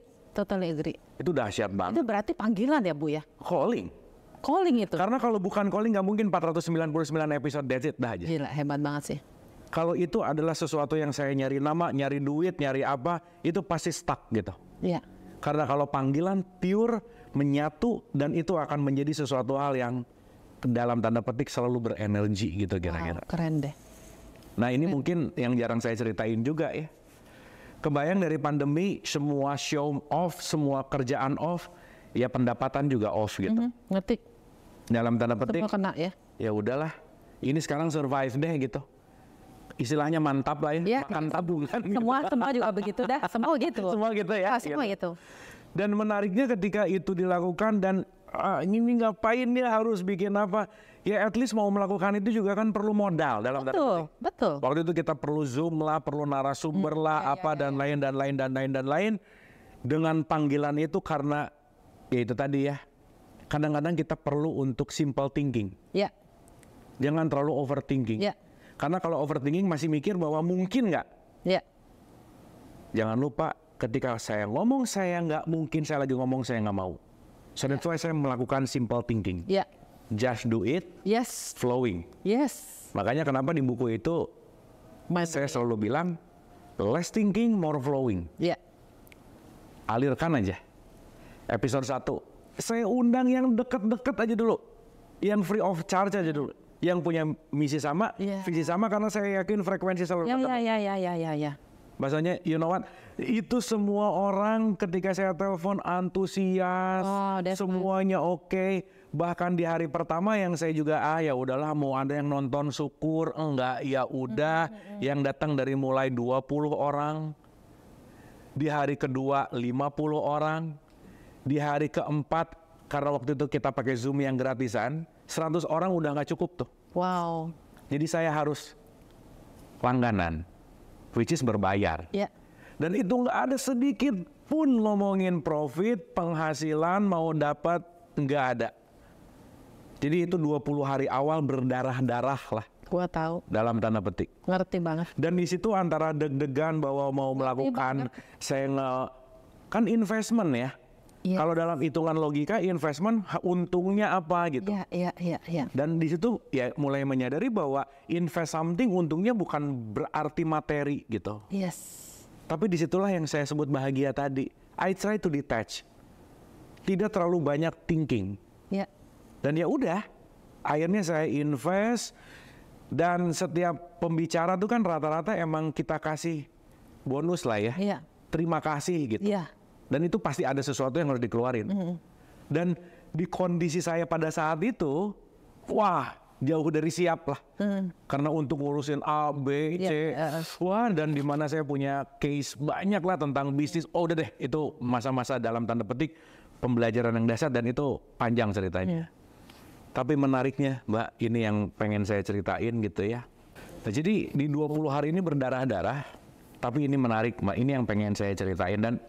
Itu dahsyat banget. Itu berarti panggilan ya, Bu ya? Calling itu. Karena kalau bukan calling nggak mungkin 499 episode that's it dah aja. Gila, hebat banget sih. Kalau itu adalah sesuatu yang saya nyari nama, nyari duit, nyari apa, itu pasti stuck gitu. Iya. Karena kalau panggilan pure, menyatu, dan itu akan menjadi sesuatu hal yang dalam tanda petik selalu berenergi gitu kira-kira. Wow, keren deh. Nah ini mungkin yang jarang saya ceritain juga ya. Kebayang dari pandemi, semua show off, semua kerjaan off, ya pendapatan juga off gitu. Ngerti. Dalam tanda petik. Semua kena ya. Ya udahlah, ini sekarang survive deh gitu. Istilahnya mantap lah ya, makan tabungan. Semua juga begitu dah, semua gitu. Semua gitu ya. Semua gitu. Dan menariknya ketika itu dilakukan dan ini ngapain dia harus bikin apa? Ya at least mau melakukan itu juga kan perlu modal dalam tanda petik. Betul. Waktu itu kita perlu Zoom lah, perlu narasumber lah, dan lain. Dengan panggilan itu karena ya itu tadi ya. Kadang-kadang kita perlu untuk simple thinking. Ya. Jangan terlalu overthinking. Ya. Karena kalau overthinking masih mikir bahwa mungkin nggak. Ya. Jangan lupa ketika saya ngomong saya nggak mungkin, saya lagi ngomong saya nggak mau. So that's why saya melakukan simple thinking. Ya. Just do it. Yes. Flowing. Yes. Makanya kenapa di buku itu saya selalu bilang less thinking, more flowing. Ya. Alirkan aja. Episode 1 saya undang yang deket-deket aja dulu, yang free of charge aja dulu, yang punya misi sama, visi sama, karena saya yakin frekuensi selalu ketemu. Ya. Bahasanya, you know what? Itu semua orang ketika saya telepon antusias, semuanya oke. Bahkan di hari pertama yang saya juga ya udahlah, mau ada yang nonton syukur, enggak ya udah. Yang datang dari mulai 20 orang, di hari kedua 50 orang, di hari keempat karena waktu itu kita pakai Zoom yang gratisan, 100 orang udah nggak cukup tuh. Wow. Jadi saya harus langganan, which is berbayar. Ya. Dan itu nggak ada sedikit pun ngomongin profit, penghasilan, mau dapat, nggak ada. Jadi itu 20 hari awal berdarah-darah lah. Gua tahu. Dalam tanda petik. Ngerti banget. Dan di situ antara deg-degan bahwa mau melakukan, kan investment ya. Yeah. Kalau dalam hitungan logika investment untungnya apa gitu. Iya. Dan di situ ya mulai menyadari bahwa invest something untungnya bukan berarti materi gitu. Yes. Tapi disitulah yang saya sebut bahagia tadi. I try to detach. Tidak terlalu banyak thinking. Iya. Dan ya udah, akhirnya saya invest, dan setiap pembicara tuh kan rata-rata emang kita kasih bonus lah ya. Iya. Terima kasih gitu. Iya. Dan itu pasti ada sesuatu yang harus dikeluarin. Dan di kondisi saya pada saat itu, wah jauh dari siap lah. Karena untuk ngurusin A, B, C, wah, dan di mana saya punya case banyak lah tentang bisnis. Oh udah deh, itu masa-masa dalam tanda petik pembelajaran yang dasar, dan itu panjang ceritanya. Tapi menariknya Mbak, ini yang pengen saya ceritain gitu ya. Nah, jadi di 20 hari ini berdarah-darah, tapi ini menarik Mbak, ini yang pengen saya ceritain. Dan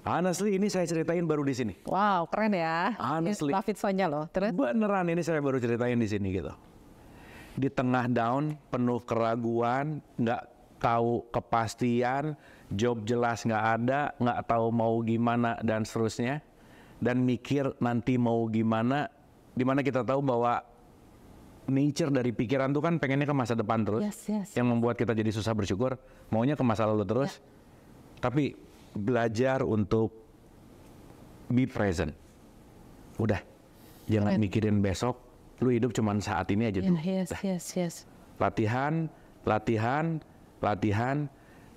honestly ini saya ceritain baru di sini. Wow, keren ya. Honestly. David Sonya loh. Terus? Beneran ini saya baru ceritain di sini gitu. Di tengah down, penuh keraguan, nggak tahu kepastian, job jelas nggak ada, nggak tahu mau gimana dan seterusnya, dan mikir nanti mau gimana. Dimana kita tahu bahwa nature dari pikiran tuh kan pengennya ke masa depan terus. Yes. Yang membuat kita jadi susah bersyukur, maunya ke masa lalu terus. Tapi belajar untuk be present. Udah, jangan mikirin besok. Lu hidup cuman saat ini aja dulu. Yes. Latihan.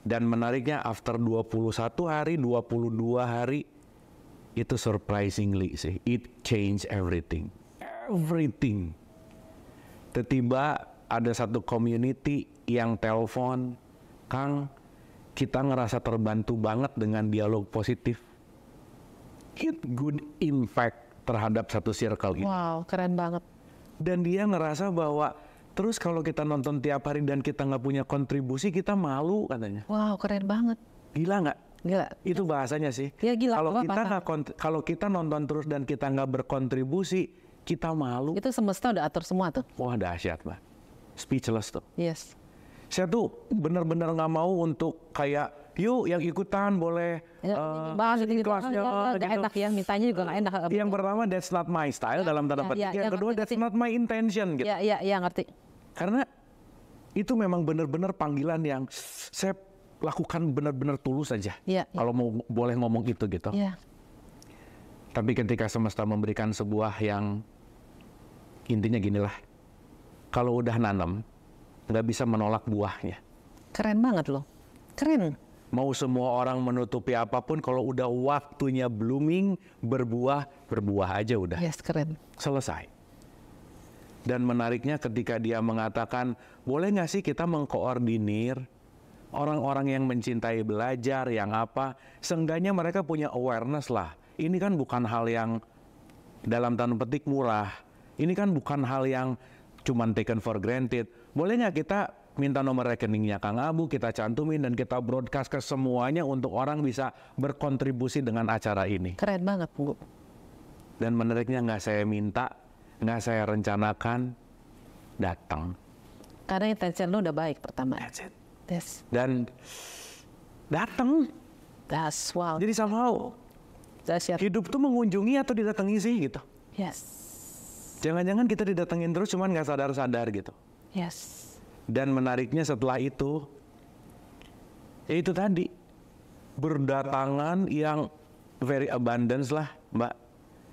Dan menariknya after 21 hari, 22 hari, itu surprisingly sih, it changed everything. Everything. Tiba-tiba ada satu community yang telepon, Kang, kita ngerasa terbantu banget dengan dialog positif. It good impact terhadap satu circle ini. Wow, keren banget. Dan dia ngerasa bahwa terus kalau kita nonton tiap hari dan kita nggak punya kontribusi, kita malu katanya. Wow, keren banget. Gila nggak? Gila. Itu bahasanya sih. Ya, gila. Kalau kita nonton terus dan kita nggak berkontribusi, kita malu. Itu semesta udah atur semua tuh. Wah dahsyat Mbak. Speechless tuh. Yes. Saya tuh benar-benar nggak mau untuk kayak, yuk yang ikutan boleh kelasnya gitu. Enak ya, mintanya juga nggak enak. Yang pertama that's not my style dalam tanda petik. Yang kedua that's not my intention gitu. Iya ngerti. Karena itu memang benar-benar panggilan yang saya lakukan benar-benar tulus aja. Kalau mau boleh ngomong itu gitu. Tapi ketika semesta memberikan sebuah yang intinya ginilah, kalau udah nanam nggak bisa menolak buahnya. Keren banget loh, keren. Mau semua orang menutupi apapun, kalau udah waktunya blooming, berbuah aja udah. Yes, keren. Selesai. Dan menariknya ketika dia mengatakan, boleh nggak sih kita mengkoordinir orang-orang yang mencintai belajar, yang apa, seenggaknya mereka punya awareness lah. Ini kan bukan hal yang dalam tanda petik murah. Ini kan bukan hal yang cuman taken for granted. Boleh nggak kita minta nomor rekeningnya Kang Abu, kita cantumin dan kita broadcast ke semuanya untuk orang bisa berkontribusi dengan acara ini. Keren banget, Bu. Dan menariknya nggak saya minta, nggak saya rencanakan, datang. Karena intention lu udah baik pertama. That's it. Yes. Dan datang. That's wow. Jadi somehow hidup tuh mengunjungi atau didatangi sih gitu. Yes. Jangan-jangan kita didatengin terus cuman nggak sadar-sadar gitu. Yes. Dan menariknya setelah itu, ya itu tadi, berdatangan yang very abundance lah, Mbak.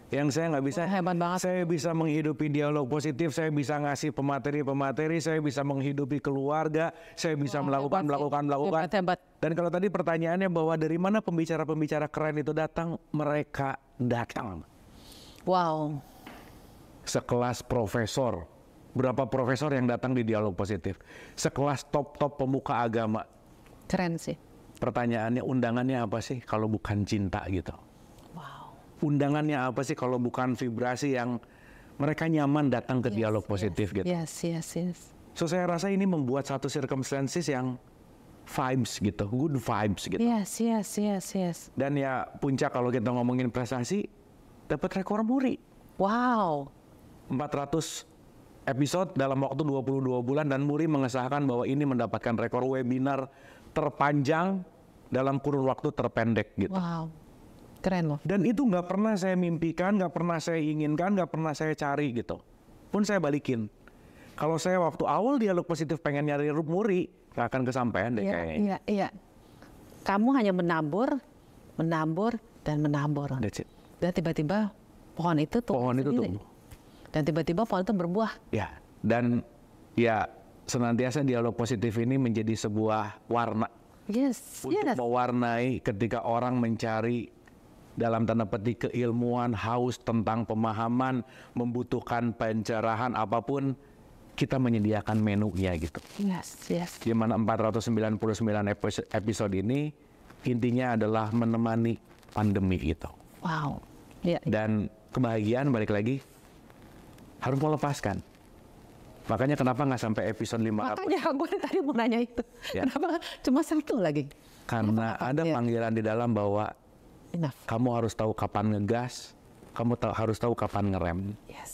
Yang saya nggak bisa, hebat banget. Saya bisa menghidupi dialog positif, saya bisa ngasih pemateri-pemateri, saya bisa menghidupi keluarga, saya bisa melakukan. Hebat. Dan kalau tadi pertanyaannya bahwa dari mana pembicara-pembicara keren itu datang, mereka datang. Wow. Sekelas profesor, berapa profesor yang datang di dialog positif? Sekelas top-top pemuka agama. Keren sih. Pertanyaannya, undangannya apa sih kalau bukan cinta gitu? Wow. Undangannya apa sih kalau bukan vibrasi yang mereka nyaman datang ke dialog positif gitu? Yes. So saya rasa ini membuat satu circumstances yang vibes gitu, good vibes gitu. Yes. Dan ya puncak kalau kita ngomongin prestasi, dapat rekor muri. Wow. 400 episode dalam waktu 22 bulan dan Muri mengesahkan bahwa ini mendapatkan rekor webinar terpanjang dalam kurun waktu terpendek gitu. Wow, keren loh. Dan itu nggak pernah saya mimpikan, nggak pernah saya inginkan, nggak pernah saya cari gitu. Pun saya balikin. Kalau saya waktu awal dialog positif pengen nyari Muri, nggak akan kesampaian deh kayaknya. Iya. Kamu hanya menabur, dan menabur. That's it. Dan tiba-tiba pohon itu tumbuh. Dan tiba-tiba pohon itu berbuah. Ya, dan ya senantiasa dialog positif ini menjadi sebuah warna. Yes. Untuk mewarnai ketika orang mencari dalam tanda petik keilmuan, haus tentang pemahaman, membutuhkan pencerahan apapun, kita menyediakan menunya gitu. Yes. Di mana 499 episode ini intinya adalah menemani pandemi gitu. Wow. Yeah. Dan kebahagiaan balik lagi harus melepaskan. Makanya kenapa nggak sampai episode 5? Makanya gue tadi mau nanya itu. Ya. Kenapa cuma satu lagi? Karena ada panggilan di dalam bahwa kamu harus tahu kapan ngegas, kamu harus tahu kapan ngerem. Yes.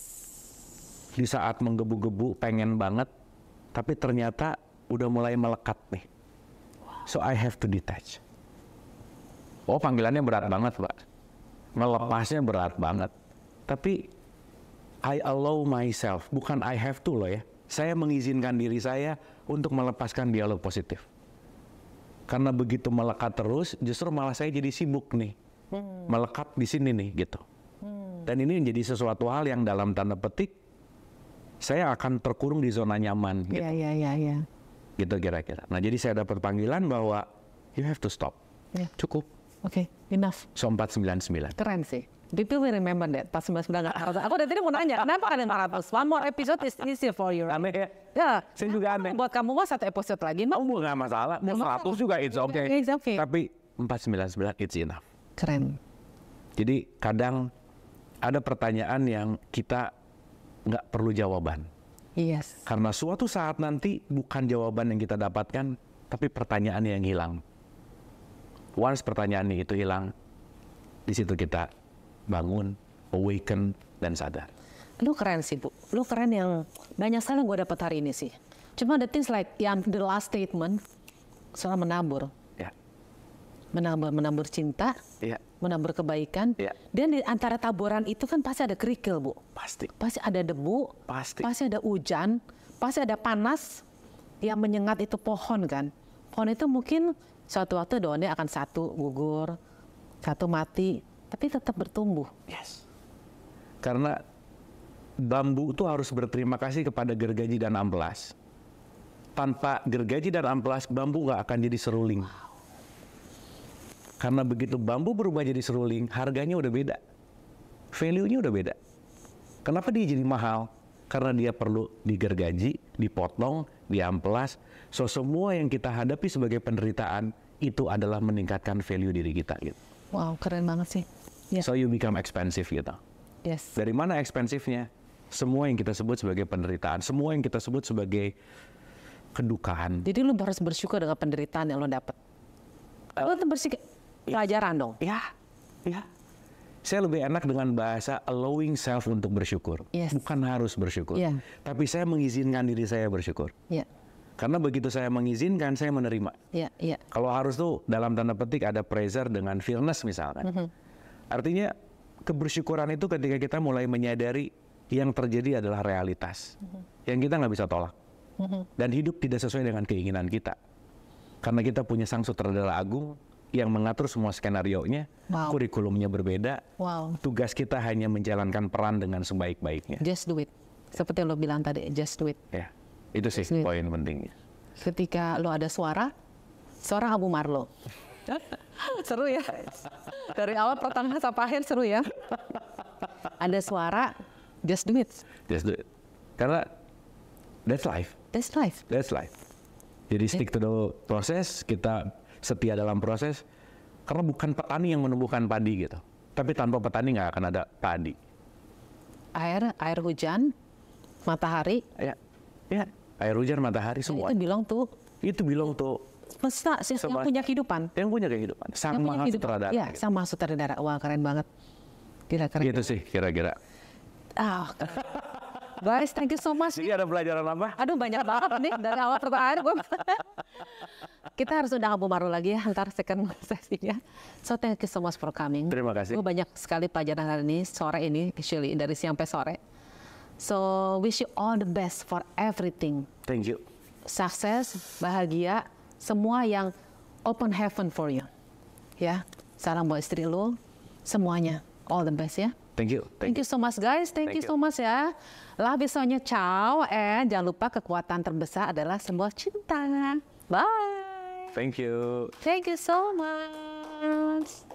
Di saat menggebu-gebu pengen banget, tapi ternyata udah mulai melekat nih. Wow. So I have to detach. Oh, panggilannya berat banget, Pak. Melepasnya berat banget. Tapi I allow myself, bukan I have to loh ya. Saya mengizinkan diri saya untuk melepaskan dialog positif. Karena begitu melekat terus, justru malah saya jadi sibuk nih. Melekat di sini nih gitu. Dan ini menjadi sesuatu hal yang dalam tanda petik, saya akan terkurung di zona nyaman gitu. Iya. Gitu kira-kira. Nah jadi saya dapat panggilan bahwa you have to stop. Yeah. Cukup. Oke, enough. So 499. Keren sih. People will remember that. Pas 99 aku dari tadi mau nanya, kenapa ada 400? One more episode is easy for you. Aneh ya? Ya. Saya juga aneh. Buat kamu mah satu episode lagi, Mbak. Oh, nggak masalah. Mau 100 juga it's okay. It's okay. Tapi 499 it's enough. Keren. Jadi kadang ada pertanyaan yang kita nggak perlu jawaban. Yes. Karena suatu saat nanti bukan jawaban yang kita dapatkan, tapi pertanyaan yang hilang. Once pertanyaan itu hilang, di situ kita bangun, awaken, dan sadar. Lu keren sih, Bu. Lu keren yang banyak sekali gue dapat hari ini sih. Cuma the things like yang the last statement soal menabur. Ya. Menabur cinta, Ya. menabur kebaikan. Ya. Dan di antara taburan itu kan pasti ada kerikil, Bu. Pasti. Pasti ada debu, Pasti. pasti ada hujan, pasti ada panas yang menyengat itu pohon kan. Pohon itu mungkin suatu waktu daunnya akan satu gugur, satu mati, tapi tetap bertumbuh. Yes. Karena bambu itu harus berterima kasih kepada gergaji dan amplas. Tanpa gergaji dan amplas, bambu nggak akan jadi seruling. Wow. Karena begitu bambu berubah jadi seruling, harganya udah beda. Value-nya udah beda. Kenapa dia jadi mahal? Karena dia perlu digergaji, dipotong, diamplas. So semua yang kita hadapi sebagai penderitaan, itu adalah meningkatkan value diri kita gitu. Wow, keren banget sih. Yeah. So you become expensive gitu. Yes. Dari mana ekspensifnya? Semua yang kita sebut sebagai penderitaan, semua yang kita sebut sebagai kedukaan. Jadi lu harus bersyukur dengan penderitaan yang lo dapat. Lo bersyukur pelajaran dong. Ya. Saya lebih enak dengan bahasa allowing self untuk bersyukur, bukan harus bersyukur. Tapi saya mengizinkan diri saya bersyukur. Karena begitu saya mengizinkan, saya menerima. Kalau harus tuh dalam tanda petik ada pressure dengan fearness misalkan. Artinya kebersyukuran itu ketika kita mulai menyadari yang terjadi adalah realitas, yang kita nggak bisa tolak. Dan hidup tidak sesuai dengan keinginan kita. Karena kita punya sang sutradara agung yang mengatur semua skenario-nya, kurikulumnya berbeda. Tugas kita hanya menjalankan peran dengan sebaik-baiknya. Just do it. Seperti yang lo bilang tadi, just do it. Ya, itu sih poin pentingnya. Ketika lo ada suara Abu Marlo. Seru ya. Dari awal pertengahan sampai akhir seru ya. Ada suara, just do it. Just do it. Karena that's life. That's life. That's life. Jadi stick to the process, kita setia dalam proses, karena bukan petani yang menumbuhkan padi gitu. Tapi tanpa petani nggak akan ada padi. Air hujan, matahari. Ya. Air hujan, matahari, semua. Itu bilang tuh. Semesta yang punya kehidupan. Yang punya kehidupan. Sang Maha Sutradara. Iya, Sang Maha Sutradara. Wah, keren banget. Gila, keren. Gitu sih, kira-kira. Guys, thank you so much. Jadi ada pelajaran apa? Aduh, banyak banget nih dari awal pertanyaan gue. Kita harus undang Abu Marlo lagi ya, ntar second sesinya. So thank you so much for coming. Terima kasih. Gue banyak sekali pelajaran hari ini, sore ini, actually dari siang sampai sore. So wish you all the best for everything. Thank you. Sukses, bahagia, semua yang open heaven for you. Ya, salam buat istri lu, semuanya. All the best ya. Thank you. Thank you so much guys. Thank you so much ya. Lah bisanya ciao. And jangan lupa kekuatan terbesar adalah sebuah cinta. Bye. Thank you. Thank you so much.